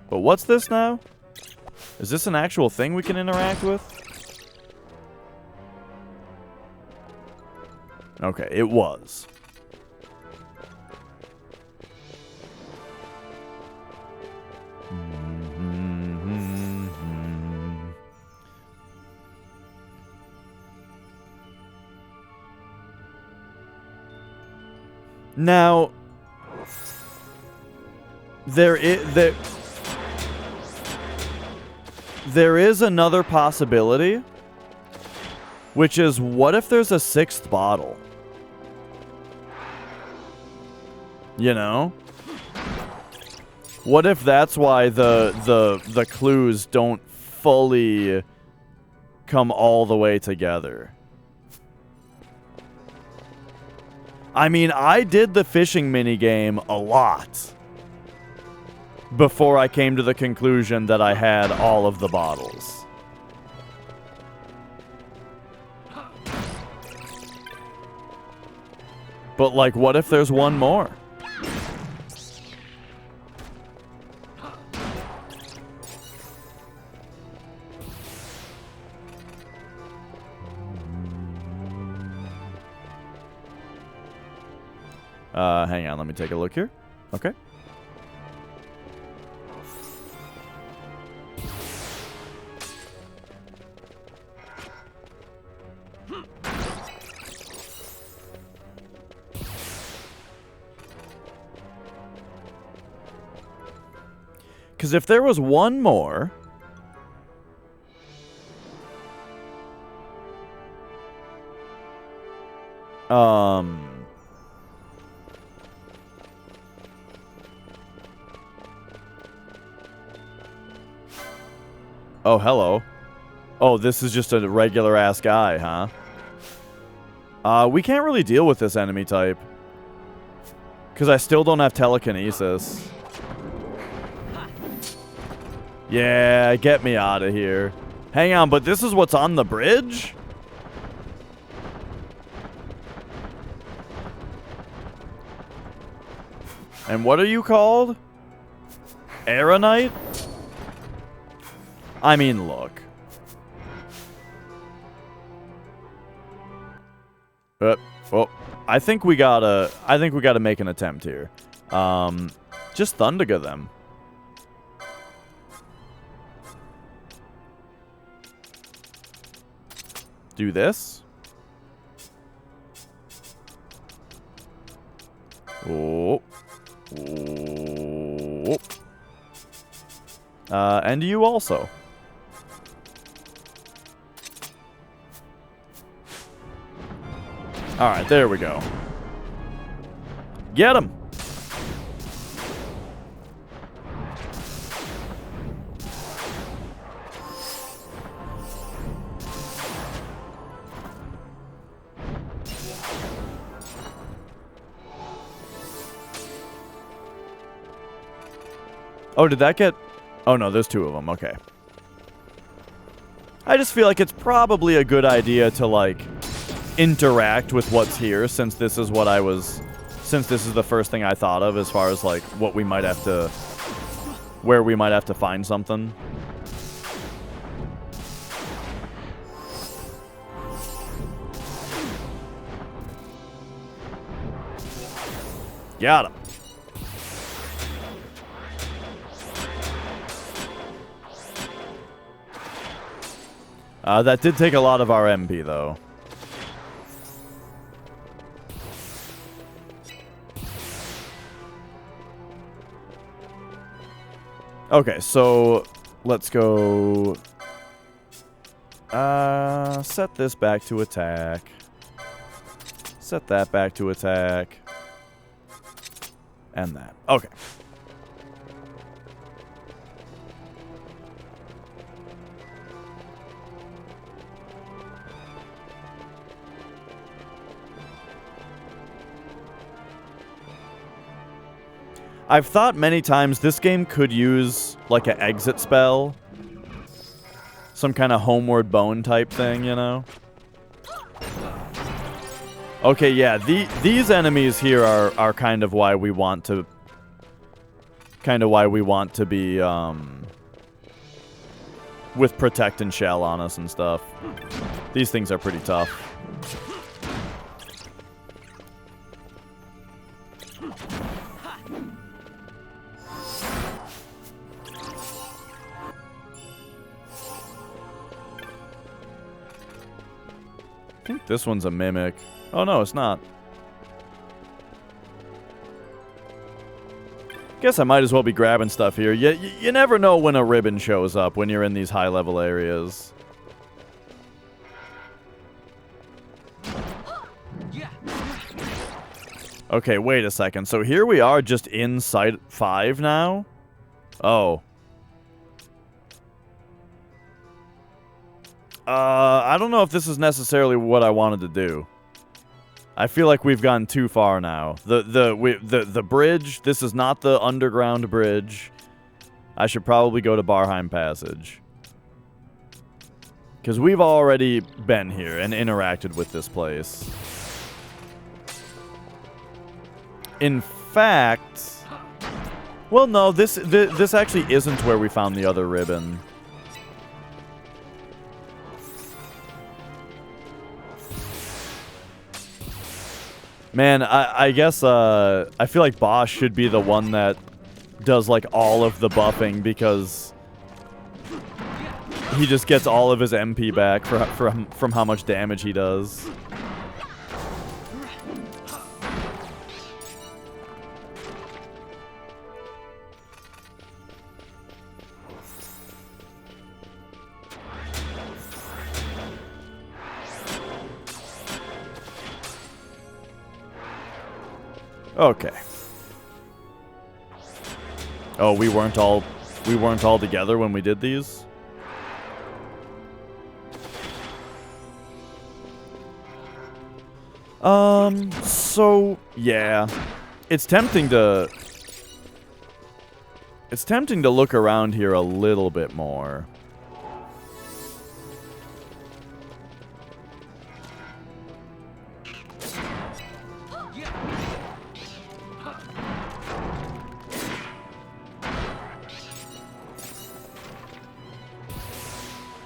But what's this now? Is this an actual thing we can interact with? Okay, it was. Now, there is another possibility, which is, what if there's a sixth bottle? You know? What if that's why the clues don't fully come all the way together? I mean, I did the fishing minigame a lot before I came to the conclusion that I had all of the bottles. But, like, what if there's one more? Hang on, let me take a look here. Okay. Because if there was one more... Oh, hello. Oh, this is just a regular-ass guy, huh? We can't really deal with this enemy type. Because I still don't have telekinesis. Yeah, get me out of here. Hang on, but this is what's on the bridge? And what are you called? Aeronite? I mean, look. Well, I think we gotta make an attempt here. Just Thundiga them. Do this. Oh. Oh. And you also. Alright, there we go. Get him! Oh, did that get... Oh, no, there's two of them. Okay. I just feel like it's probably a good idea to, like, interact with what's here, since this is what I was... Since this is the first thing I thought of as far as, like, what we might have to... Where we might have to find something. Got him. That did take a lot of our MP, though. Okay, so let's go... set this back to attack. Set that back to attack. And that. Okay. I've thought many times this game could use, like, an exit spell. Some kind of homeward bone type thing, you know? Okay, yeah, these enemies here are kind of why we want to... Kind of why we want to be, with Protect and Shell on us and stuff. These things are pretty tough. I think this one's a mimic. Oh, no, it's not. Guess I might as well be grabbing stuff here. You never know when a ribbon shows up when you're in these high-level areas. Okay, wait a second. So here we are just in Site 5 now? Oh. I don't know if this is necessarily what I wanted to do. I feel like we've gone too far now. The bridge, this is not the underground bridge. I should probably go to Barheim Passage. Because we've already been here and interacted with this place. In fact... Well, no, this actually isn't where we found the other ribbon. Man, I guess I feel like Boss should be the one that does like all of the buffing because he just gets all of his MP back from how much damage he does. Okay. Oh, we weren't all together when we did these? So yeah. It's tempting to look around here a little bit more.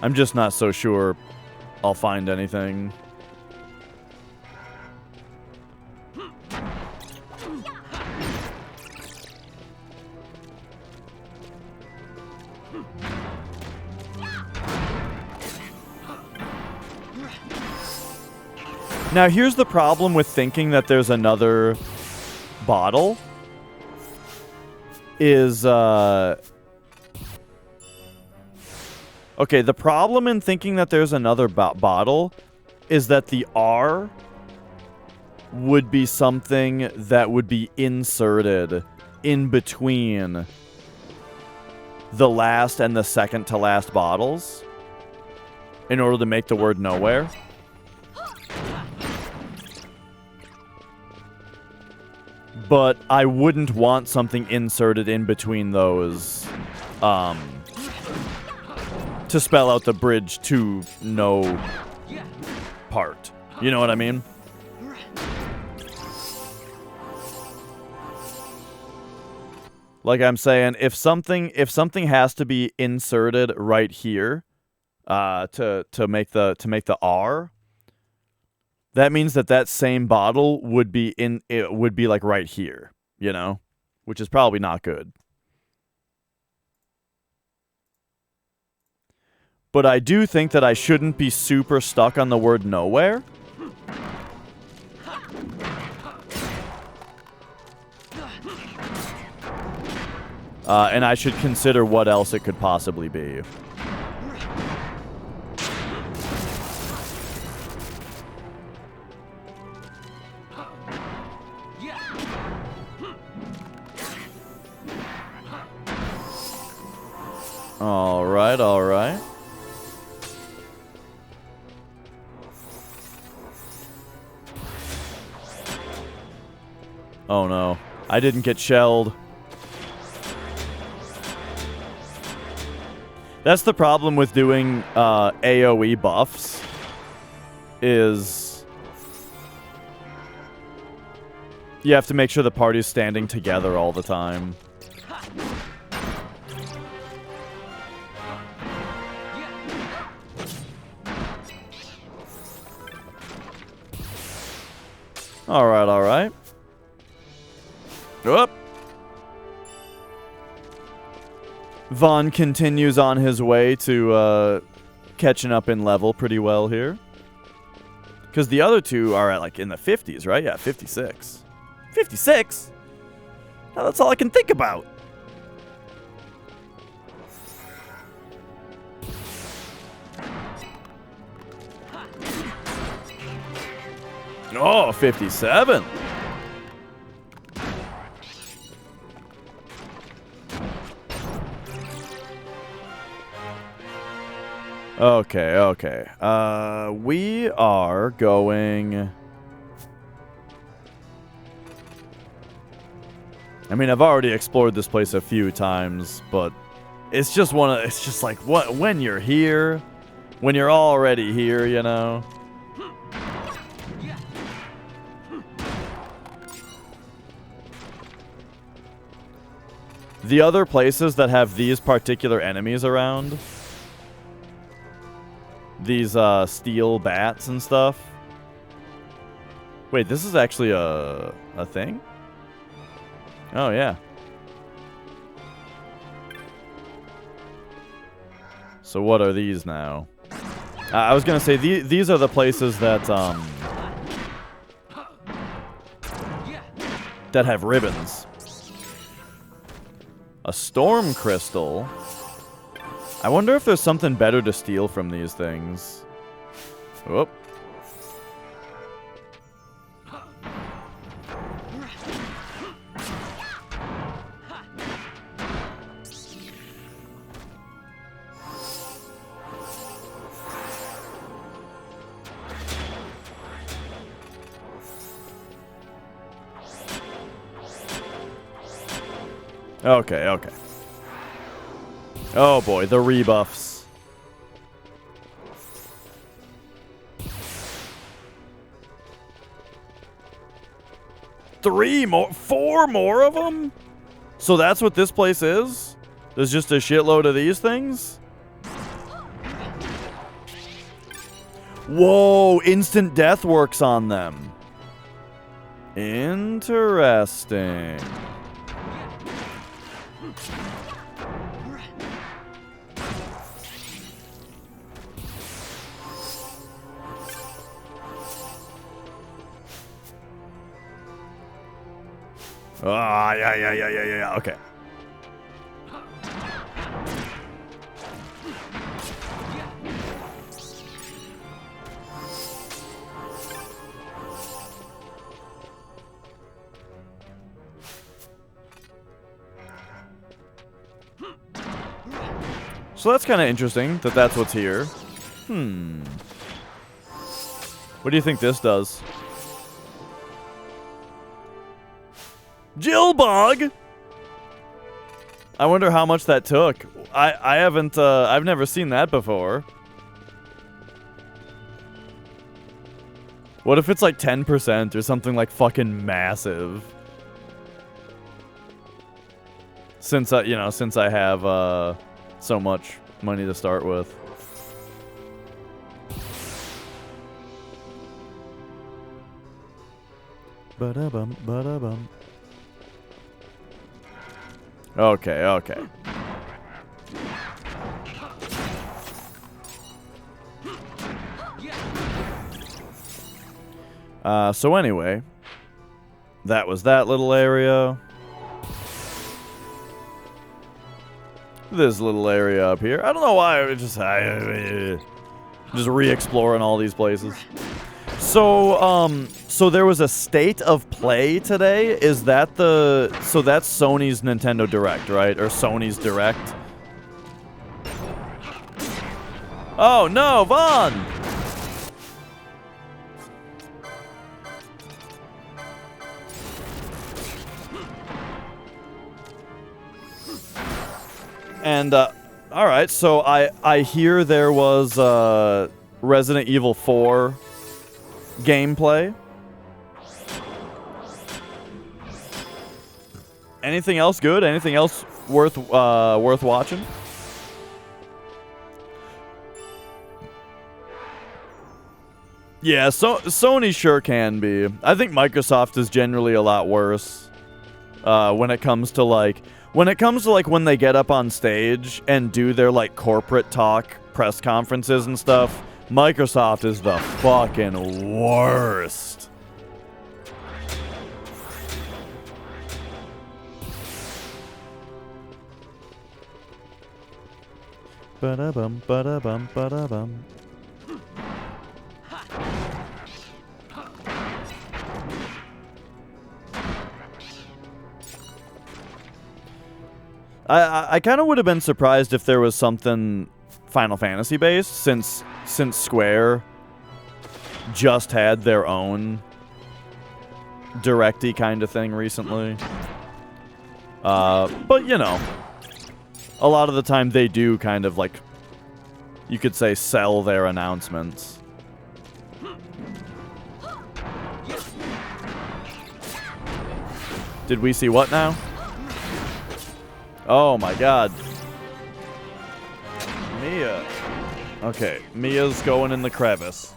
I'm just not so sure I'll find anything. Now, here's the problem with thinking that there's another bottle. Okay, the problem in thinking that there's another bottle is that the R would be something that would be inserted in between the last and the second to last bottles in order to make the word nowhere. But I wouldn't want something inserted in between those to spell out the bridge to no part. You know what I mean? Like I'm saying, if something has to be inserted right here to make the R, that means that same bottle would be like right here, you know, which is probably not good. But I do think that I shouldn't be super stuck on the word nowhere. And I should consider what else it could possibly be. Alright, alright. Oh no, I didn't get shelled. That's the problem with doing AoE buffs, is you have to make sure the party's standing together all the time. Alright, alright. Whoop. Vaughn continues on his way to catching up in level pretty well here. Because the other two are at like in the 50s, right? Yeah, 56. 56? Now that's all I can think about. Oh, 57. Okay, okay. We are going... I mean, I've already explored this place a few times, but it's just it's just like when you're here, when you're already here, you know. The other places that have these particular enemies around, these steel bats and stuff, Wait, this is actually a thing? Oh, yeah. So what are these now? I was gonna say, these are the places that, that have ribbons. A storm crystal? I wonder if there's something better to steal from these things. Whoop. Okay, okay. Oh boy, the rebuffs. Four more of them? So that's what this place is? There's just a shitload of these things? Whoa, instant death works on them. Interesting. Ah, yeah, okay. So that's kind of interesting that that's what's here. What do you think this does? Jillbog! I wonder how much that took. I haven't, I've never seen that before. What if it's like 10% or something like fucking massive? Since you know, since I have, so much money to start with. Ba-da-bum, ba-da-bum. Okay, okay. So anyway, that was that little area. This little area up here. I don't know why I just re-exploring all these places. So so there was a state of play today. Is that so that's Sony's Nintendo Direct, right? Or Sony's Direct? Oh no, Vaughn! And all right, so I hear there was Resident Evil 4 gameplay. Anything else good? Anything else worth watching? Yeah, so Sony sure can be. I think Microsoft is generally a lot worse when it comes to like when they get up on stage and do their like corporate talk press conferences and stuff. Microsoft is the fucking worst. Ba-da-bum, ba-da-bum, ba-da-bum. I kind of would have been surprised if there was something Final Fantasy based, since Square just had their own directy kind of thing recently. But you know, a lot of the time they do kind of like, you could say, sell their announcements. Did we see what now? Oh my god. Mia. Okay, Mia's going in the crevice.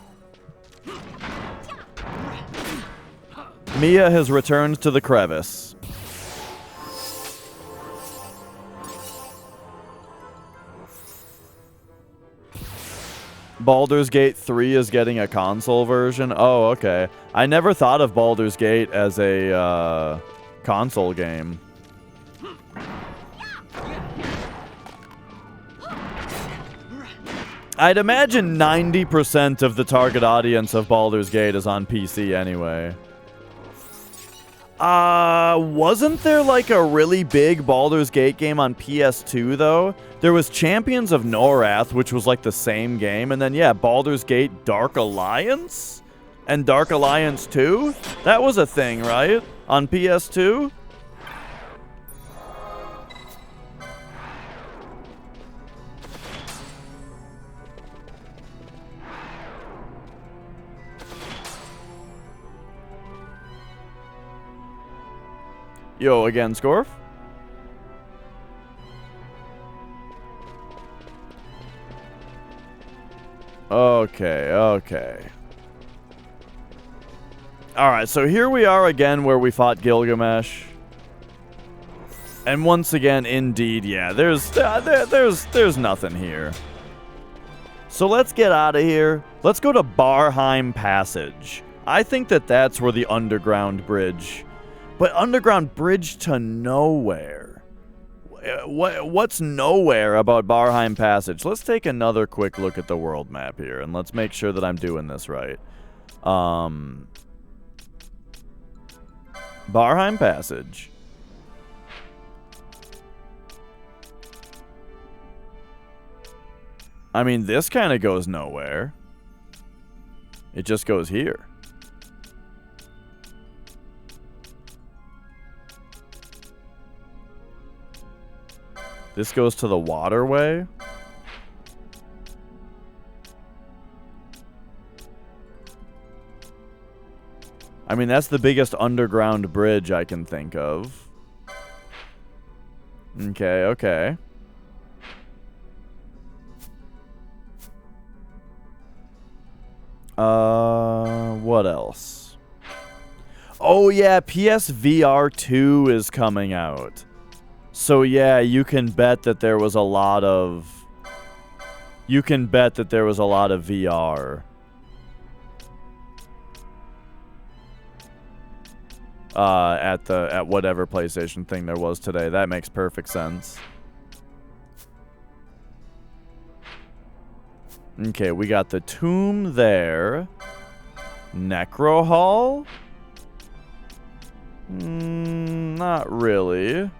Mia has returned to the crevice. Baldur's Gate 3 is getting a console version? Oh, okay. I never thought of Baldur's Gate as a console game. I'd imagine 90% of the target audience of Baldur's Gate is on PC anyway. Wasn't there like a really big Baldur's Gate game on PS2 though? There was Champions of Norath, which was like the same game, and then yeah, Baldur's Gate Dark Alliance? And Dark Alliance 2? That was a thing, right? On PS2? Yo, again, Scorf? Okay, okay. Alright, so here we are again where we fought Gilgamesh. And once again, indeed, yeah, there's nothing here. So let's get out of here. Let's go to Barheim Passage. I think that that's where the underground bridge... But underground bridge to nowhere. What's nowhere about Barheim Passage? Let's take another quick look at the world map here, and let's make sure that I'm doing this right. Barheim Passage. I mean, this kind of goes nowhere. It just goes here. This goes to the waterway. I mean, that's the biggest underground bridge I can think of. Okay, okay. What else? Oh yeah, PSVR 2 is coming out. So yeah, you can bet that there was a lot of... You can bet that there was a lot of VR. At whatever PlayStation thing there was today. That makes perfect sense. Okay, we got the tomb there. Necro Hall? Not really.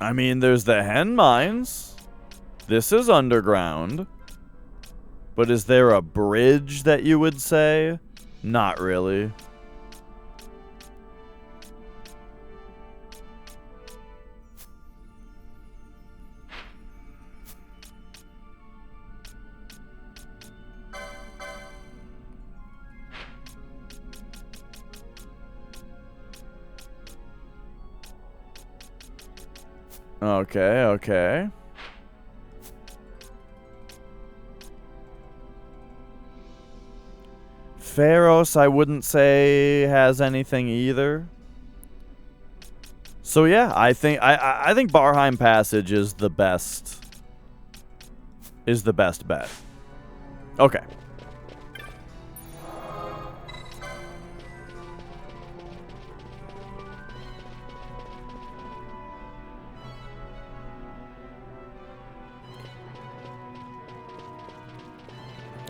I mean, there's the hen mines. This is underground. But is there a bridge that you would say? Not really. Okay, okay. Pharos, I wouldn't say has anything either. So yeah, I think Barheim Passage is the best bet. Okay.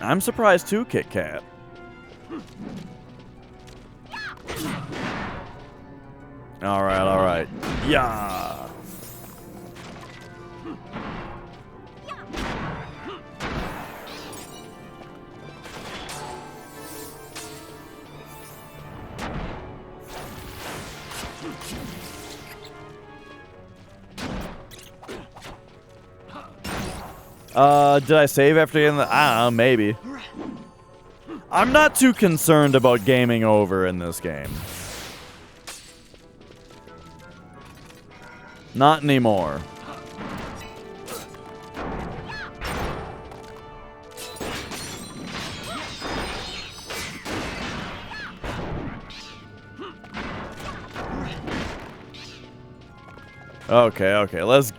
I'm surprised too, Kit Kat. Alright, alright. Yeah. Did I save after getting the... I don't know, maybe. I'm not too concerned about gaming over in this game. Not anymore. Okay, let's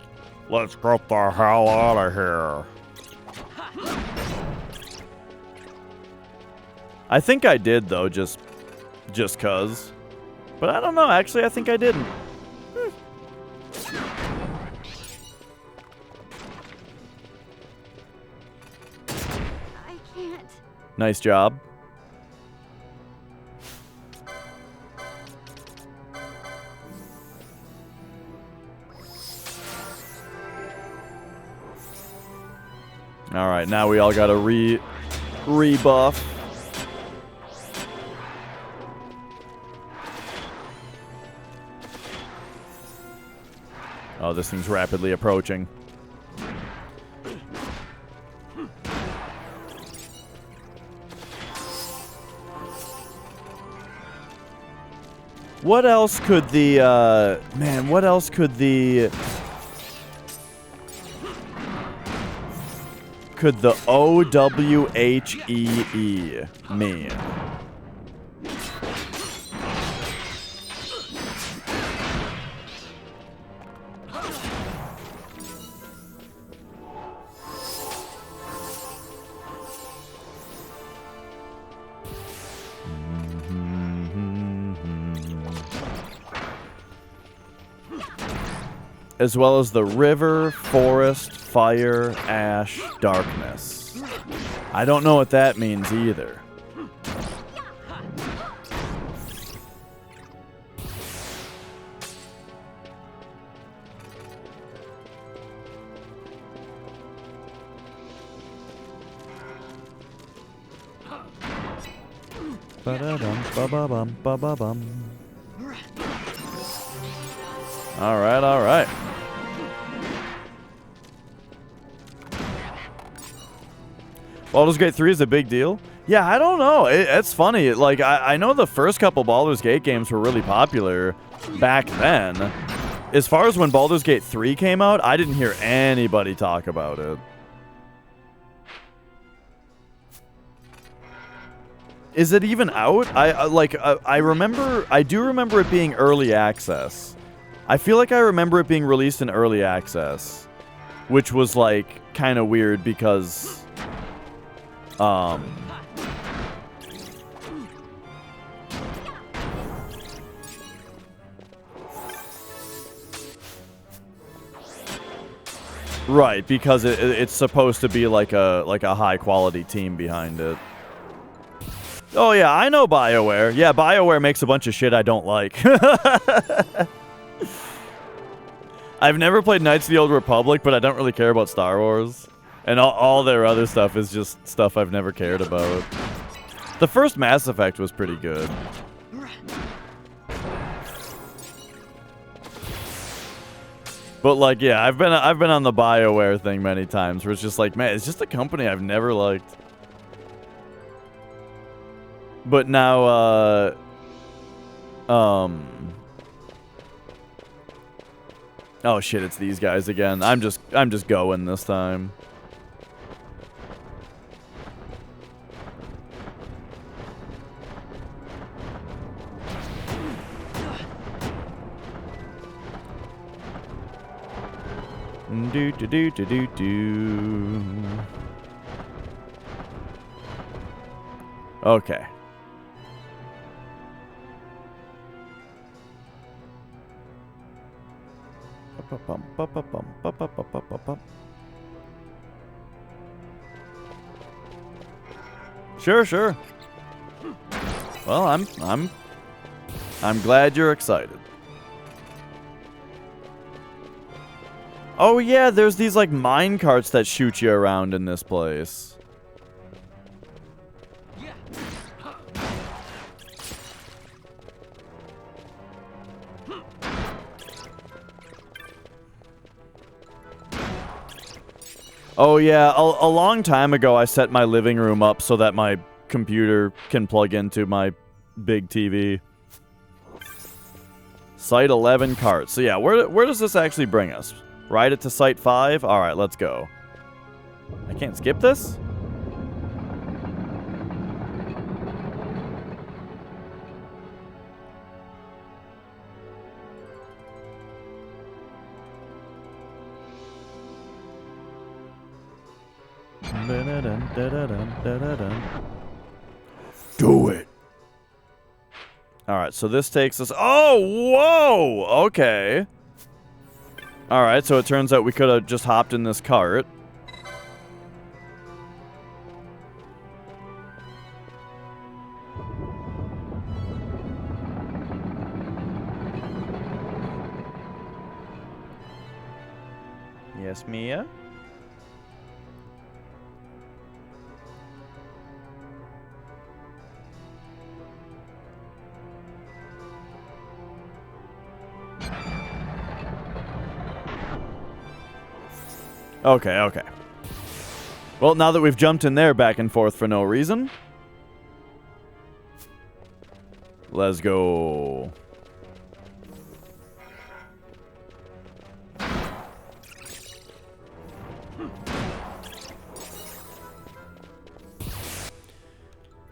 get the hell out of here. I think I did though, just cuz. But I don't know, actually I think I didn't. I can't. Nice job. All right, now we all got to rebuff. Oh, this thing's rapidly approaching. What else could the man? What else could the OWHEE mean? As well as the river, forest, fire, ash, darkness. I don't know what that means either. Ba-da-dum, ba-ba-bum, ba-ba-bum. All right, all right. Baldur's Gate 3 is a big deal? Yeah, I don't know. It's funny. Like, I know the first couple Baldur's Gate games were really popular back then. As far as when Baldur's Gate 3 came out, I didn't hear anybody talk about it. Is it even out? I do remember it being early access. I feel like I remember it being released in early access, which was like kind of weird because right, because it's supposed to be like a high quality team behind it. Oh yeah, I know BioWare. Yeah, BioWare makes a bunch of shit I don't like. I've never played Knights of the Old Republic, but I don't really care about Star Wars. And all their other stuff is just stuff I've never cared about. The first Mass Effect was pretty good. But like, yeah, I've been on the BioWare thing many times where it's just like, man, it's just a company I've never liked. But now, oh shit, it's these guys again. I'm just going this time. Do do do do do do. Okay. Sure. Well, I'm glad you're excited. Oh yeah, there's these like mine carts that shoot you around in this place. Oh yeah, a long time ago I set my living room up so that my computer can plug into my big TV. Site 11 cart. So yeah, where does this actually bring us? Ride it to Site 5? Alright, let's go. I can't skip this? Do it. Alright, so this takes us... Oh, whoa! Okay. Alright, so it turns out we could have just hopped in this cart. Yes, Mia? Okay, okay. Well, now that we've jumped in there back and forth for no reason, let's go.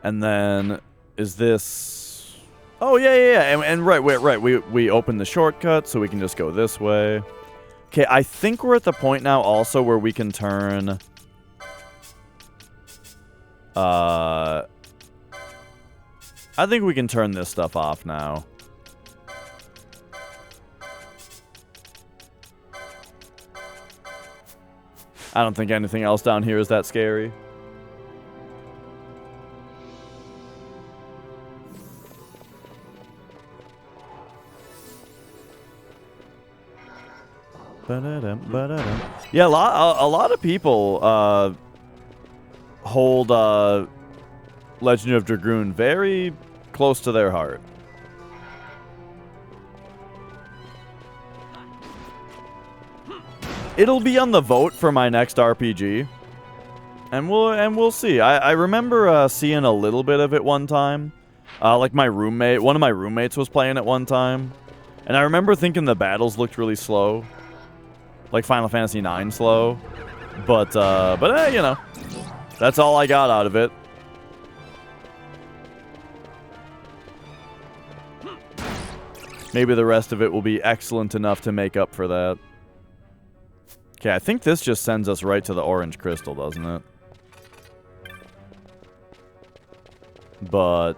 And then, is this... Oh, yeah. And right. We opened the shortcut, so we can just go this way. Okay, I think we're at the point now also where we can turn... I think we can turn this stuff off now. I don't think anything else down here is that scary. Yeah, a lot of people hold Legend of Dragoon very close to their heart. It'll be on the vote for my next RPG, and we'll see. I remember seeing a little bit of it one time. Like one of my roommates was playing it one time, and I remember thinking the battles looked really slow. Like Final Fantasy IX slow. But you know. That's all I got out of it. Maybe the rest of it will be excellent enough to make up for that. Okay, I think this just sends us right to the orange crystal, doesn't it? But...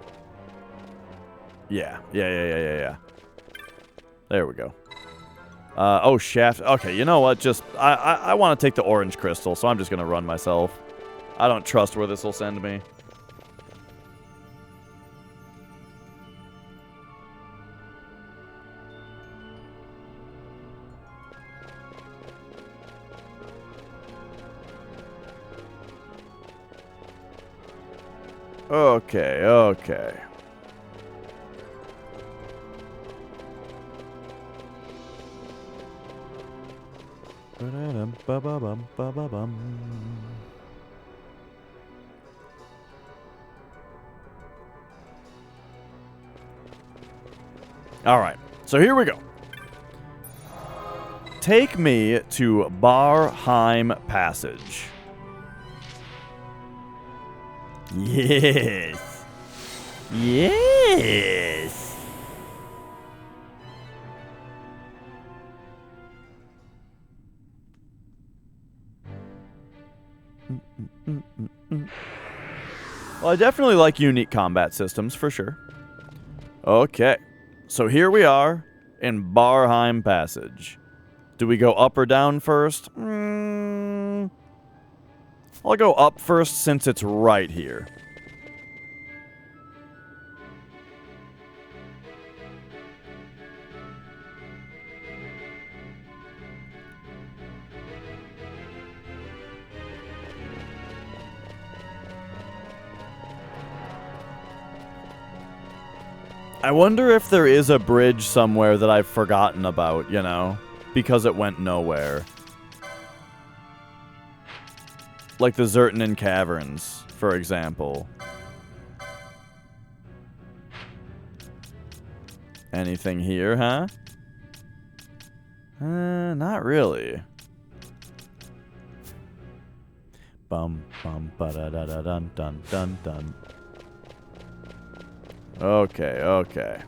Yeah. There we go. Oh, shaft. Okay, you know what? Just, I want to take the orange crystal, so I'm just going to run myself. I don't trust where this will send me. Okay. Alright, so here we go. Take me to Barheim Passage. Yes. Yes. Well, I definitely like unique combat systems, for sure. Okay, so here we are in Barheim Passage. Do we go up or down first? I'll go up first since it's right here. I wonder if there is a bridge somewhere that I've forgotten about, you know, because it went nowhere. Like the Zertinen Caverns, for example. Anything here, huh? Not really. Bum bum ba da da da dun dun dun dun. Okay, okay.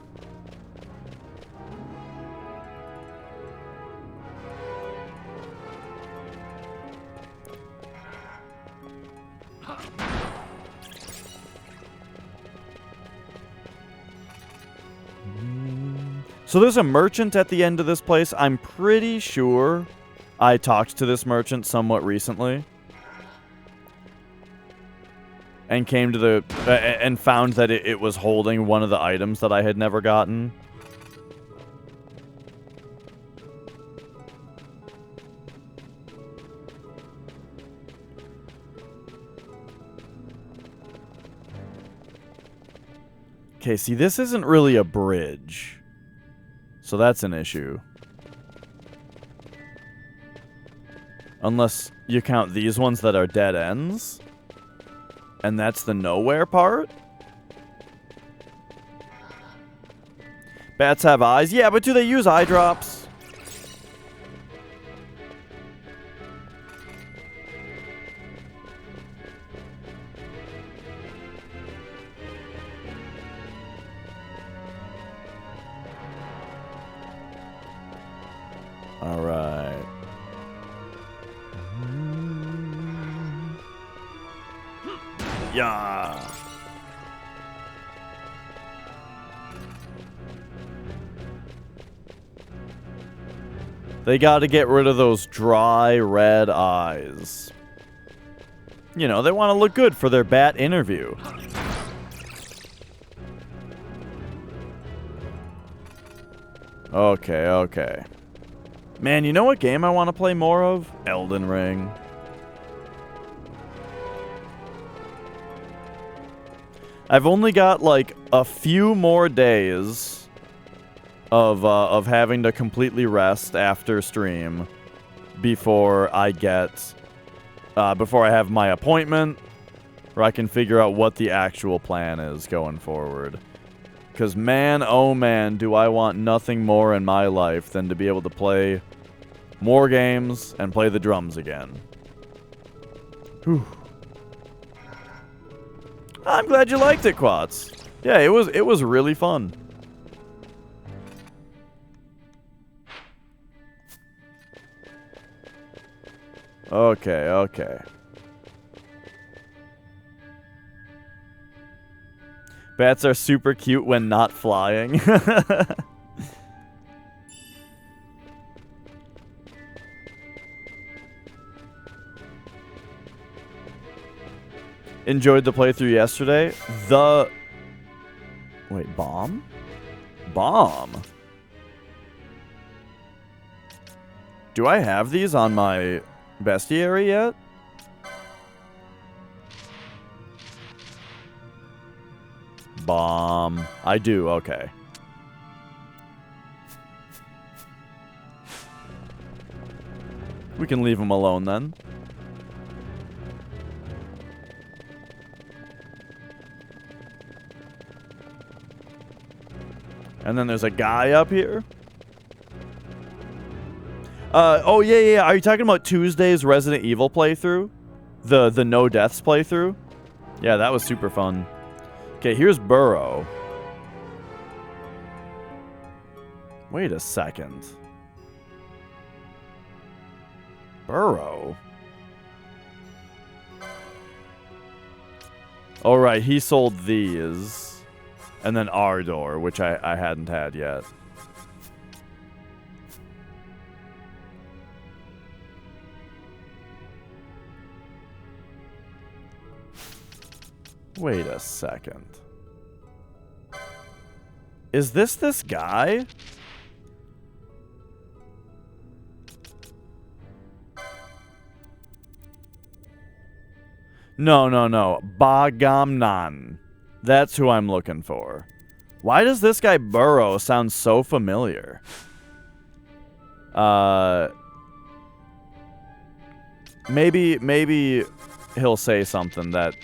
So there's a merchant at the end of this place. I'm pretty sure I talked to this merchant somewhat recently. And came to the... and found that it was holding one of the items that I had never gotten. Okay, see, this isn't really a bridge. So that's an issue. Unless you count these ones that are dead ends. And that's the nowhere part? Bats have eyes? Yeah, but do they use eye drops? Alright. Yeah. They gotta get rid of those dry red eyes. You know, they want to look good for their bat interview. Okay, okay. Man, you know what game I want to play more of? Elden Ring. I've only got, like, a few more days of having to completely rest after stream before I get... before I have my appointment, where I can figure out what the actual plan is going forward. Because man, oh man, do I want nothing more in my life than to be able to play more games and play the drums again. Whew. I'm glad you liked it, Quats. Yeah, it was really fun. Okay, okay. Bats are super cute when not flying. Enjoyed the playthrough yesterday. Wait, bomb? Bomb? Do I have these on my bestiary yet? Bomb. I do, okay. We can leave him alone then. And then there's a guy up here. Oh, yeah. Are you talking about Tuesday's Resident Evil playthrough? The no deaths playthrough? Yeah, that was super fun. Okay, here's Burrow. Wait a second. Burrow? Alright, he sold these. And then Ardor, which I hadn't had yet. Wait a second. Is this guy? No. Bagamnan. That's who I'm looking for. Why does this guy Burrow sound so familiar? Maybe he'll say something that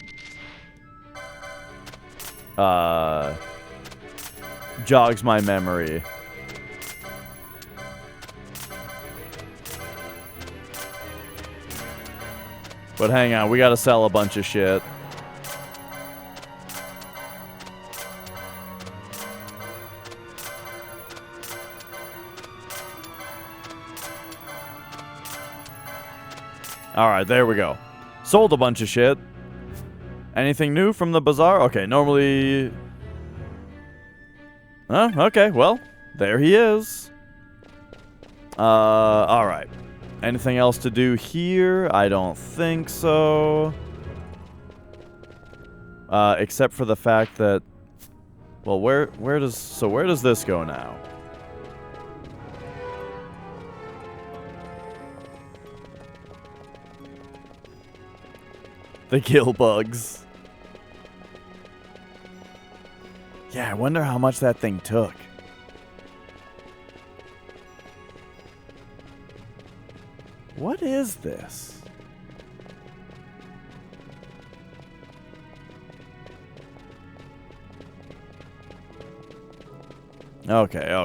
jogs my memory. But hang on, we gotta sell a bunch of shit. Alright, there we go. Sold a bunch of shit. Anything new from the bazaar? Okay, normally... Oh, okay, well, there he is. Alright. Anything else to do here? I don't think so. Except for the fact that... Well, where does this go now? The kill bugs. Yeah, I wonder how much that thing took. What is this? Okay.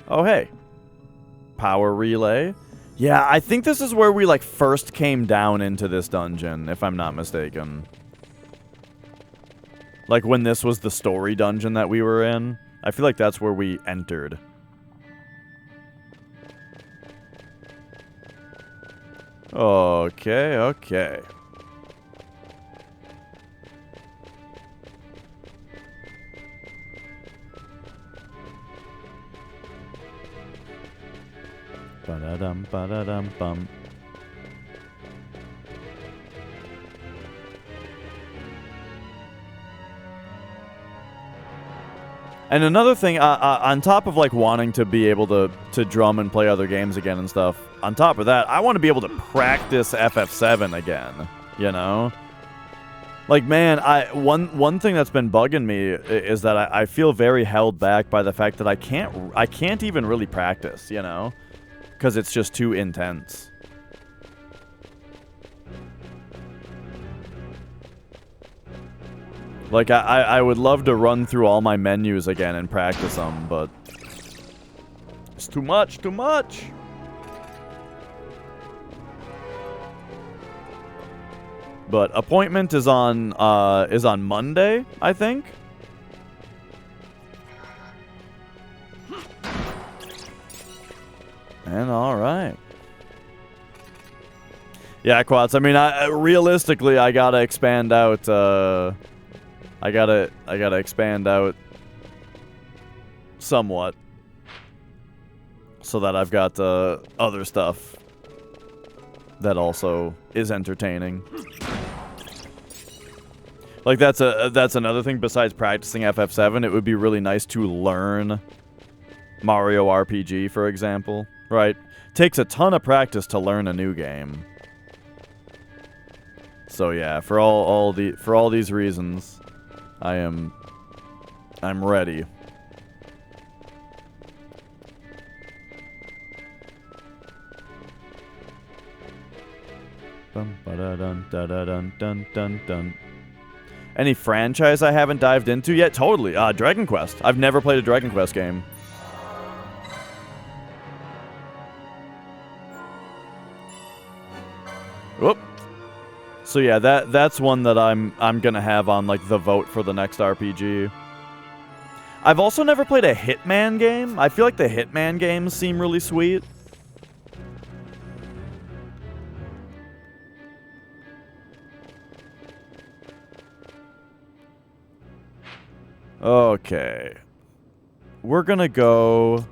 Oh, hey. Power relay. Yeah, I think this is where we, like, first came down into this dungeon, if I'm not mistaken. Like, when this was the story dungeon that we were in. I feel like that's where we entered. Okay. Ba-da-dum, ba-da-dum, bum. And another thing, on top of, like, wanting to be able to drum and play other games again and stuff, on top of that, I want to be able to practice FF7 again, you know? Like, man, one thing that's been bugging me is that I feel very held back by the fact that I can't even really practice, you know? Because it's just too intense. Like, I would love to run through all my menus again and practice them, but... It's too much! But appointment is on Monday, I think? And alright. Yeah, Quats, I mean, realistically, I gotta expand out, I gotta expand out somewhat so that I've got other stuff that also is entertaining. Like, that's another thing besides practicing FF7. It would be really nice to learn Mario RPG, for example. Right? Takes a ton of practice to learn a new game. So yeah, for all these reasons, I'm ready. Bum ba da dun da da dun dun dun dun. Any franchise I haven't dived into yet? Totally. Dragon Quest. I've never played a Dragon Quest game. Whoop. So yeah, that's one that I'm gonna have on, like, the vote for the next RPG. I've also never played a Hitman game. I feel like the Hitman games seem really sweet. Okay. We're gonna go...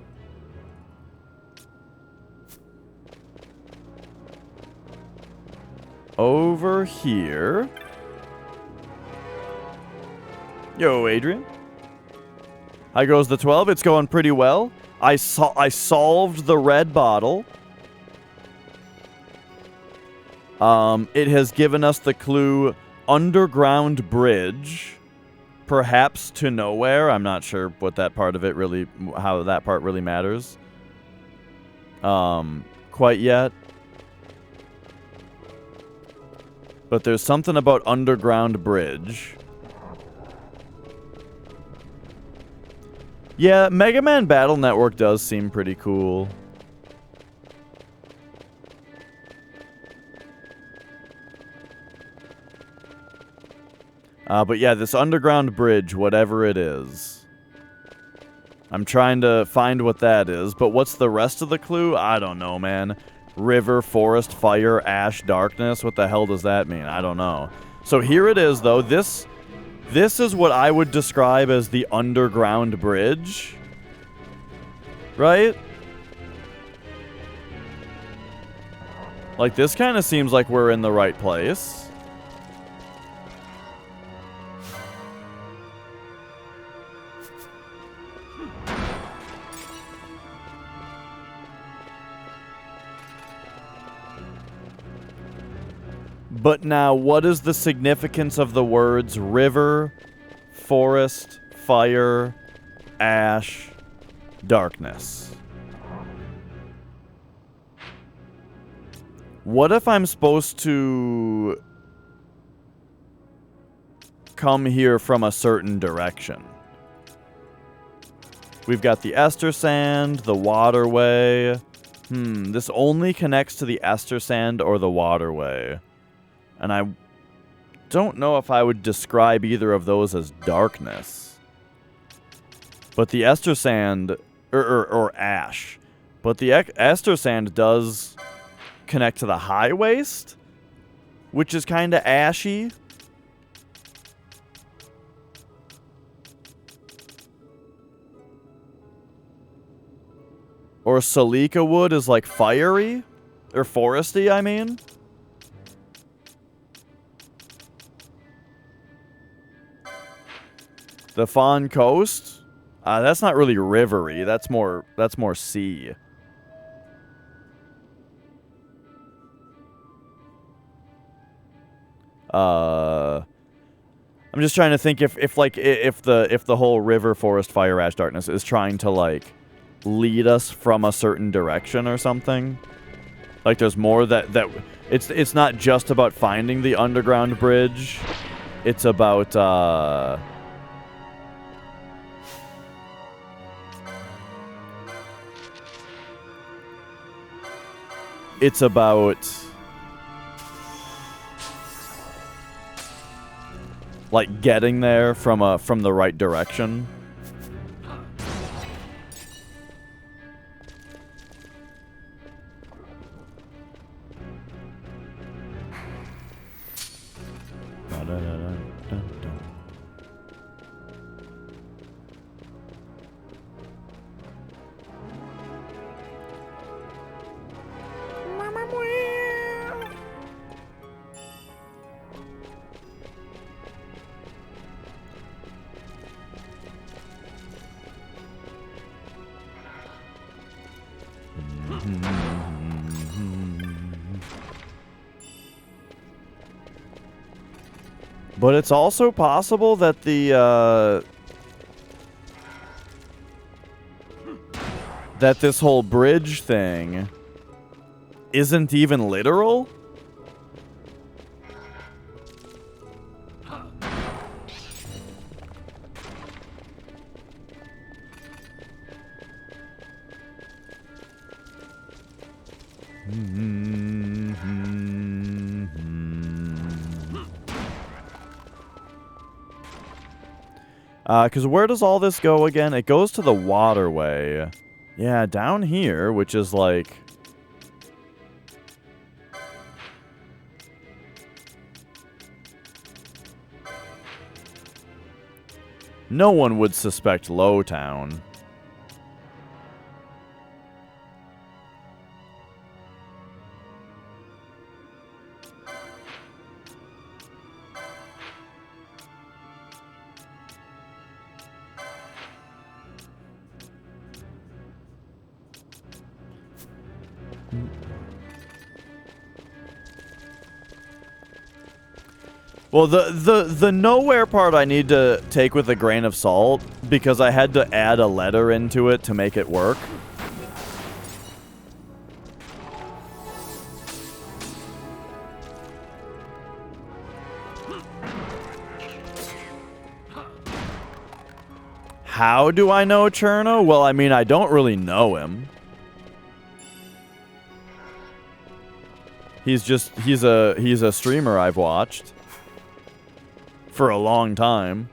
over here. Yo, Adrian. How goes the 12? It's going pretty well. I solved the red bottle. It has given us the clue underground bridge. Perhaps to nowhere. I'm not sure what that part of it really, how that part really matters. Quite yet. But there's something about underground bridge. Yeah, Mega Man Battle Network does seem pretty cool. But yeah, this underground bridge, whatever it is. I'm trying to find what that is, but what's the rest of the clue? I don't know, man. River, forest, fire, ash, darkness. What the hell does that mean? I don't know. So here it is, though. This is what I would describe as the underground bridge. Right? Like, this kind of seems like we're in the right place. But now, what is the significance of the words river, forest, fire, ash, darkness? What if I'm supposed to come here from a certain direction? We've got the ester sand, the waterway. This only connects to the ester sand or the waterway. And I don't know if I would describe either of those as darkness. But the ester sand, or ash. But the ester sand does connect to the high waste, which is kind of ashy. Or silica wood is like fiery, or foresty, I mean. The Fawn Coast? That's not really rivery. That's more sea. I'm just trying to think if the whole river, forest, fire, ash, darkness is trying to like lead us from a certain direction or something. Like there's more that it's not just about finding the underground bridge. It's about it's about like getting there from the right direction. But it's also possible that that this whole bridge thing isn't even literal. Because where does all this go again? It goes to the waterway. Yeah, down here, which is like... No one would suspect Lowtown. Well, the nowhere part I need to take with a grain of salt, because I had to add a letter into it to make it work. How do I know Cherno? Well, I mean, I don't really know him. He's a streamer I've watched for a long time.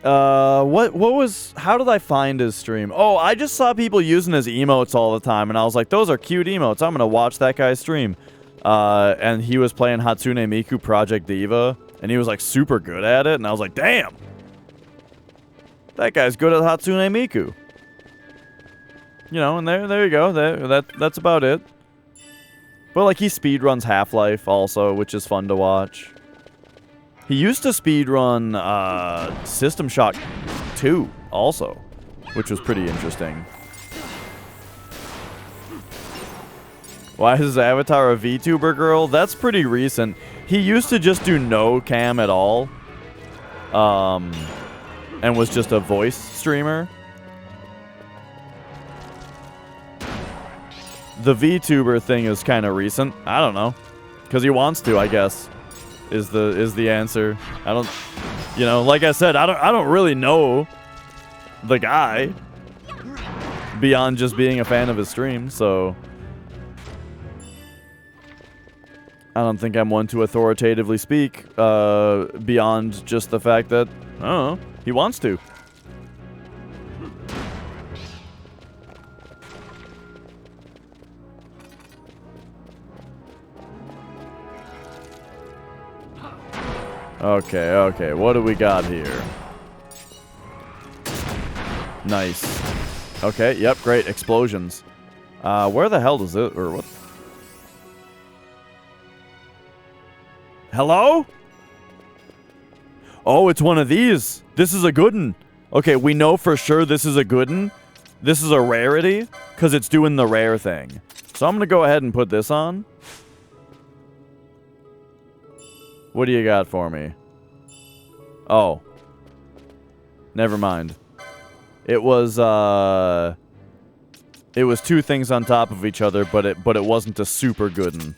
How did I find his stream? Oh, I just saw people using his emotes all the time, and I was like, those are cute emotes. I'm gonna watch that guy's stream. And he was playing Hatsune Miku Project Diva, and he was like super good at it, and I was like, damn! That guy's good at Hatsune Miku. You know, and there you go. That's about it. But like he speedruns Half-Life also, which is fun to watch. He used to speedrun System Shock 2 also, which was pretty interesting. Why is his avatar a VTuber girl? That's pretty recent. He used to just do no cam at all. And was just a voice streamer. The VTuber thing is kind of recent. I don't know. Because he wants to, I guess. Is the answer. I don't, you know, like I said, I don't really know the guy beyond just being a fan of his stream, so I don't think I'm one to authoritatively speak beyond just the fact that, I don't know, he wants to. Okay, what do we got here? Nice. Okay, yep, great. Explosions. Where the hell does it, or what? Hello? Oh, it's one of these. This is a good one. Okay, we know for sure this is a good one. This is a rarity, because it's doing the rare thing. So I'm going to go ahead and put this on. What do you got for me? Oh. Never mind. It was two things on top of each other, but it wasn't a super good one.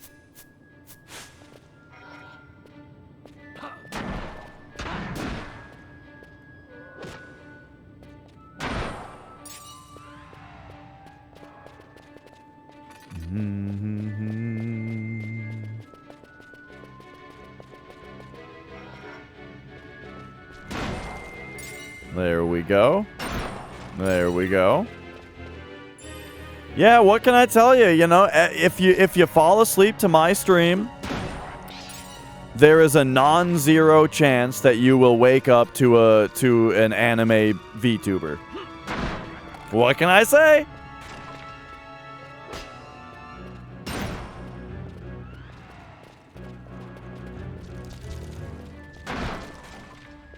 There we go. There we go. Yeah, what can I tell you? You know, if you fall asleep to my stream, there is a non-zero chance that you will wake up to an anime VTuber. What can I say?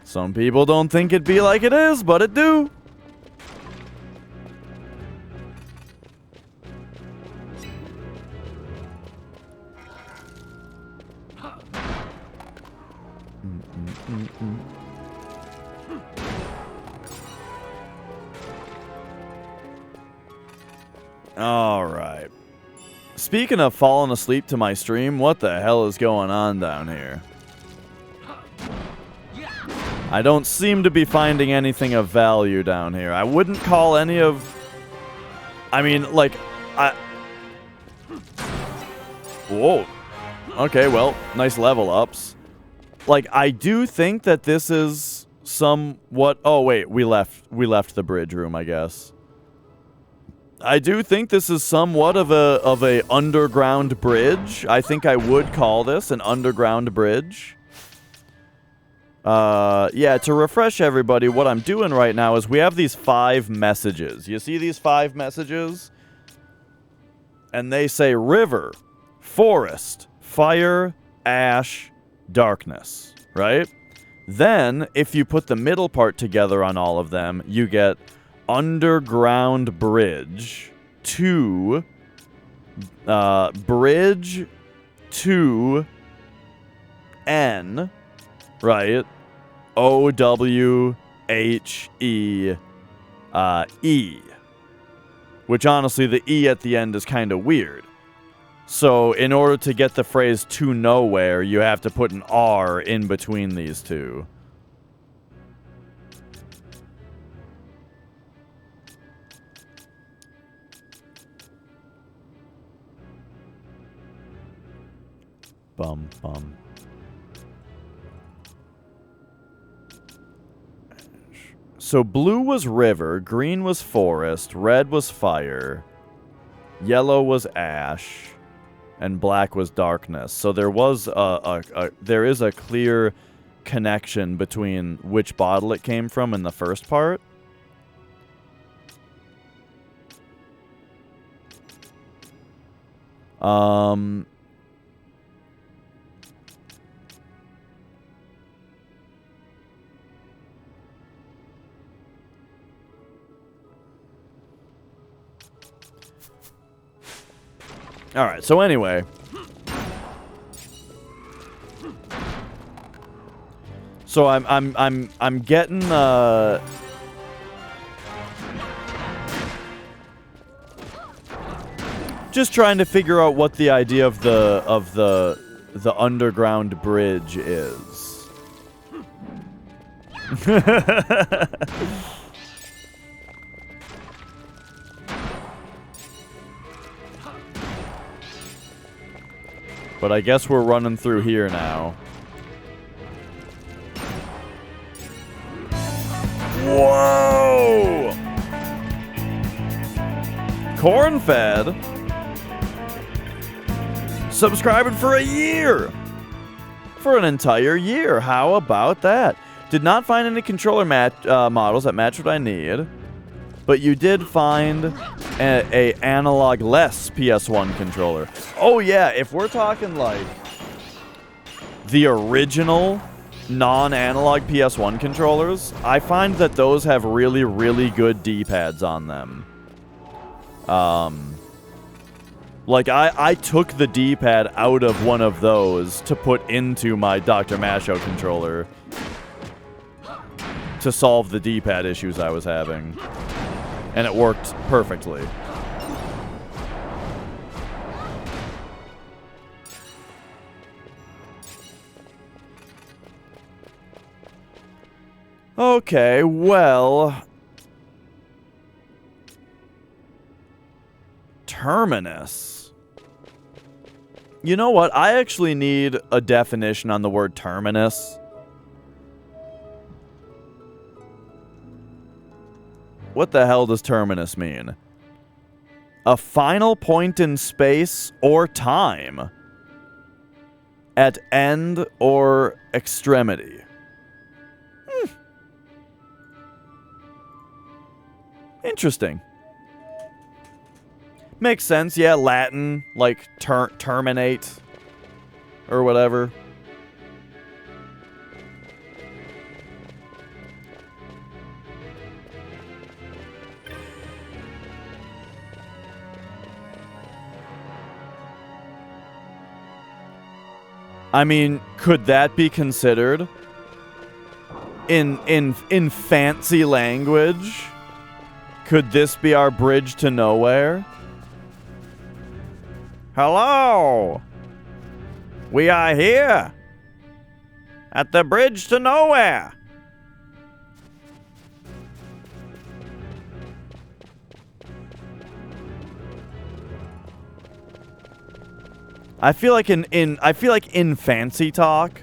Some people don't think it be like it is, but it do. All right. Speaking of falling asleep to my stream, what the hell is going on down here? I don't seem to be finding anything of value down here. I wouldn't call any of... I mean, like, Whoa. Okay, well, nice level ups. Like, I do think that this is somewhat... Oh, wait, we left the bridge room, I guess. I do think this is somewhat of a underground bridge. I think I would call this an underground bridge. Yeah, to refresh everybody, what I'm doing right now is we have these 5 messages. You see these 5 messages? And they say river, forest, fire, ash, darkness, right? Then, if you put the middle part together on all of them, you get underground bridge to bridge to N, right? O-W-H-E E. Which honestly, the E at the end is kind of weird. So in order to get the phrase to nowhere, you have to put an R in between these two. Bum, bum. So blue was river, green was forest, red was fire, yellow was ash, and black was darkness. So there was there is a clear connection between which bottle it came from in the first part. All right. So anyway, so I'm getting just trying to figure out what the idea of the underground bridge is. But I guess we're running through here now. Whoa! Corn-fed? Subscribing for a year! For an entire year. How about that? Did not find any controller models that match what I need. But you did find a analog-less PS1 controller. Oh yeah, if we're talking like the original non-analog PS1 controllers, I find that those have really, really good D-pads on them. Like I took the D-pad out of one of those to put into my Dr. Masho controller to solve the D-pad issues I was having. And it worked perfectly. Okay, well... Terminus. You know what? I actually need a definition on the word terminus. What the hell does terminus mean? A final point in space or time. At end or extremity. Interesting. Makes sense, yeah, Latin, like terminate, or whatever. I mean, could that be considered? In fancy language? Could this be our bridge to nowhere? Hello! We are here! At the bridge to nowhere! I feel like in fancy talk,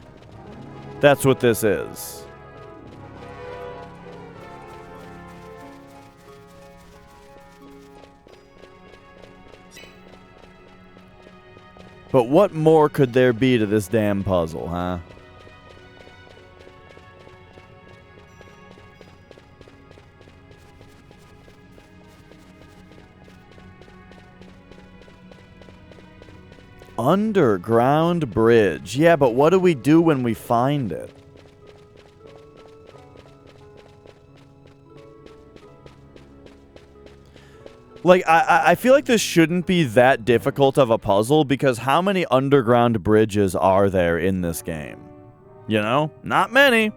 that's what this is. But what more could there be to this damn puzzle, huh? Underground bridge. Yeah, but what do we do when we find it? Like, I feel like this shouldn't be that difficult of a puzzle, because how many underground bridges are there in this game? You know? Not many.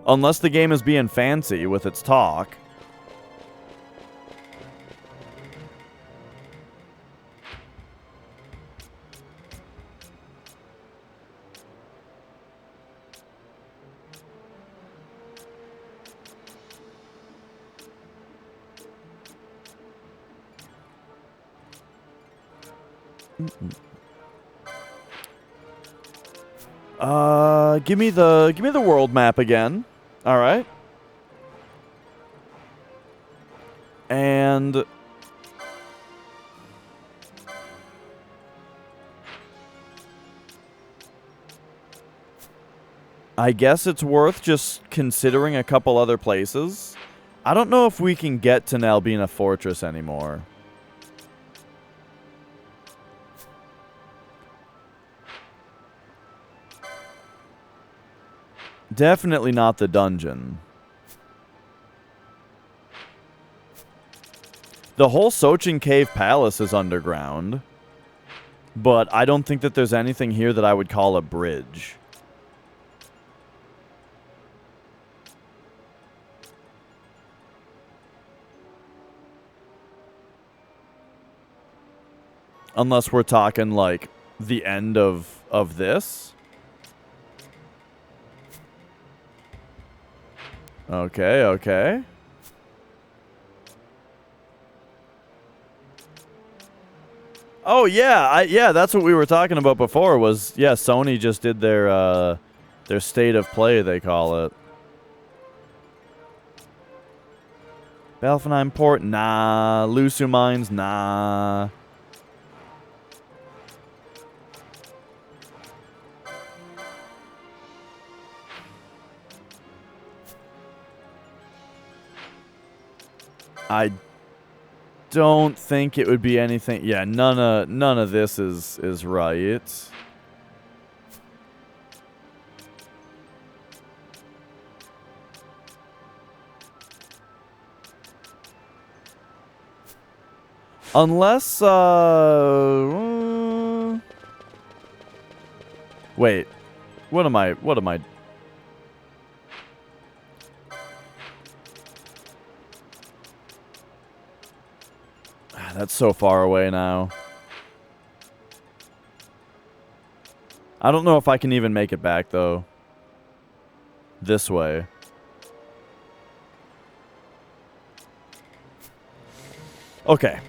Unless the game is being fancy with its talk. Give me the world map again. All right. And I guess it's worth just considering a couple other places. I don't know if we can get to Nalbina Fortress anymore. Definitely not the dungeon. The whole Sochin Cave Palace is underground. But I don't think that there's anything here that I would call a bridge. Unless we're talking, like, the end of this. Okay, okay. Oh, yeah, yeah, that's what we were talking about before was, yeah, Sony just did their state of play, they call it. Balfenheim Port? Nah. Lusu Mines? Nah. I don't think it would be anything. Yeah, none of this is right. Unless wait. What am I That's so far away now. I don't know if I can even make it back, though. This way. Okay.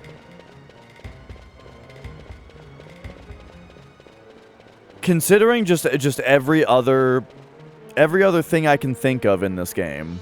Considering just every other thing I can think of in this game.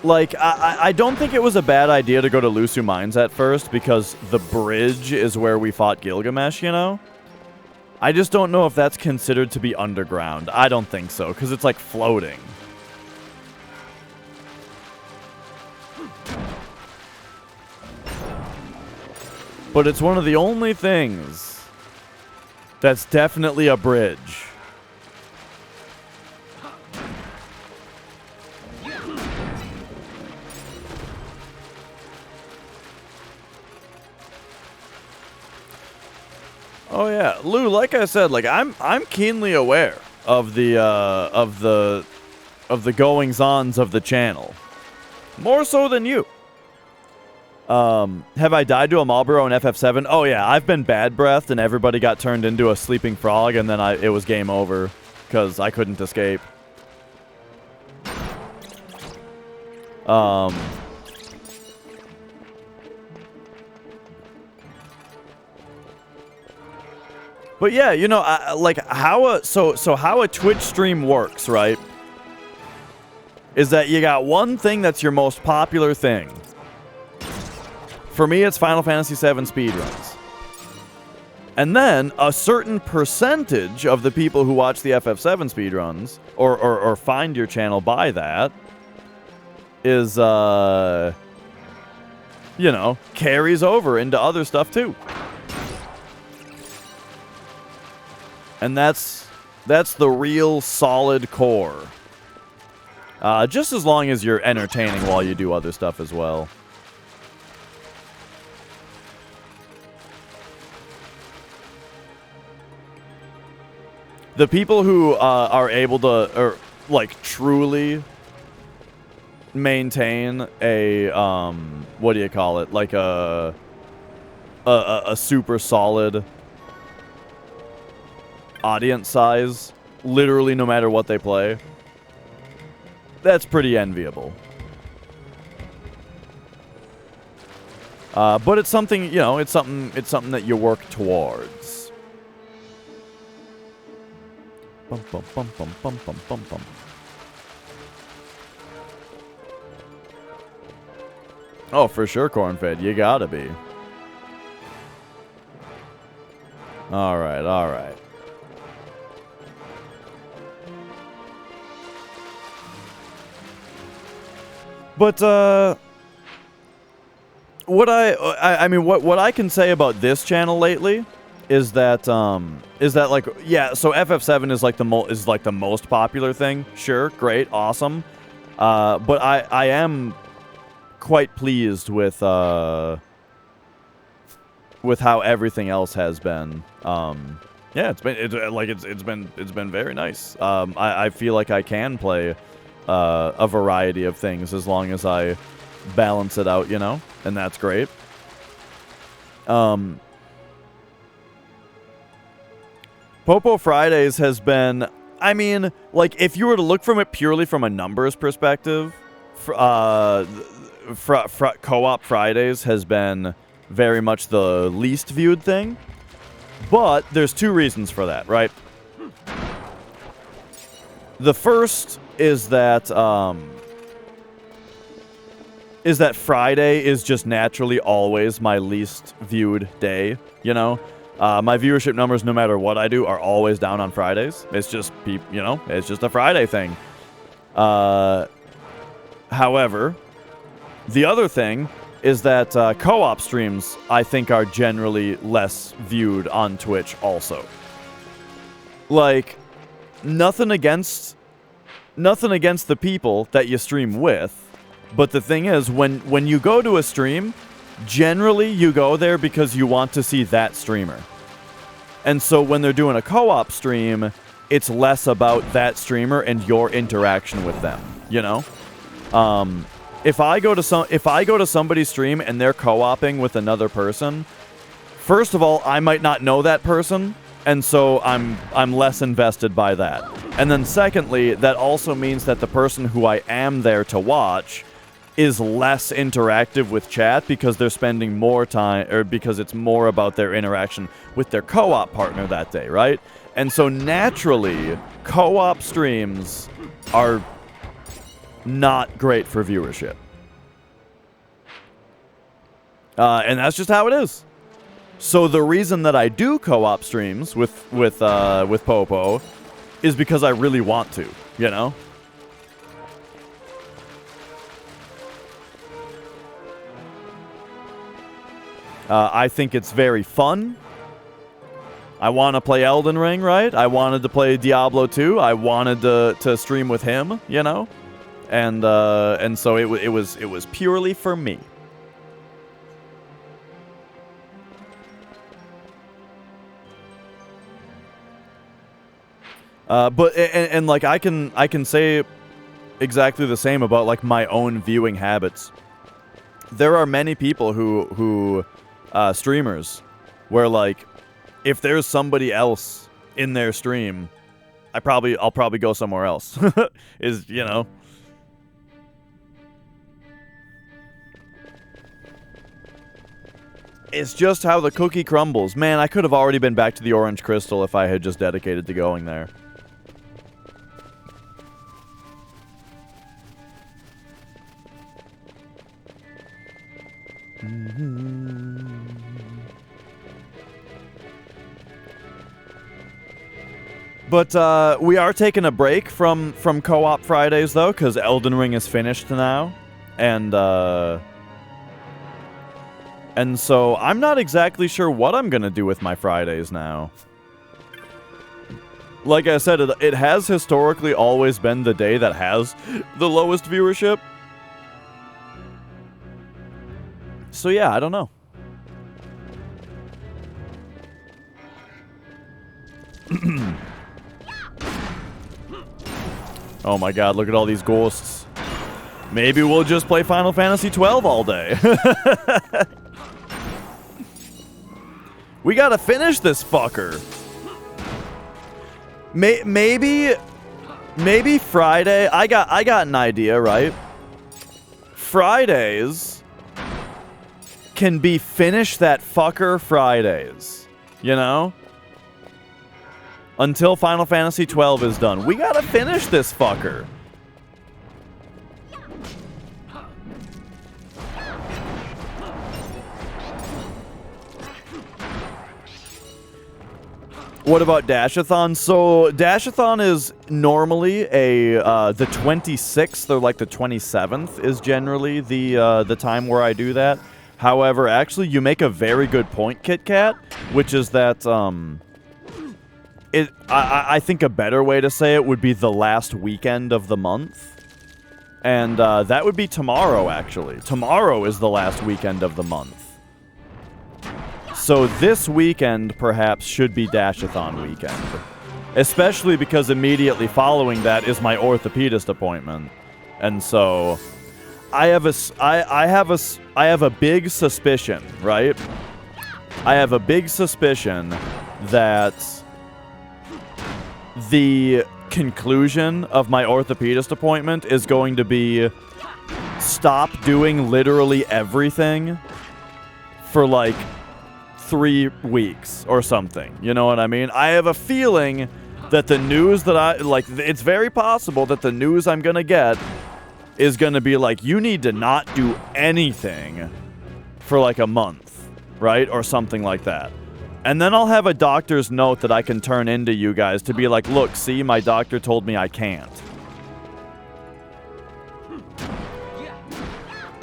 Like, I don't think it was a bad idea to go to Lusu Mines at first, because the bridge is where we fought Gilgamesh, you know? I just don't know if that's considered to be underground. I don't think so, because it's, like, floating. But it's one of the only things that's definitely a bridge. Oh yeah, Lou. Like I said, like I'm keenly aware of the goings-ons of the channel, more so than you. Have I died to a Marlboro in FF7? Oh yeah, I've been bad breathed and everybody got turned into a sleeping frog, and then it was game over because I couldn't escape. But yeah, you know, like how how a Twitch stream works, right? Is that you got one thing that's your most popular thing. For me, it's Final Fantasy VII speedruns. And then a certain percentage of the people who watch the FF7 speedruns or find your channel by that is you know, carries over into other stuff too. And that's the real solid core. Just as long as you're entertaining while you do other stuff as well. The people who are able to, or like truly maintain a, what do you call it? Like a a super solid audience size, literally no matter what they play, that's pretty enviable. But it's something, you know, it's something that you work towards. Bum, bum, bum, bum, bum, bum, bum, bum. Oh, for sure, Cornfed. You gotta be. Alright, alright. But, what I mean, what I can say about this channel lately is that like, yeah, so FF7 is like the most popular thing. Sure, great, awesome. But I am quite pleased with how everything else has been. Yeah, it's been very nice. I feel like I can play a variety of things as long as I balance it out, you know, and that's great. Popo Fridays has been, I mean, like, if you were to look from it purely from a numbers perspective, Co-op Fridays has been very much the least viewed thing, but there's two reasons for that, right? The first is that Friday is just naturally always my least viewed day, you know? My viewership numbers, no matter what I do, are always down on Fridays. It's just, you know, it's just a Friday thing. However, the other thing is that co-op streams, I think, are generally less viewed on Twitch also. Like, nothing against the people that you stream with, but the thing is, when you go to a stream, generally you go there because you want to see that streamer. And so when they're doing a co-op stream, it's less about that streamer and your interaction with them, you know? If I go to somebody's stream and they're co-oping with another person, first of all, I might not know that person, and so I'm less invested by that. And then secondly, that also means that the person who I am there to watch is less interactive with chat because they're spending more time, or because it's more about their interaction with their co-op partner that day, right? And so naturally, co-op streams are not great for viewership. And that's just how it is. So the reason that I do co-op streams with Popo is because I really want to, you know? I think it's very fun. I want to play Elden Ring, right? I wanted to play Diablo 2. I wanted to stream with him, you know? And so it was purely for me. But like I can say exactly the same about like my own viewing habits. There are many people who streamers where like if there's somebody else in their stream, I'll probably go somewhere else. Is, you know. It's just how the cookie crumbles. Man, I could have already been back to the Orange Crystal if I had just dedicated to going there. But we are taking a break from Co-op Fridays, though, because Elden Ring is finished now. And so I'm not exactly sure what I'm going to do with my Fridays now. Like I said, it has historically always been the day that has the lowest viewership. So yeah, I don't know. Oh my god, look at all these ghosts. Maybe we'll just play Final Fantasy 12 all day. We gotta finish this fucker. Maybe Friday. I got an idea, right? Fridays can be finish that fucker Fridays. You know? Until Final Fantasy 12 is done. We gotta finish this fucker. What about Dashathon? So Dashathon is normally the 26th or like the 27th is generally the time where I do that. However, actually, you make a very good point, Kit Kat, which is that I think a better way to say it would be the last weekend of the month, and that would be tomorrow. Actually, tomorrow is the last weekend of the month. So this weekend, perhaps, should be Dashathon weekend. Especially because immediately following that is my orthopedist appointment. And so, I have a big suspicion, right? I have a big suspicion that the conclusion of my orthopedist appointment is going to be stop doing literally everything for like 3 weeks or something. You know what I mean? I have a feeling that the news that it's very possible that the news I'm gonna get is gonna be like, you need to not do anything for like a month, right? Or something like that. And then I'll have a doctor's note that I can turn into you guys to be like, look, see, my doctor told me I can't.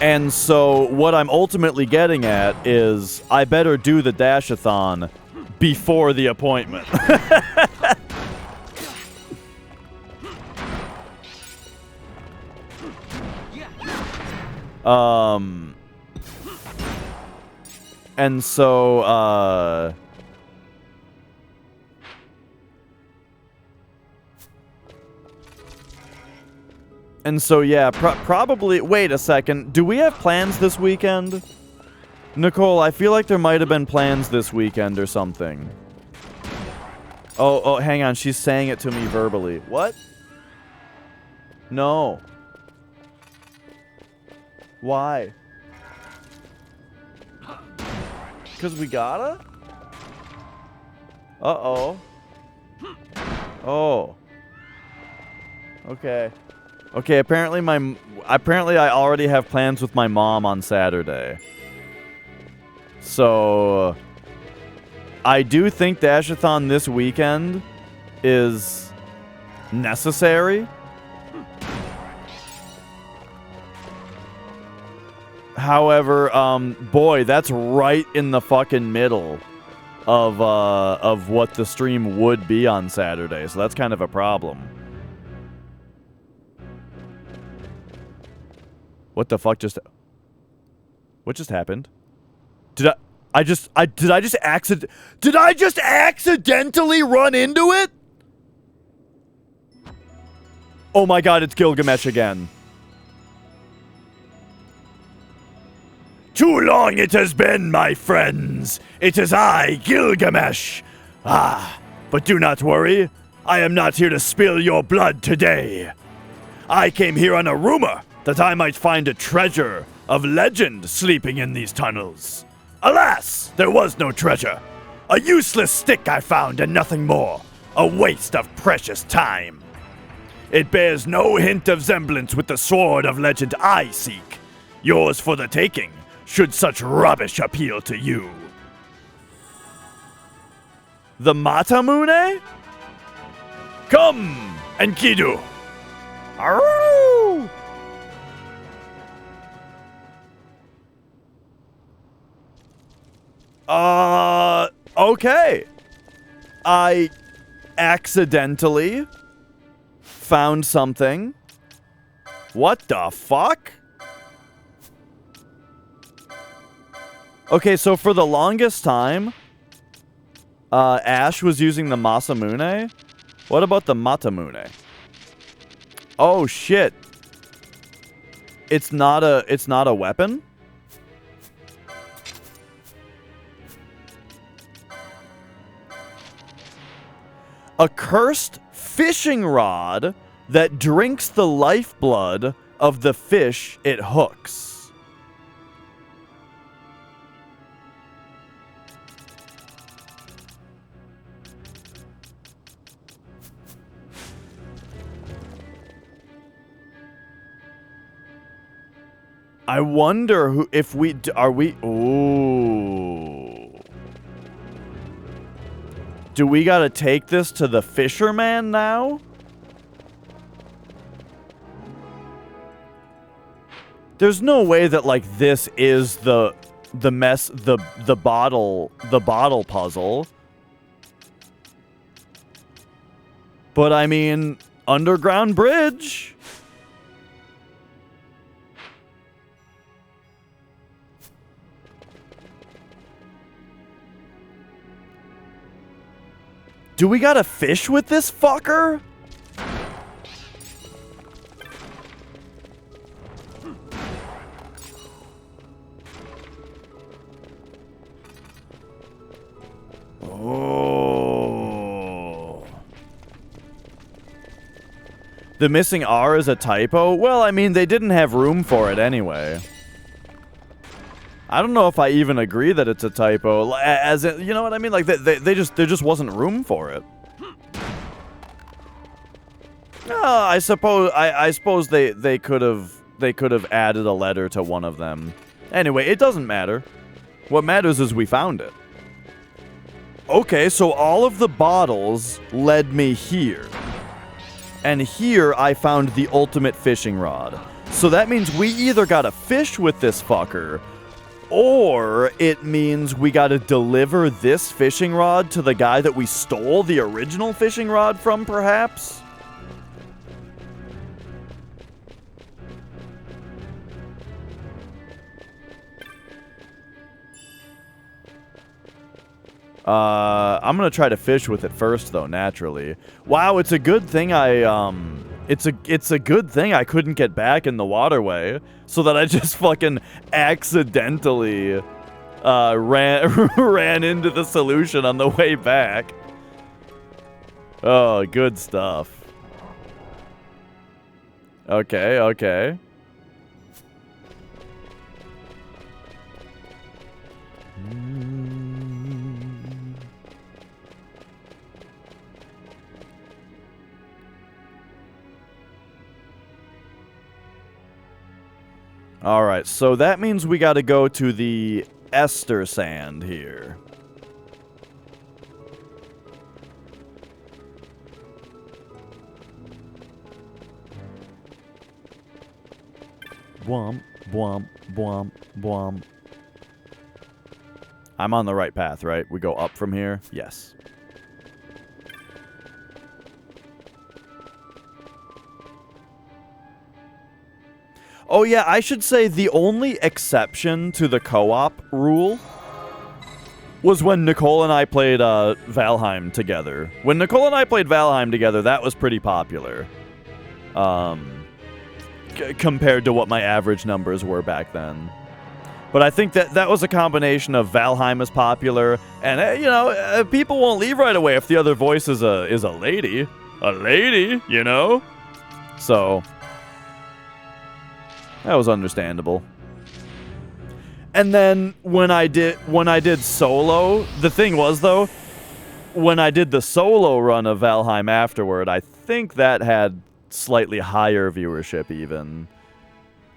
And so what I'm ultimately getting at is I better do the Dashathon before the appointment. And so, yeah, probably... Wait a second. Do we have plans this weekend? Nicole, I feel like there might have been plans this weekend or something. Oh, hang on. She's saying it to me verbally. What? No. Why? Because we gotta? Uh-oh. Oh. Okay. Okay, apparently I already have plans with my mom on Saturday. So I do think Dashathon this weekend is necessary. However, boy, that's right in the fucking middle of what the stream would be on Saturday. So that's kind of a problem. What the fuck just... What just happened? Did I just accidentally run into it? Oh my god, it's Gilgamesh again. Too long it has been, my friends. It is I, Gilgamesh. But do not worry. I am not here to spill your blood today. I came here on a rumor that I might find a treasure of legend sleeping in these tunnels. Alas, there was no treasure. A useless stick I found and nothing more. A waste of precious time. It bears no hint of semblance with the sword of legend I seek. Yours for the taking, should such rubbish appeal to you. The Matamune? Come, Enkidu. Aroo! Okay. I accidentally found something. What the fuck? Okay, so for the longest time, Ash was using the Masamune. What about the Matamune? Oh shit. It's not a weapon? A cursed fishing rod that drinks the lifeblood of the fish it hooks. I wonder who, if we, are we, ooh. Do we gotta take this to the fisherman now? There's no way that, like, this is the bottle puzzle. But I mean, underground bridge. Do we gotta fish with this fucker? Oh. The missing R is a typo? Well, I mean, they didn't have room for it anyway. I don't know if I even agree that it's a typo. As in, you know what I mean? Like, there just wasn't room for it. I suppose they could have added a letter to one of them. Anyway, it doesn't matter. What matters is we found it. Okay, so all of the bottles led me here. And here I found the ultimate fishing rod. So that means we either gotta fish with this fucker, or it means we gotta deliver this fishing rod to the guy that we stole the original fishing rod from, perhaps? I'm gonna try to fish with it first, though, naturally. Wow, it's a good thing it's a good thing I couldn't get back in the waterway, so that I just fucking accidentally ran into the solution on the way back. Oh, good stuff. Okay, okay. Alright, so that means we gotta go to the Ester Sand here. Bwomp, bwomp, bwomp, bwomp. I'm on the right path, right? We go up from here? Yes. Oh yeah, I should say the only exception to the co-op rule was when Nicole and I played Valheim together. When Nicole and I played Valheim together, that was pretty popular. Compared to what my average numbers were back then. But I think that was a combination of Valheim is popular, and you know, people won't leave right away if the other voice is a lady. A lady, you know? So that was understandable. And then when I did solo, the thing was though, when I did the solo run of Valheim afterward, I think that had slightly higher viewership even.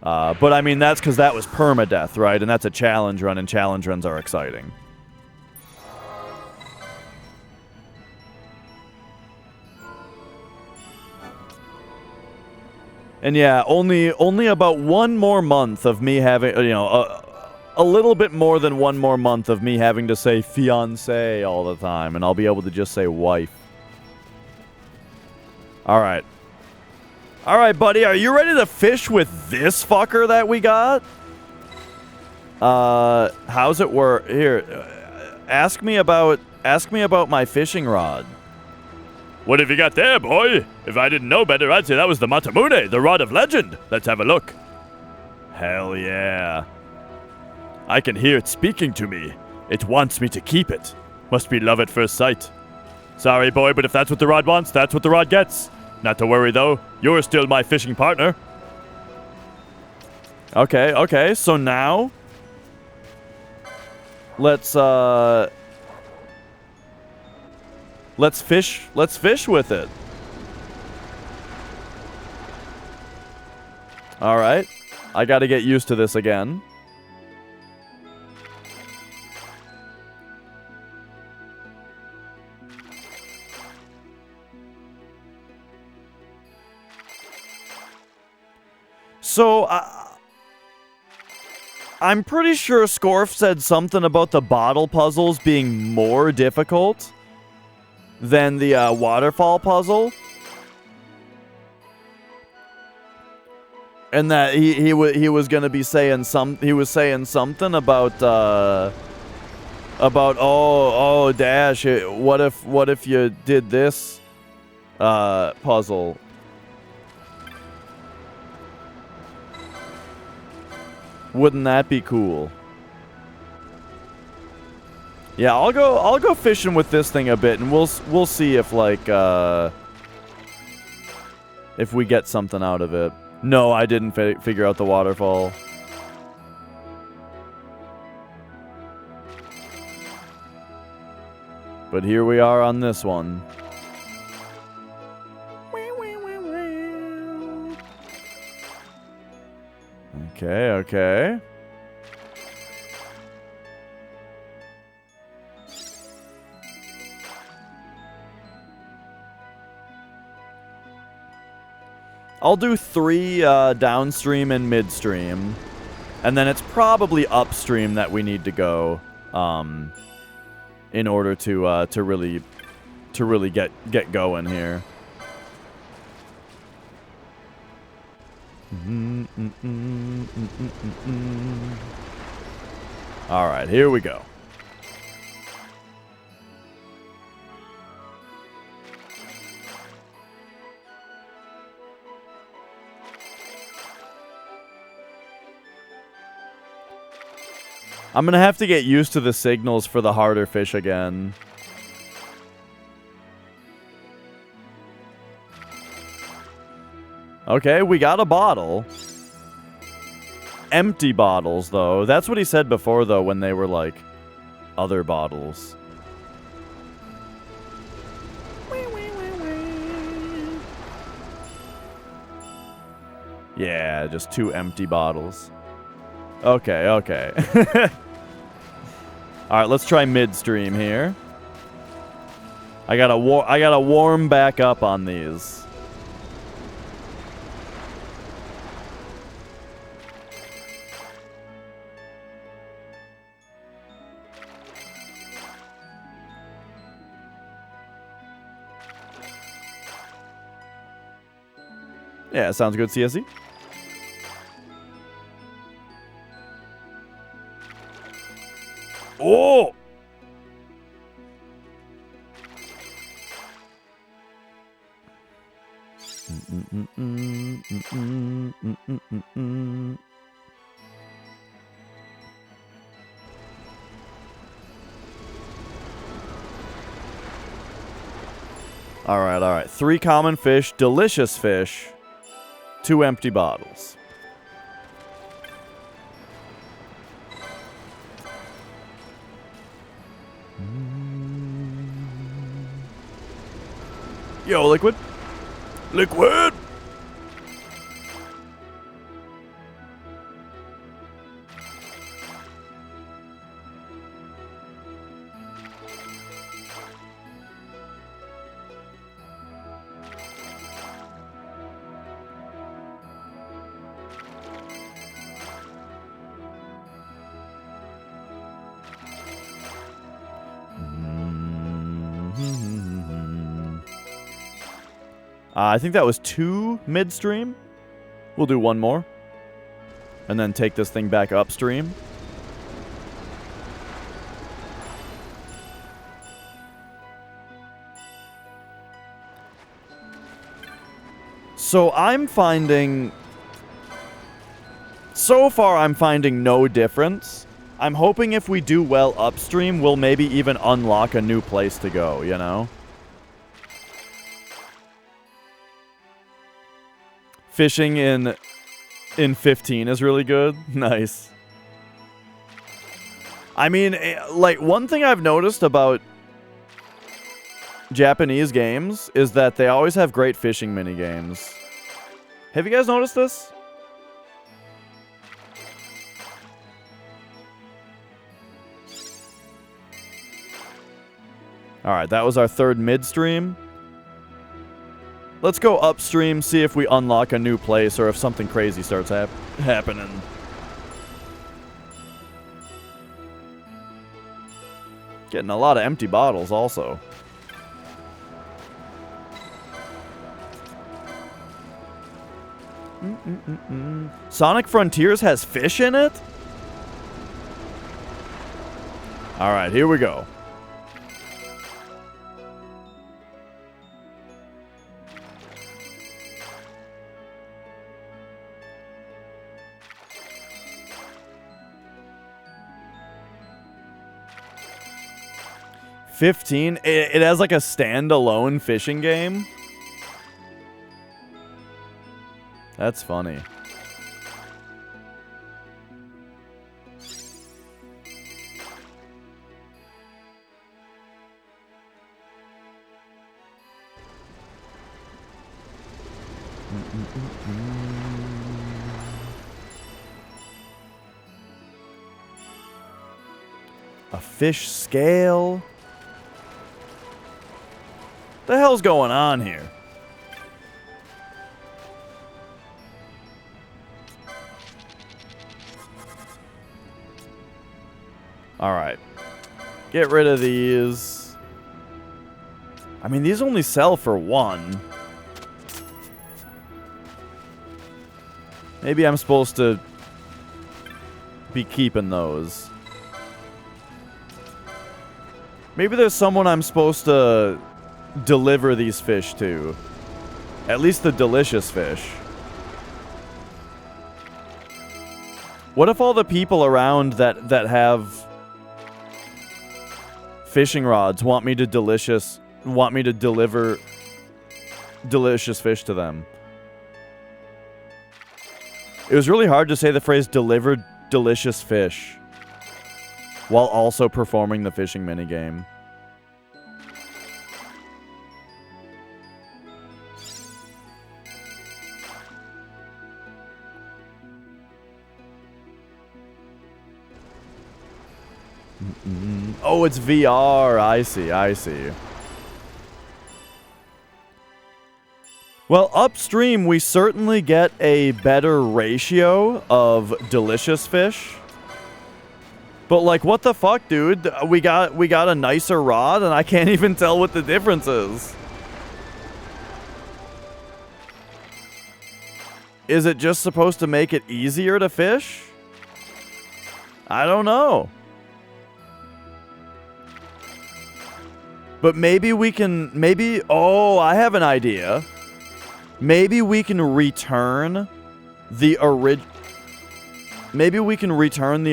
But I mean, that's because that was permadeath, right? And that's a challenge run, and challenge runs are exciting. And yeah, only about one more month of me having, you know, a little bit more than one more month of me having to say fiancé all the time, and I'll be able to just say wife. Alright. Alright, buddy, are you ready to fish with this fucker that we got? How's it work? Here, ask me about my fishing rod. What have you got there, boy? If I didn't know better, I'd say that was the Matamune, the Rod of Legend. Let's have a look. Hell yeah. I can hear it speaking to me. It wants me to keep it. Must be love at first sight. Sorry, boy, but if that's what the rod wants, that's what the rod gets. Not to worry, though. You're still my fishing partner. Okay, okay. So now, let's fish. Let's fish with it. All right. I got to get used to this again. So, I'm pretty sure Scorf said something about the bottle puzzles being more difficult than the waterfall puzzle. And that he was gonna be saying something about Dash, what if you did this puzzle? Wouldn't that be cool? Yeah, I'll go fishing with this thing a bit, and we'll see if like if we get something out of it. No, I didn't figure out the waterfall. But here we are on this one. Okay, okay. I'll do 3 downstream and midstream. And then it's probably upstream that we need to go in order to really get going here. All right, here we go. I'm gonna have to get used to the signals for the harder fish again. Okay, we got a bottle. Empty bottles, though. That's what he said before, though, when they were, like, other bottles. Yeah, just 2 empty bottles. Okay, okay. Alright, let's try midstream here. I gotta warm back up on these. Yeah, sounds good, CSE. Oh! All right. 3 common fish, delicious fish, 2 empty bottles. Yo, Liquid. Liquid! I think that was 2 midstream. We'll do 1 more. And then take this thing back upstream. So I'm finding... So far, I'm finding no difference. I'm hoping if we do well upstream, we'll maybe even unlock a new place to go, you know? Fishing in 15 is really good. Nice. I mean, like, one thing I've noticed about Japanese games is that they always have great fishing minigames. Have you guys noticed this? Alright, that was our third midstream. Let's go upstream, see if we unlock a new place or if something crazy starts happening. Getting a lot of empty bottles also. Sonic Frontiers has fish in it? Alright, here we go. It has like a standalone fishing game. That's funny. A fish scale. The hell's going on here? Alright. Get rid of these. I mean, these only sell for one. Maybe I'm supposed to be keeping those. Maybe there's someone I'm supposed to deliver these fish to. At least the delicious fish. What if all the people around that have fishing rods want me to deliver delicious fish to them? It was really hard to say the phrase delivered delicious fish while also performing the fishing minigame. Oh, it's VR. I see, I see. Well, upstream, we certainly get a better ratio of delicious fish. But, like, what the fuck, dude? We got a nicer rod, and I can't even tell what the difference is. Is it just supposed to make it easier to fish? I don't know. But maybe we can, oh, I have an idea. Maybe we can return the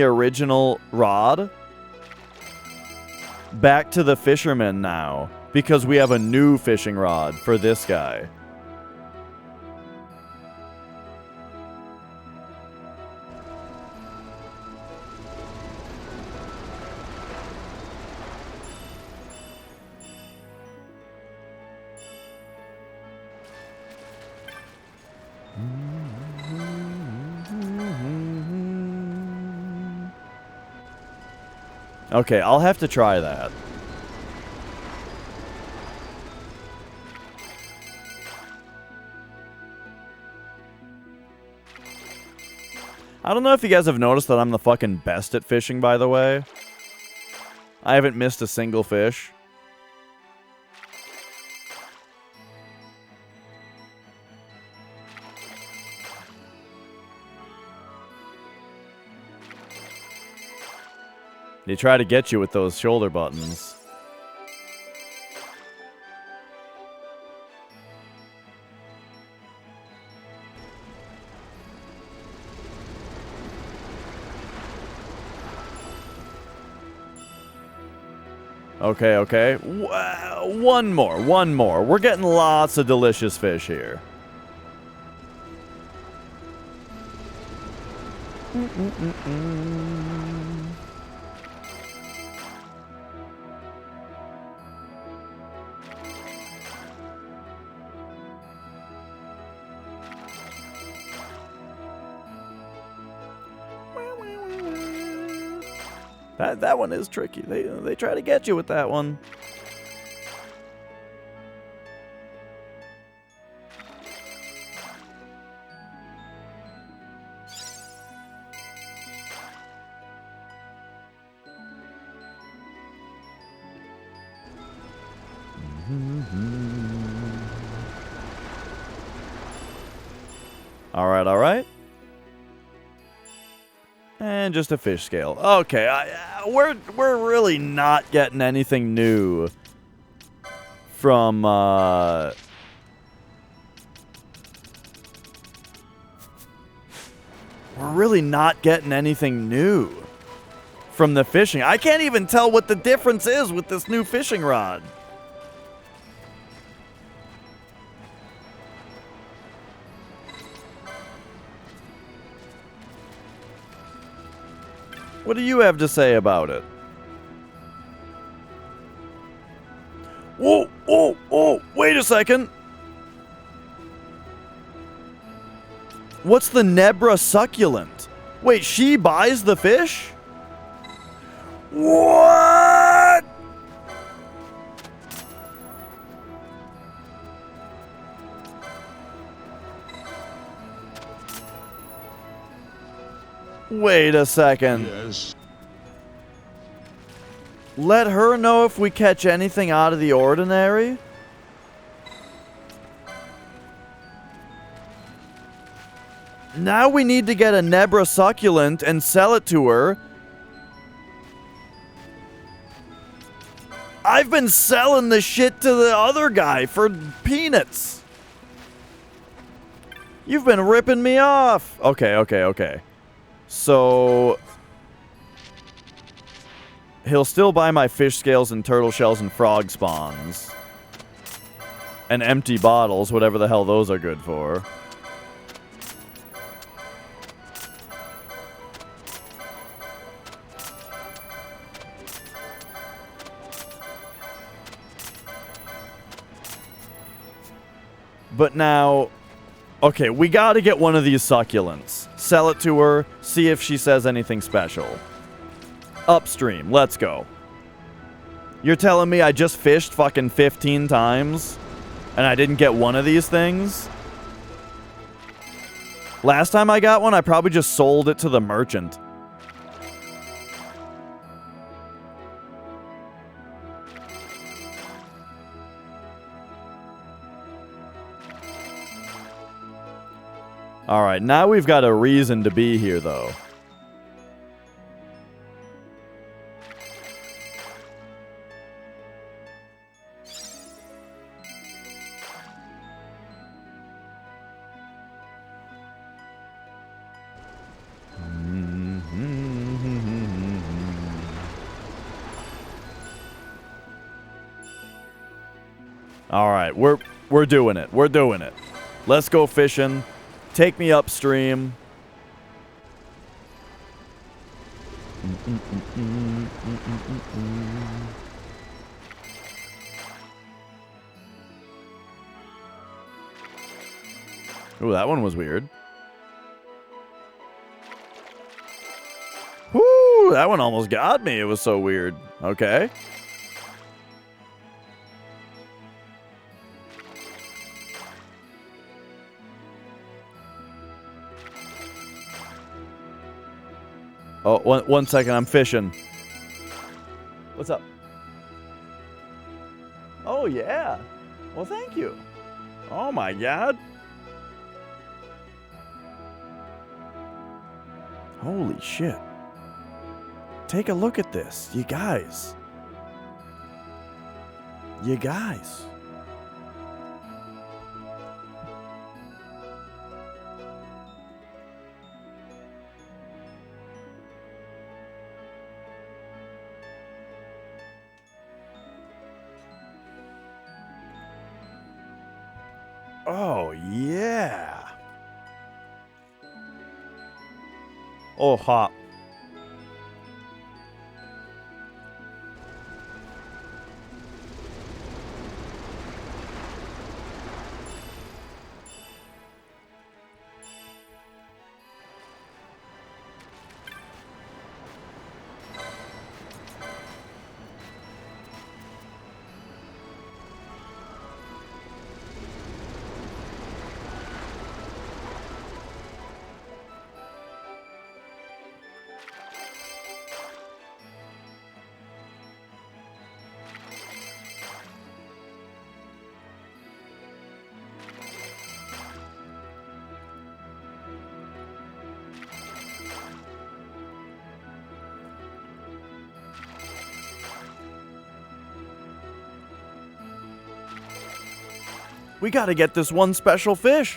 original rod back to the fisherman now, because we have a new fishing rod for this guy. Okay, I'll have to try that. I don't know if you guys have noticed that I'm the fucking best at fishing, by the way. I haven't missed a single fish. They try to get you with those shoulder buttons. Okay, okay. One more. We're getting lots of delicious fish here. That one is tricky. They try to get you with that one. All right, all right. And just a fish scale. Okay, we're really not getting anything new from we're really not getting anything new from the fishing. I can't even tell what the difference is with this new fishing rod. What do you have to say about it? Whoa, oh, oh, wait a second. What's the Nebra succulent? Wait, she buys the fish? What? Wait a second. Yes. Let her know if we catch anything out of the ordinary? Now we need to get a Nebra succulent and sell it to her. I've been selling the shit to the other guy for peanuts. You've been ripping me off. Okay. So he'll still buy my fish scales and turtle shells and frog spawns. And empty bottles, whatever the hell those are good for. But now, okay, we gotta get one of these succulents. Sell it to her, see if she says anything special. Upstream, let's go. You're telling me I just fished fucking 15 times and I didn't get one of these things? Last time I got one, I probably just sold it to the merchant. Alright, now we've got a reason to be here, though. Alright, we're doing it. We're doing it. Let's go fishing. Take me upstream. Ooh, that one was weird. Whoo, that one almost got me. It was so weird. Okay. Oh, one second, I'm fishing. What's up? Oh, yeah. Well, thank you. Oh, my God. Holy shit. Take a look at this. You guys. You guys. Oh, yeah. Oh, hot. We gotta get this one special fish.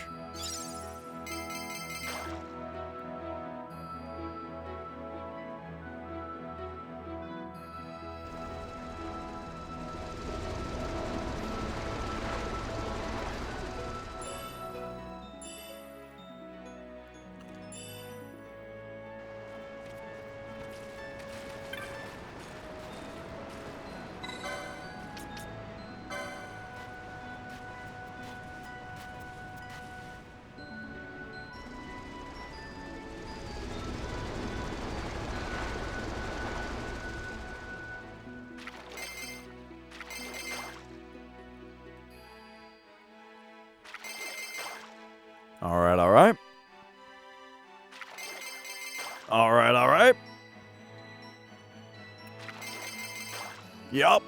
All right, all right. All right, all right. Yup.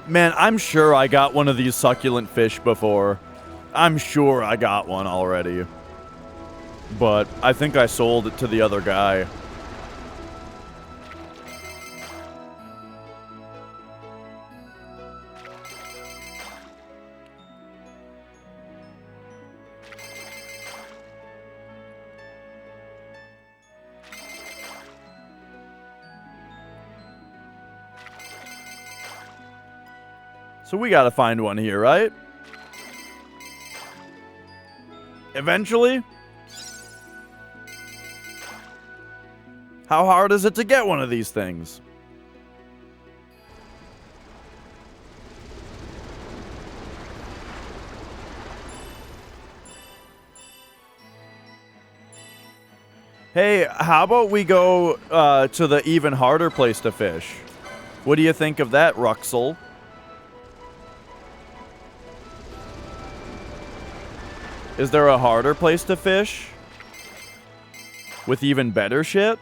Man, I'm sure I got one of these succulent fish before. I'm sure I got one already. But I think I sold it to the other guy. So we gotta find one here, right? Eventually? How hard is it to get one of these things? Hey, how about we go to the even harder place to fish? What do you think of that, Ruxel? Is there a harder place to fish? With even better shit?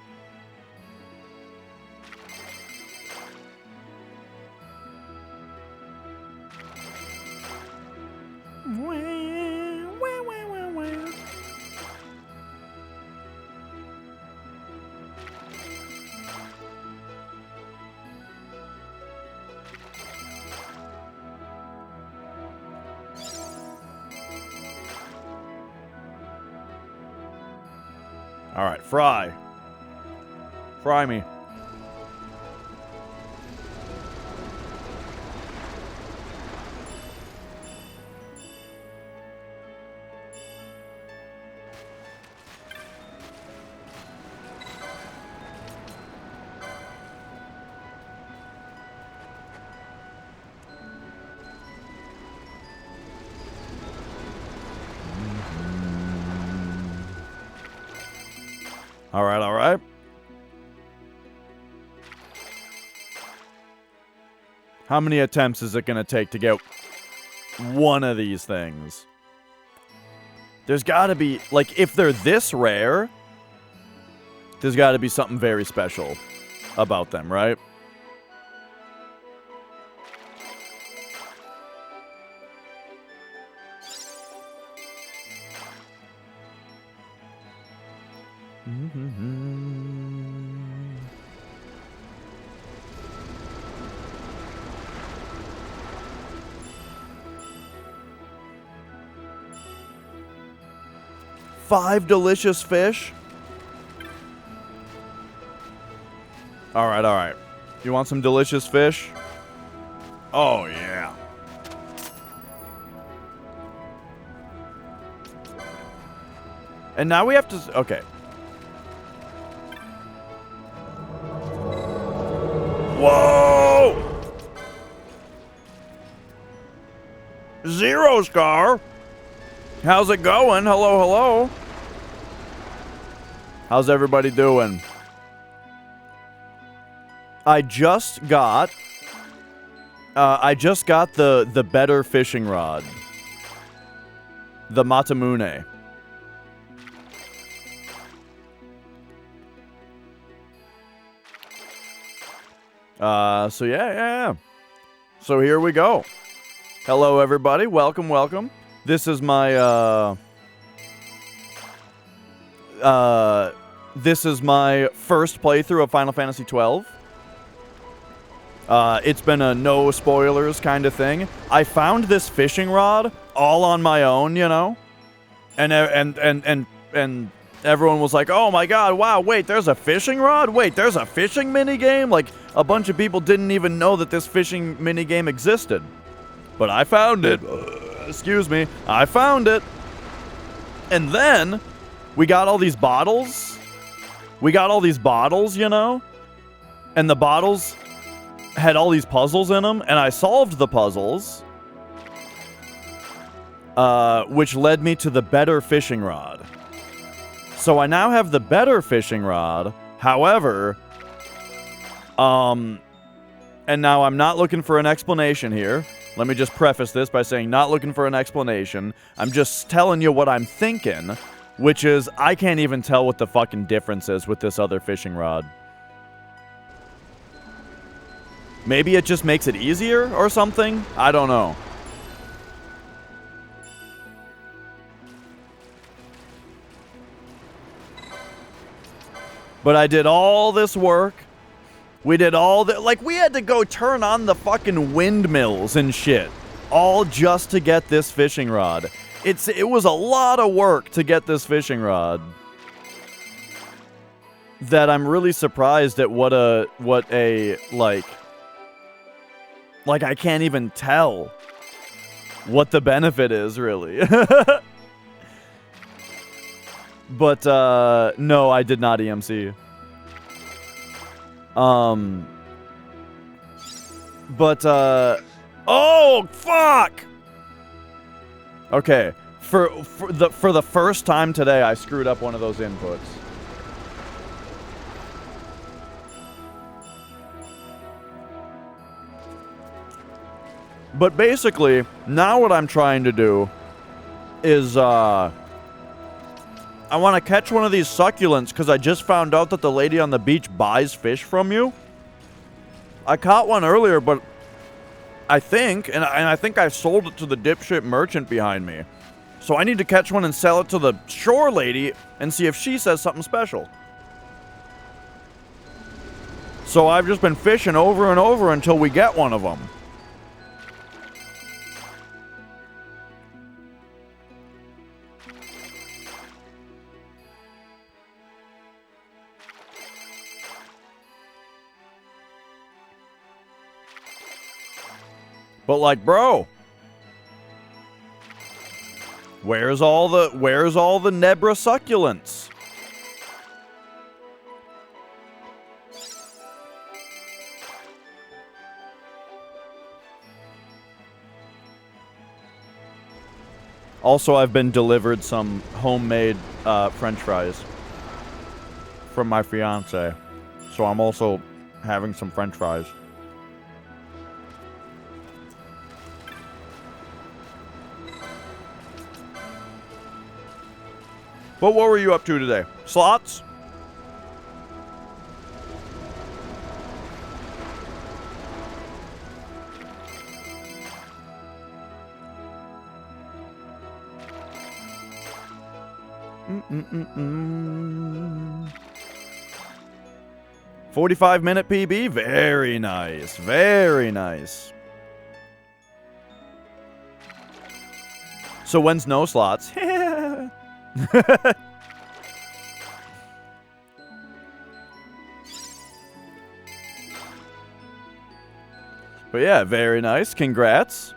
Alright, fry. Fry me. Alright, alright. How many attempts is it gonna take to get one of these things? There's gotta be, like, if they're this rare, there's gotta be something very special about them, right? Five delicious fish. All right. You want some delicious fish? Oh, yeah. And now we have to... Okay. Whoa! Zero Scar. How's it going? Hello. How's everybody doing? I just got the better fishing rod. The Matamune. So yeah. So here we go. Hello everybody. Welcome. This is my first playthrough of Final Fantasy XII. It's been a no spoilers kind of thing. I found this fishing rod all on my own, you know, and everyone was like, "Oh my god, wow! Wait, there's a fishing rod? Wait, there's a fishing mini game?" Like a bunch of people didn't even know that this fishing mini game existed, but I found it. Excuse me, I found it, and then we got all these bottles. You know, and the bottles had all these puzzles in them, and I solved the puzzles, which led me to the better fishing rod. So I now have the better fishing rod. However, and now I'm not looking for an explanation here. Let me just preface this by saying not looking for an explanation. I'm just telling you what I'm thinking, which is I can't even tell what the fucking difference is with this other fishing rod. Maybe it just makes it easier or something? I don't know. But I did all this work. We did all the... Like, we had to go turn on the fucking windmills and shit. All just to get this fishing rod. It was a lot of work to get this fishing rod. That I'm really surprised at what a like I can't even tell what the benefit is, really. But, no, I did not EMC. Oh, fuck! Okay, for the first time today, I screwed up one of those inputs. But basically, now what I'm trying to do is, I want to catch one of these succulents because I just found out that the lady on the beach buys fish from you. I caught one earlier, but I think, and I think I sold it to the dipshit merchant behind me. So I need to catch one and sell it to the shore lady and see if she says something special. So I've just been fishing over and over until we get one of them. But like, bro, where's all the Nebra succulents? Also, I've been delivered some homemade French fries from my fiance, so I'm also having some French fries. But what were you up to today? Slots? 45-minute PB? Very nice. Very nice. So when's no slots? But yeah, very nice. Congrats.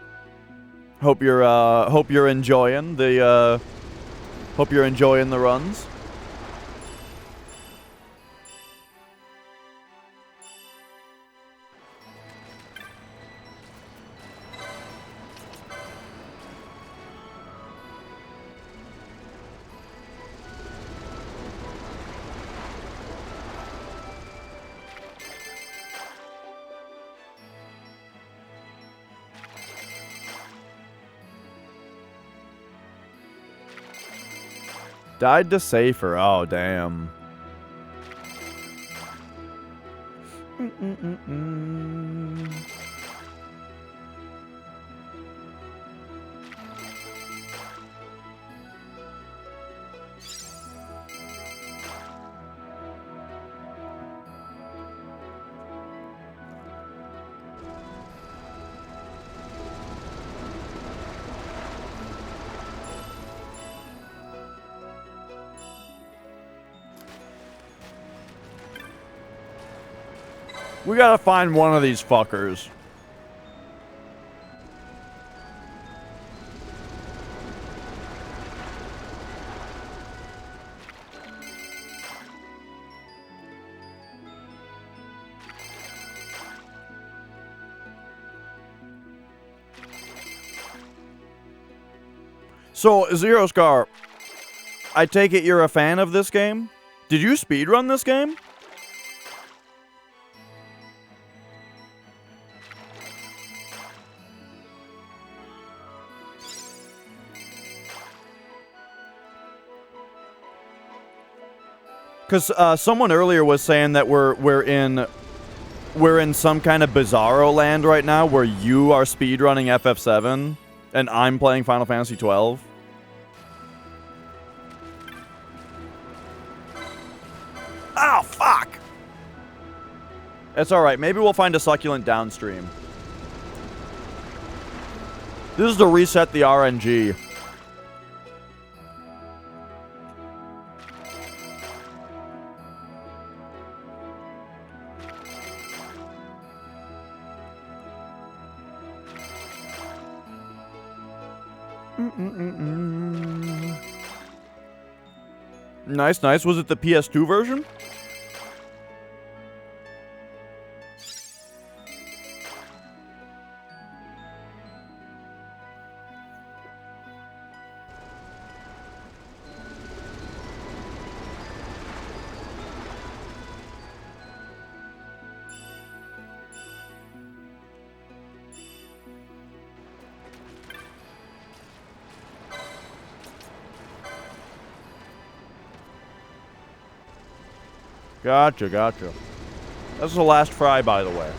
Hope you're enjoying the runs. Died to Safer. Oh, damn. We gotta find one of these fuckers. So, Zero Scar, I take it you're a fan of this game? Did you speedrun this game? Because someone earlier was saying that we're in some kind of bizarro land right now where you are speedrunning FF7 and I'm playing Final Fantasy 12. Oh, fuck! It's alright. Maybe we'll find a succulent downstream. This is to reset the RNG. Nice, nice. Was it the PS2 version? Gotcha, gotcha. That's the last fry, by the way.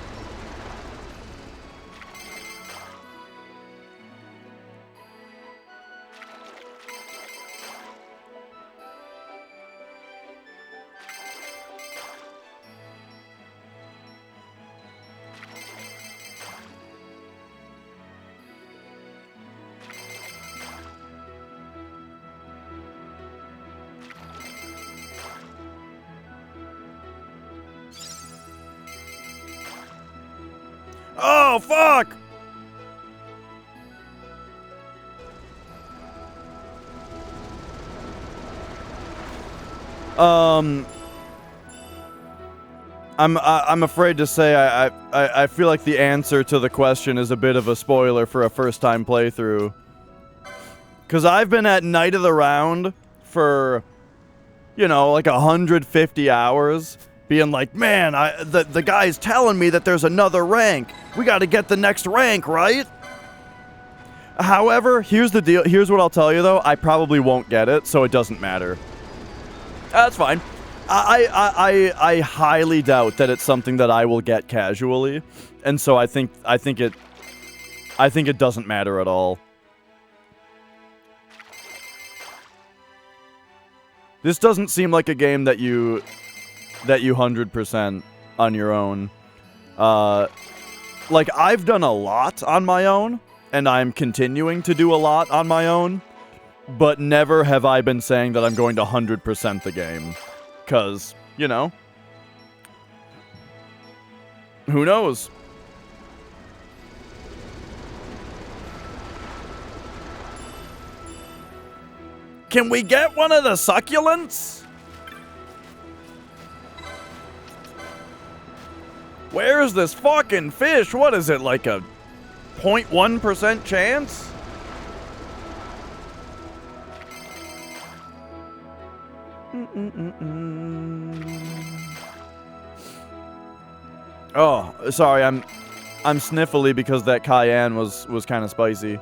Oh, fuck! I'm afraid to say I feel like the answer to the question is a bit of a spoiler for a first-time playthrough. Because I've been at Night of the Round for, you know, like 150 hours, being like, man, the guy's telling me that there's another rank. We gotta get the next rank, right? However, here's the deal. Here's what I'll tell you, though. I probably won't get it, so it doesn't matter. That's fine. I highly doubt that it's something that I will get casually, and so I think it doesn't matter at all. This doesn't seem like a game that you 100% on your own. Like, I've done a lot on my own, and I'm continuing to do a lot on my own, but never have I been saying that I'm going to 100% the game. 'Cause, you know, who knows? Can we get one of the succulents? Where is this fucking fish? What is it, like a 0.1% chance? Oh, sorry, I'm sniffly because that cayenne was kind of spicy.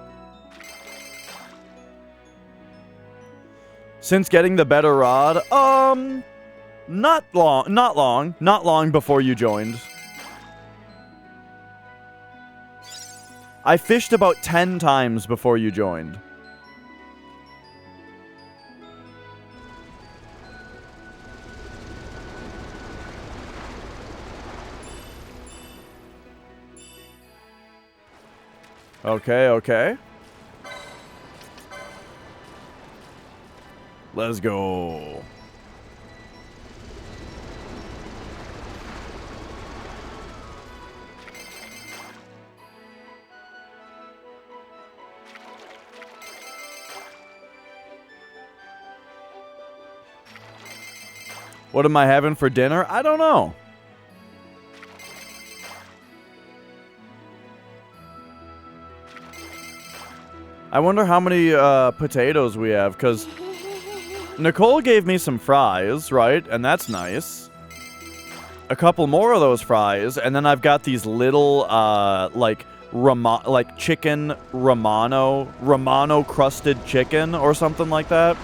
Since getting the better rod, not long before you joined. I fished about 10 times before you joined. Okay, okay. Let's go. What am I having for dinner? I don't know. I wonder how many potatoes we have, because Nicole gave me some fries, right? And that's nice. A couple more of those fries, and then I've got these little, like chicken Romano crusted chicken or something like that.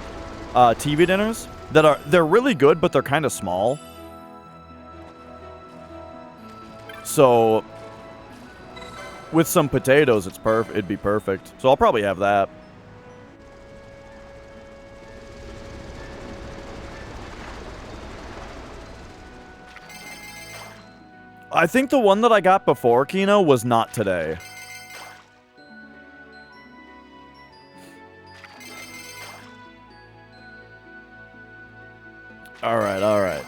TV dinners. They're really good, but they're kind of small. So, with some potatoes, it'd be perfect. So I'll probably have that. I think the one that I got before Kino was not today. Alright, alright.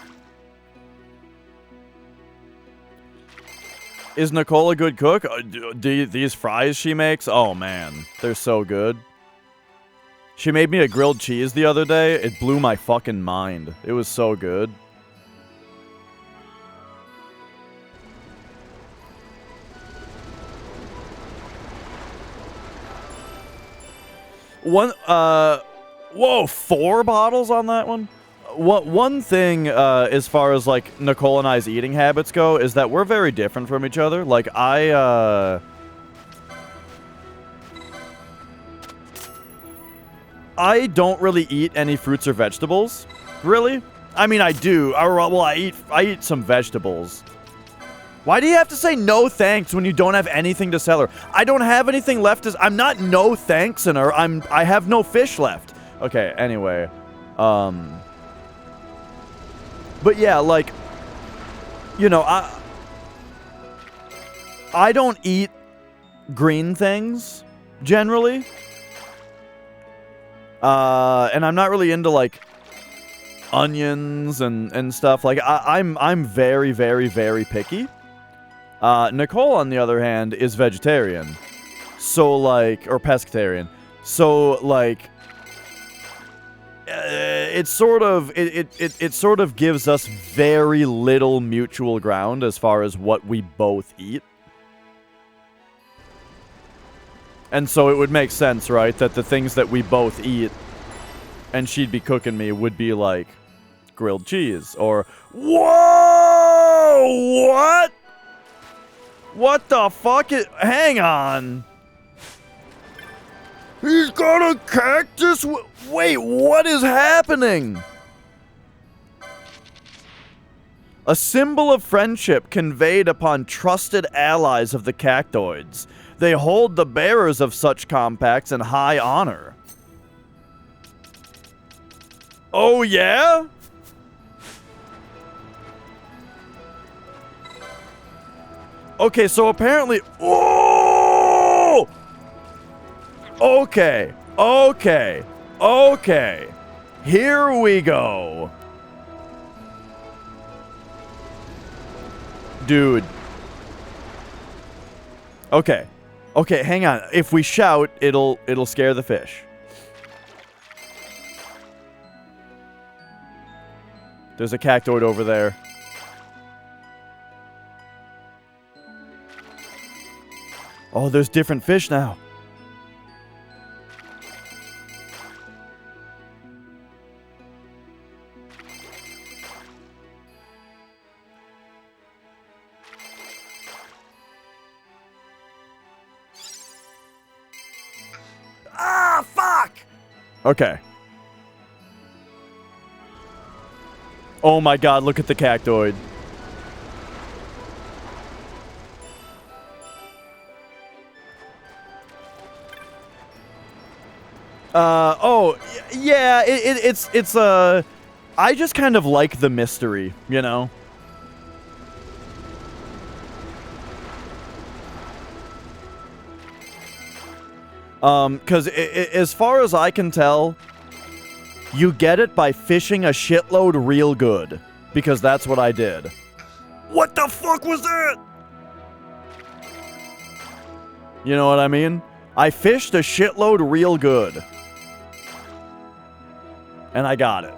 Is Nicole a good cook? These fries she makes? Oh, man. They're so good. She made me a grilled cheese the other day. It blew my fucking mind. It was so good. Whoa, 4 bottles on that one? One thing, as far as, like, Nicole and I's eating habits go, is that we're very different from each other. Like, I don't really eat any fruits or vegetables. Really? I mean, I do. Well, I eat some vegetables. Why do you have to say no thanks when you don't have anything to sell her? I don't have anything left. I'm not no thanks in her. I have no fish left. Okay, anyway. But yeah, like, you know, I don't eat green things, generally. And I'm not really into, like, onions and stuff. Like, I'm very, very, very picky. Nicole, on the other hand, is vegetarian. So, like, or pescatarian. So, like, it sort of gives us very little mutual ground as far as what we both eat. And so it would make sense, right, that the things that we both eat and she'd be cooking me would be like grilled cheese or whoa, what? What the fuck hang on. He's got a cactus? Wait, what is happening? A symbol of friendship conveyed upon trusted allies of the cactoids. They hold the bearers of such compacts in high honor. Oh, yeah? Okay, so apparently... Oh! Okay. Okay. Okay. Here we go. Dude. Okay. Okay, hang on. If we shout, it'll scare the fish. There's a cactoid over there. Oh, there's different fish now. Ah, fuck! Okay. Oh my god, look at the cactoid. Yeah, it's I just kind of like the mystery, you know? Because as far as I can tell, you get it by fishing a shitload real good. Because that's what I did. What the fuck was that? You know what I mean? I fished a shitload real good. And I got it.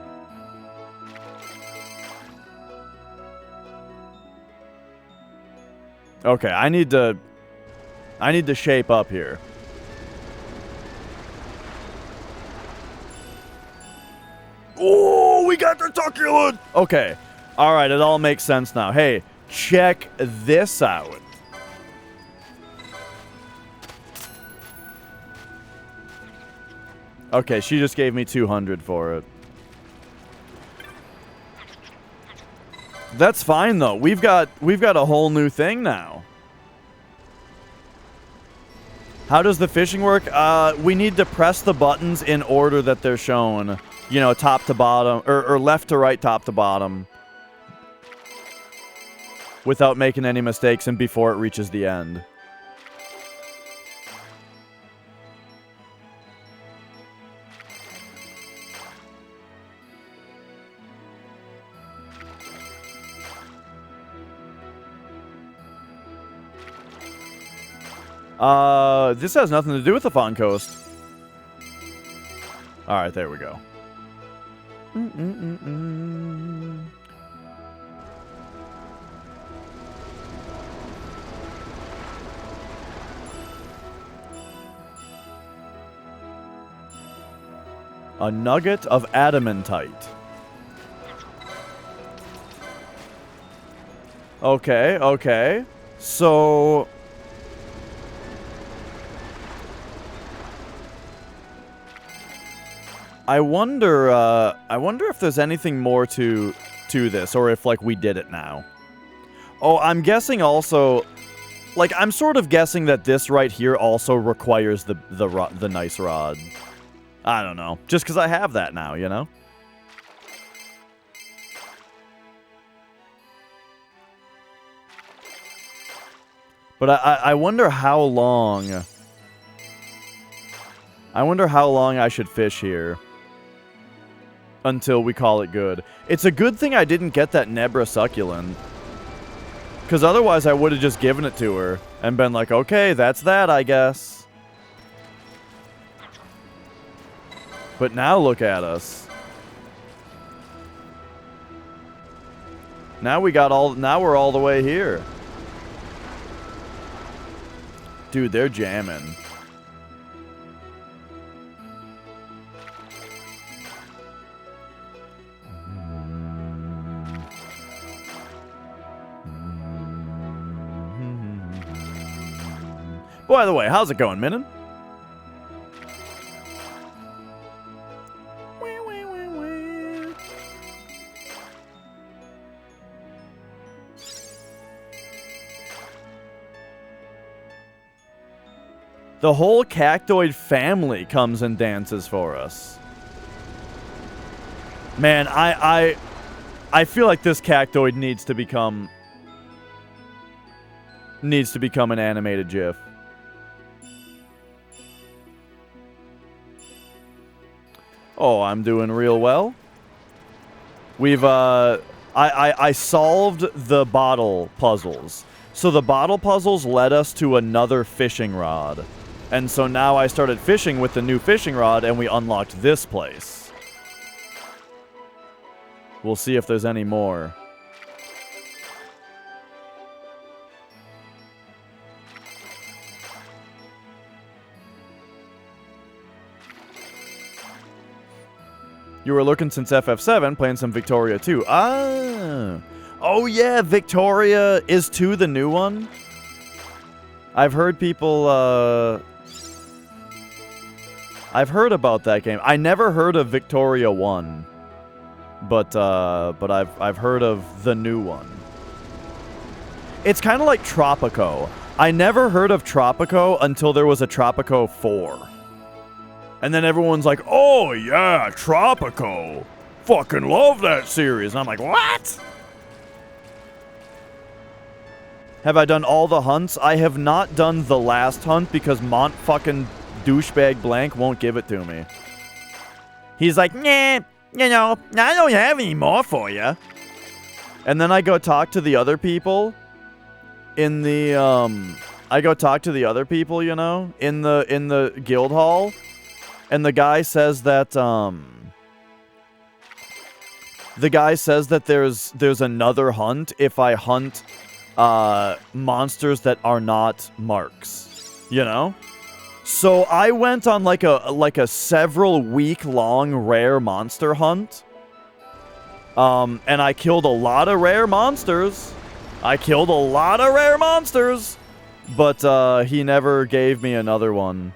Okay, I need to shape up here. Oh, we got the succulent! Okay. Alright, it all makes sense now. Hey, check this out. Okay, she just gave me 200 for it. That's fine though. We've got a whole new thing now. How does the fishing work? We need to press the buttons in order that they're shown. You know, top to bottom, or left to right, top to bottom. Without making any mistakes and before it reaches the end. This has nothing to do with the Fawn Coast. Alright, there we go. A nugget of adamantite. Okay, okay. So... I wonder if there's anything more to this, or if, like, we did it now. Oh, I'm guessing also... Like, I'm sort of guessing that this right here also requires the nice rod. I don't know. Just because I have that now, you know? But I wonder how long... I wonder how long I should fish here. Until we call it good. It's a good thing I didn't get that Nebra succulent. Because otherwise I would have just given it to her. And been like, okay, that's that, I guess. But now look at us. Now we're all the way here. Dude, they're jamming. By the way, how's it going, Minin? The whole cactoid family comes and dances for us. Man, I feel like this cactoid needs to become an animated GIF. Oh, I'm doing real well. We've I solved the bottle puzzles. So the bottle puzzles led us to another fishing rod. And so now I started fishing with the new fishing rod and we unlocked this place. We'll see if there's any more. You were looking since FF7, playing some Victoria 2. Ah! Oh yeah, Victoria is 2 the new one? I've heard people, I've heard about that game. I never heard of Victoria 1. But I've heard of the new one. It's kind of like Tropico. I never heard of Tropico until there was a Tropico 4. And then everyone's like, oh yeah, Tropico. Fucking love that series. And I'm like, what? Have I done all the hunts? I have not done the last hunt because Mont fucking douchebag blank won't give it to me. He's like, nah, you know, I don't have any more for you. And then I go talk to the other people in the, you know, in the guild hall. And the guy says that, there's another hunt if I hunt, monsters that are not marks, you know? So I went on like a several week long rare monster hunt. And I killed a lot of rare monsters. But he never gave me another one.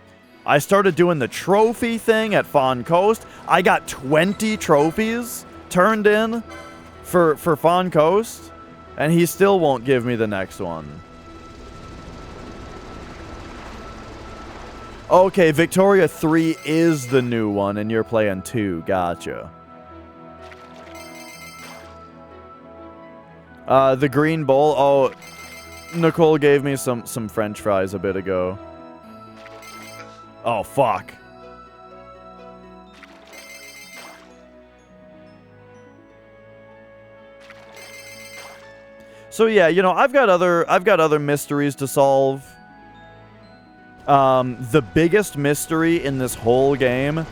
I started doing the trophy thing at Fawn Coast. I got 20 trophies turned in for Fawn Coast, and he still won't give me the next one. Okay, Victoria 3 is the new one, and you're playing 2. Gotcha. The green bowl. Oh, Nicole gave me some French fries a bit ago. Oh, fuck. So yeah, you know, I've got other mysteries to solve. The biggest mystery in this whole game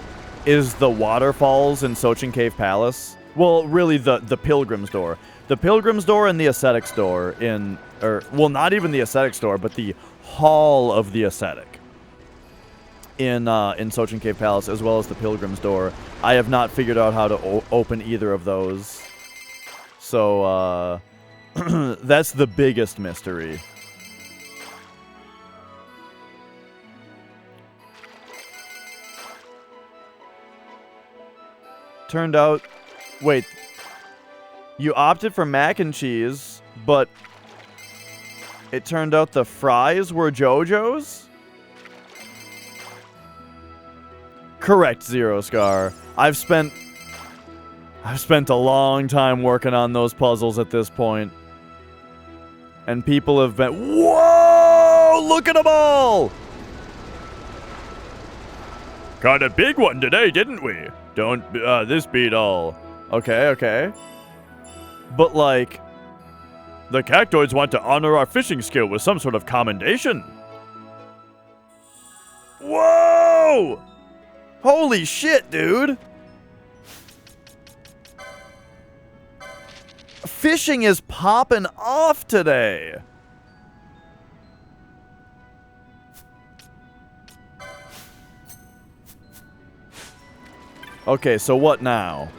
is the waterfalls in Sochin Cave Palace. Well, really the Pilgrim's Door. The Pilgrim's Door and the Ascetic's Door in, well, not even the Ascetic's Door, but the Hall of the Ascetic in Sochin Cave Palace, as well as the Pilgrim's Door. I have not figured out how to open either of those. So, that's the biggest mystery. Turned out, wait, you opted for mac and cheese, but it turned out the fries were JoJo's? Correct, Zero Scar. I've spent a long time working on those puzzles at this point. And people have been, whoa, look at them all! Got a big one today, didn't we? Don't, this beat all. Okay, okay. But like, the cactoids want to honor our fishing skill with some sort of commendation. whoa! Holy shit, dude! Fishing is popping off today. Okay, so what now?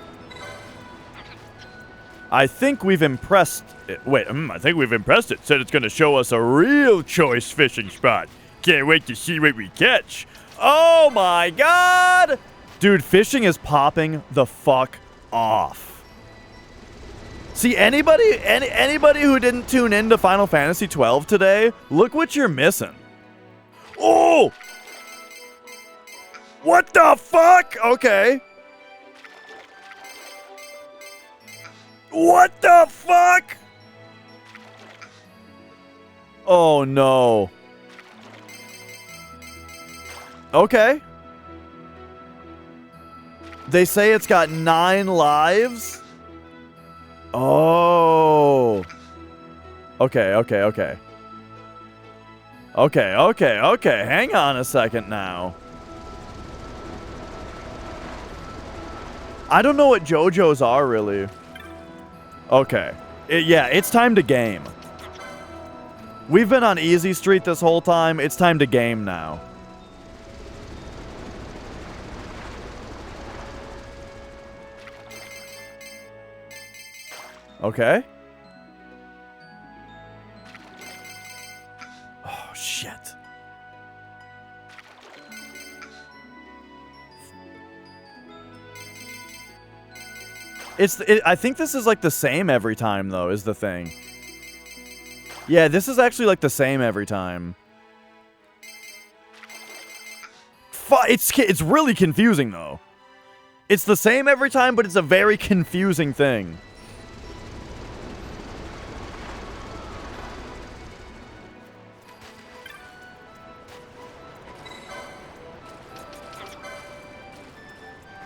I think we've impressed it. Wait, I think we've impressed it. Said it's gonna show us a real choice fishing spot. Can't wait to see what we catch. oh my god! Dude, fishing is popping the fuck off. See, anybody who didn't tune in to Final Fantasy 12 today, look what you're missing. Oh! What the fuck? Okay. What the fuck? Oh, no. Okay. They say it's got 9 lives? Oh. Okay. Okay. Hang on a second now. I don't know what JoJo's are, really. Okay. Yeah, it's time to game. We've been on easy street this whole time. It's time to game now. Okay. Oh, shit. I think this is like the same every time, though, is the thing. Yeah, this is actually like the same every time. It's really confusing, though. It's the same every time, but it's a very confusing thing.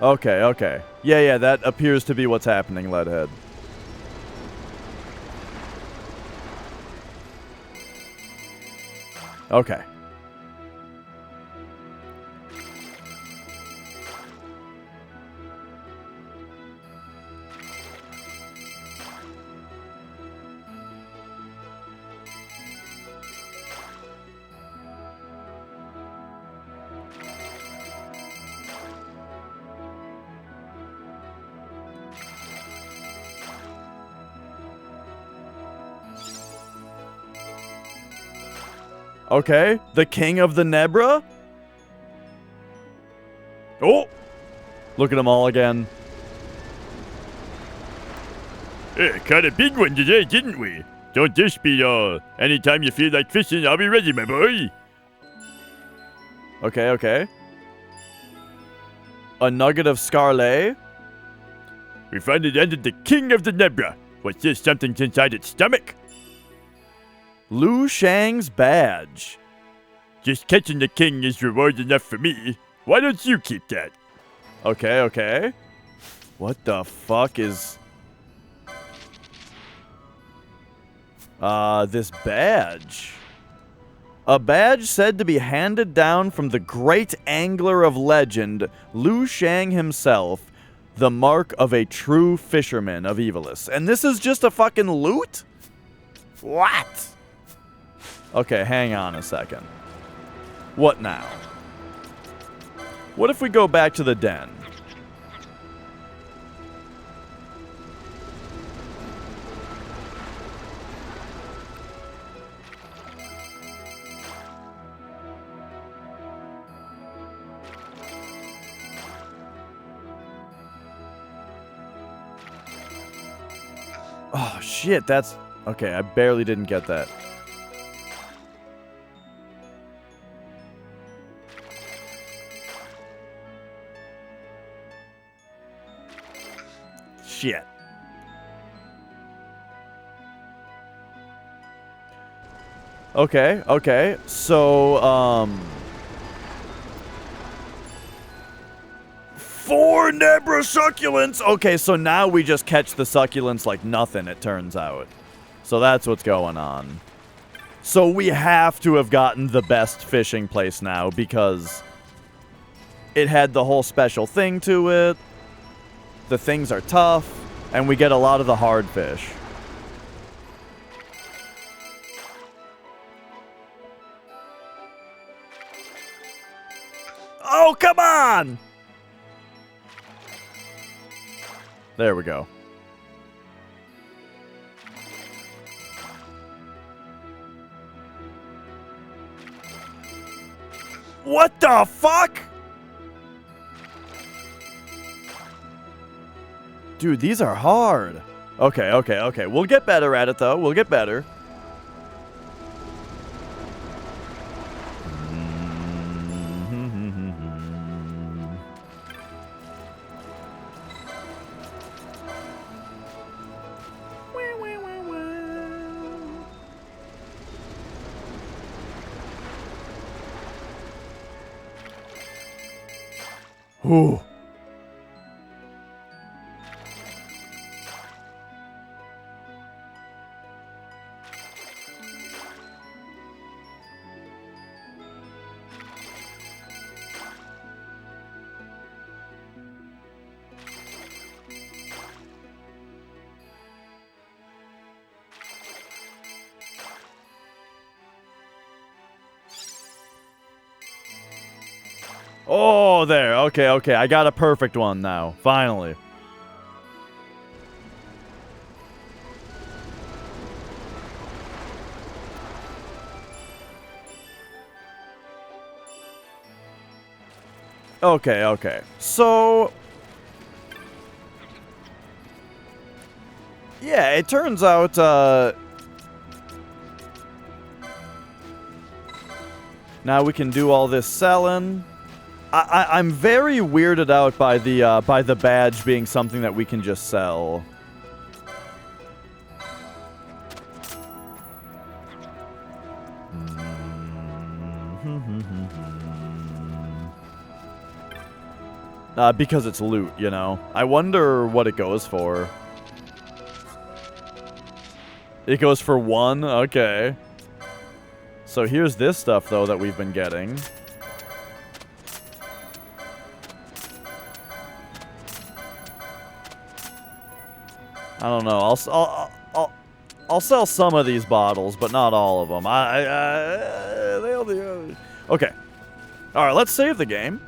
Okay. Yeah, that appears to be what's happening, Leadhead. Okay. Okay, the king of the Nebra? Oh! Look at them all again. Caught a big one today, didn't we? Don't this be, anytime you feel like fishing, I'll be ready, my boy. Okay. A nugget of Scarlet? We finally landed the king of the Nebra. What's this, something's inside its stomach? Lu Shang's badge. Just catching the king is reward enough for me. Why don't you keep that? Okay. What the fuck is... this badge. A badge said to be handed down from the great angler of legend, Lu Shang himself, the mark of a true fisherman of Evilus. And this is just a fucking loot? What? Okay, hang on a second. What now? What if we go back to the den? Oh, shit, that's... Okay, I barely didn't get that. Shit. Okay. So, 4 Nebra succulents! Okay, so now we just catch the succulents like nothing, it turns out. So that's what's going on. So we have to have gotten the best fishing place now because it had the whole special thing to it. The things are tough, and we get a lot of the hard fish. Oh, come on! There we go. What the fuck? Dude, these are hard. Okay. We'll get better at it, though. We'll get better. Whew. Oh, there. Okay, okay. I got a perfect one now. Finally. Okay, okay. So... yeah, it turns out, now we can do all this selling. I'm very weirded out by the badge being something that we can just sell. Because it's loot, you know. I wonder what it goes for. It goes for 1? Okay. So here's this stuff, though, that we've been getting. I don't know. I'll sell some of these bottles, but not all of them. They'll do. Okay. All right, let's save the game.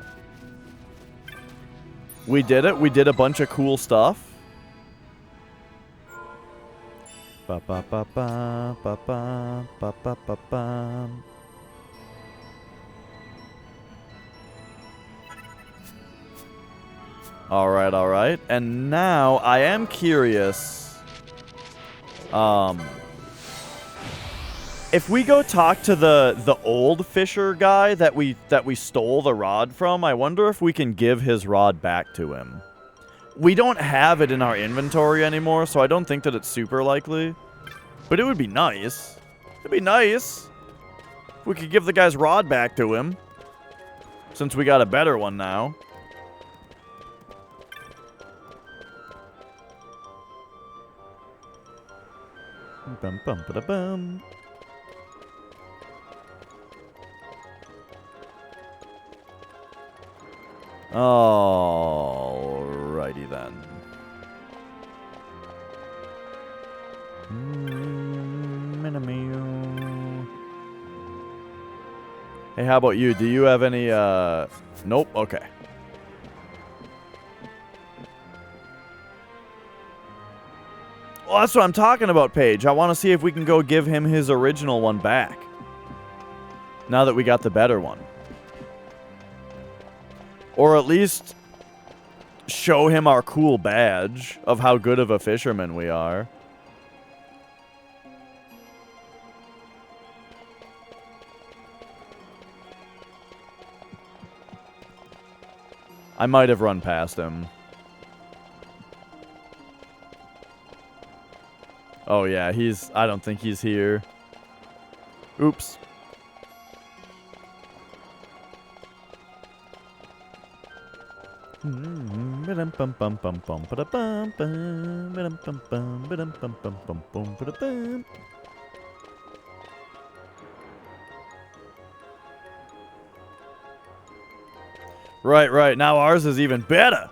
We did it. We did a bunch of cool stuff. Ba ba ba ba ba ba ba ba ba ba. All right. And now I am curious. If we go talk to the old fisher guy that we stole the rod from, I wonder if we can give his rod back to him. We don't have it in our inventory anymore, so I don't think that it's super likely. But it would be nice. It'd be nice if we could give the guy's rod back to him, since we got a better one now. Bum bum ba da bum. Alrighty then. Hey, how about you? Do you have any, Nope? Okay. Well, that's what I'm talking about, Paige. I want to see if we can go give him his original one back. Now that we got the better one. Or at least show him our cool badge of how good of a fisherman we are. I might have run past him. Oh yeah, I don't think he's here. Oops. Right. Now ours is even better.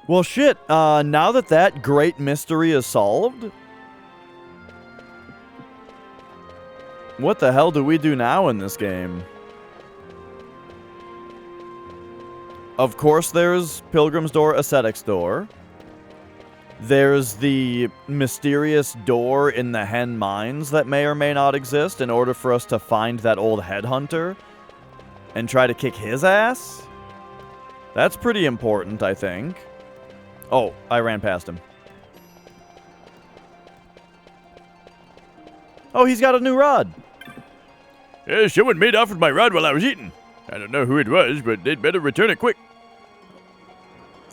Well, shit. Now that great mystery is solved, what the hell do we do now in this game? Of course, there's Pilgrim's Door, Ascetic's Door. There's the mysterious door in the Hen Mines that may or may not exist in order for us to find that old headhunter and try to kick his ass. That's pretty important, I think. Oh, I ran past him. Oh, he's got a new rod. Yeah, someone made off with my rod while I was eating. I don't know who it was, but they'd better return it quick.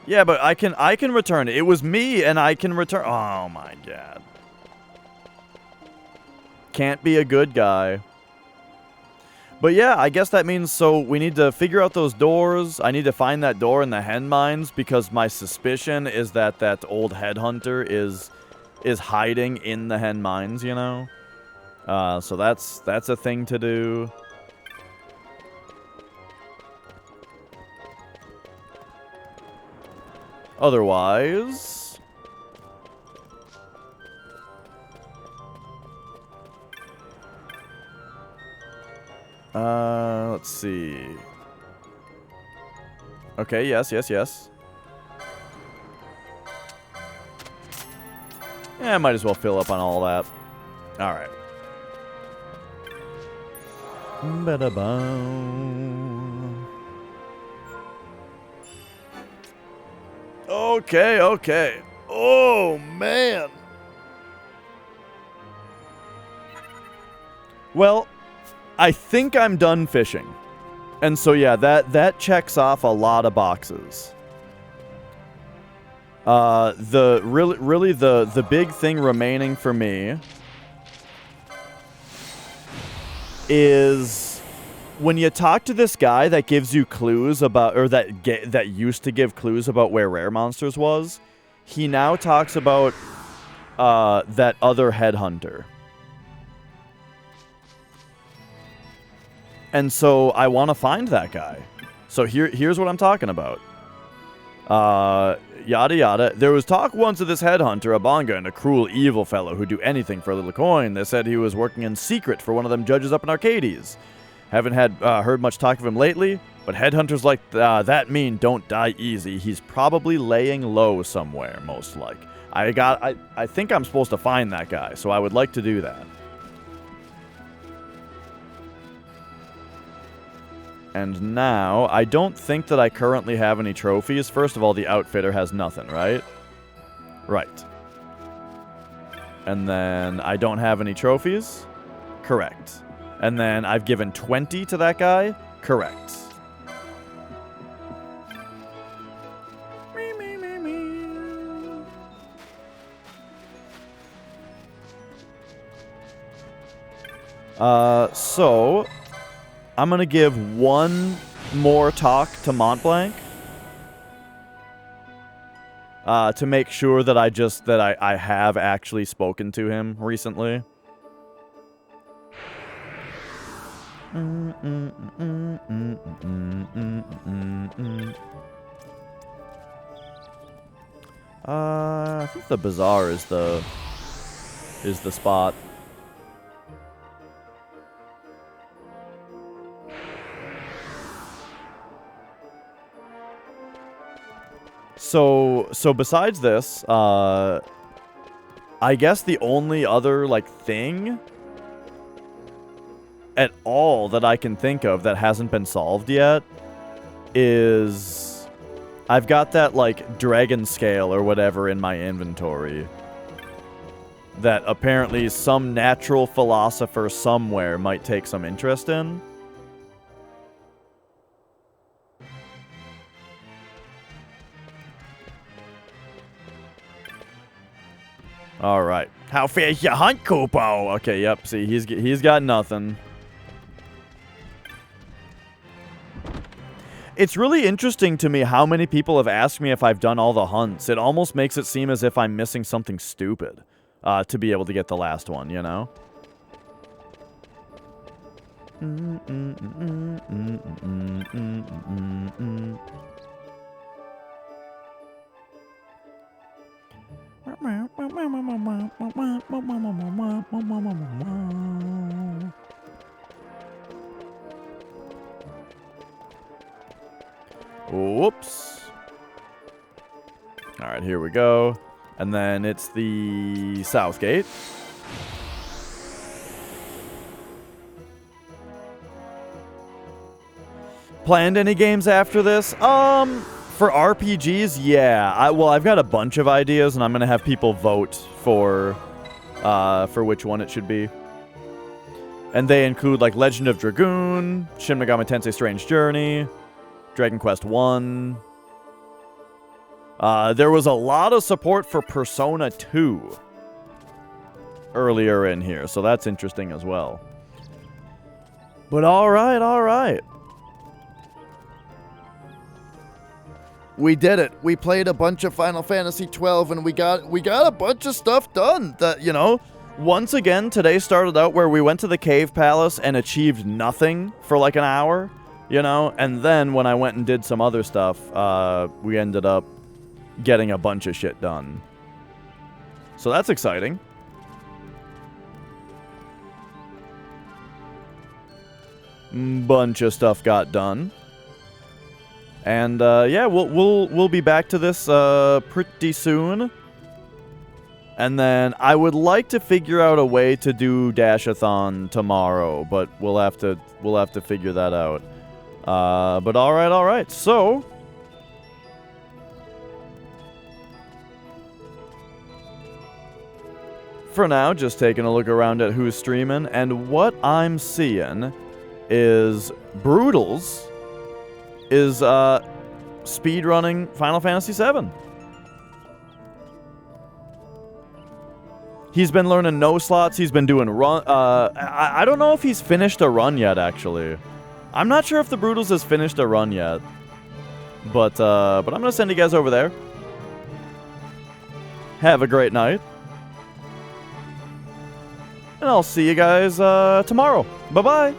Yeah, but I can return it. It was me, and I can return. Oh my god. Can't be a good guy. But yeah, I guess that means so we need to figure out those doors. I need to find that door in the hen mines because my suspicion is that that old headhunter is hiding in the hen mines, you know? So that's a thing to do. Otherwise... let's see. Okay, yes. Yeah, I might as well fill up on all that. Alright. Okay. Oh, man. Well, I think I'm done fishing. And so, yeah, that checks off a lot of boxes. The big thing remaining for me is when you talk to this guy that gives you clues about, or that used to give clues about where Rare Monsters was, he now talks about that other headhunter. And so I want to find that guy. So here's what I'm talking about. Yada yada. There was talk once of this headhunter, a bonga, and a cruel, evil fellow who'd do anything for a little coin. They said he was working in secret for one of them judges up in Arcades. Haven't heard much talk of him lately, but headhunters like that mean don't die easy. He's probably laying low somewhere, most like. I think I'm supposed to find that guy, so I would like to do that. And now, I don't think that I currently have any trophies. First of all, the outfitter has nothing, right? Right. And then, I don't have any trophies? Correct. And then, I've given 20 to that guy? Correct. So... I'm going to give one more talk to Montblanc to make sure that I have actually spoken to him recently. I think the bazaar is the spot. So besides this, I guess the only other, like, thing at all that I can think of that hasn't been solved yet is I've got that, like, dragon scale or whatever in my inventory that apparently some natural philosopher somewhere might take some interest in. All right. How fair's your hunt, Kupo? Okay, yep. See, he's got nothing. It's really interesting to me how many people have asked me if I've done all the hunts. It almost makes it seem as if I'm missing something stupid to be able to get the last one, you know? Whoops. All right, here we go. And then it's the south gate. Planned any games after this? For RPGs, yeah. I've got a bunch of ideas, and I'm gonna have people vote for which one it should be. And they include, like, Legend of Dragoon, Shin Megami Tensei Strange Journey, Dragon Quest 1. There was a lot of support for Persona 2. earlier in here, so that's interesting as well. But all right, all right. We did it. We played a bunch of Final Fantasy 12 and we got a bunch of stuff done that, you know, once again, today started out where we went to the Cave Palace and achieved nothing for like an hour, you know, and then when I went and did some other stuff, we ended up getting a bunch of shit done. So that's exciting. Bunch of stuff got done. And yeah, we'll be back to this pretty soon. And then I would like to figure out a way to do Dash-a-thon tomorrow, but we'll have to figure that out. But all right. So for now, just taking a look around at who's streaming, and what I'm seeing is Brutals is speedrunning Final Fantasy VII. He's been learning no slots. He's been doing run. I don't know if he's finished a run yet. Actually, I'm not sure if the Brutals has finished a run yet. But I'm gonna send you guys over there. Have a great night, and I'll see you guys tomorrow. Bye bye.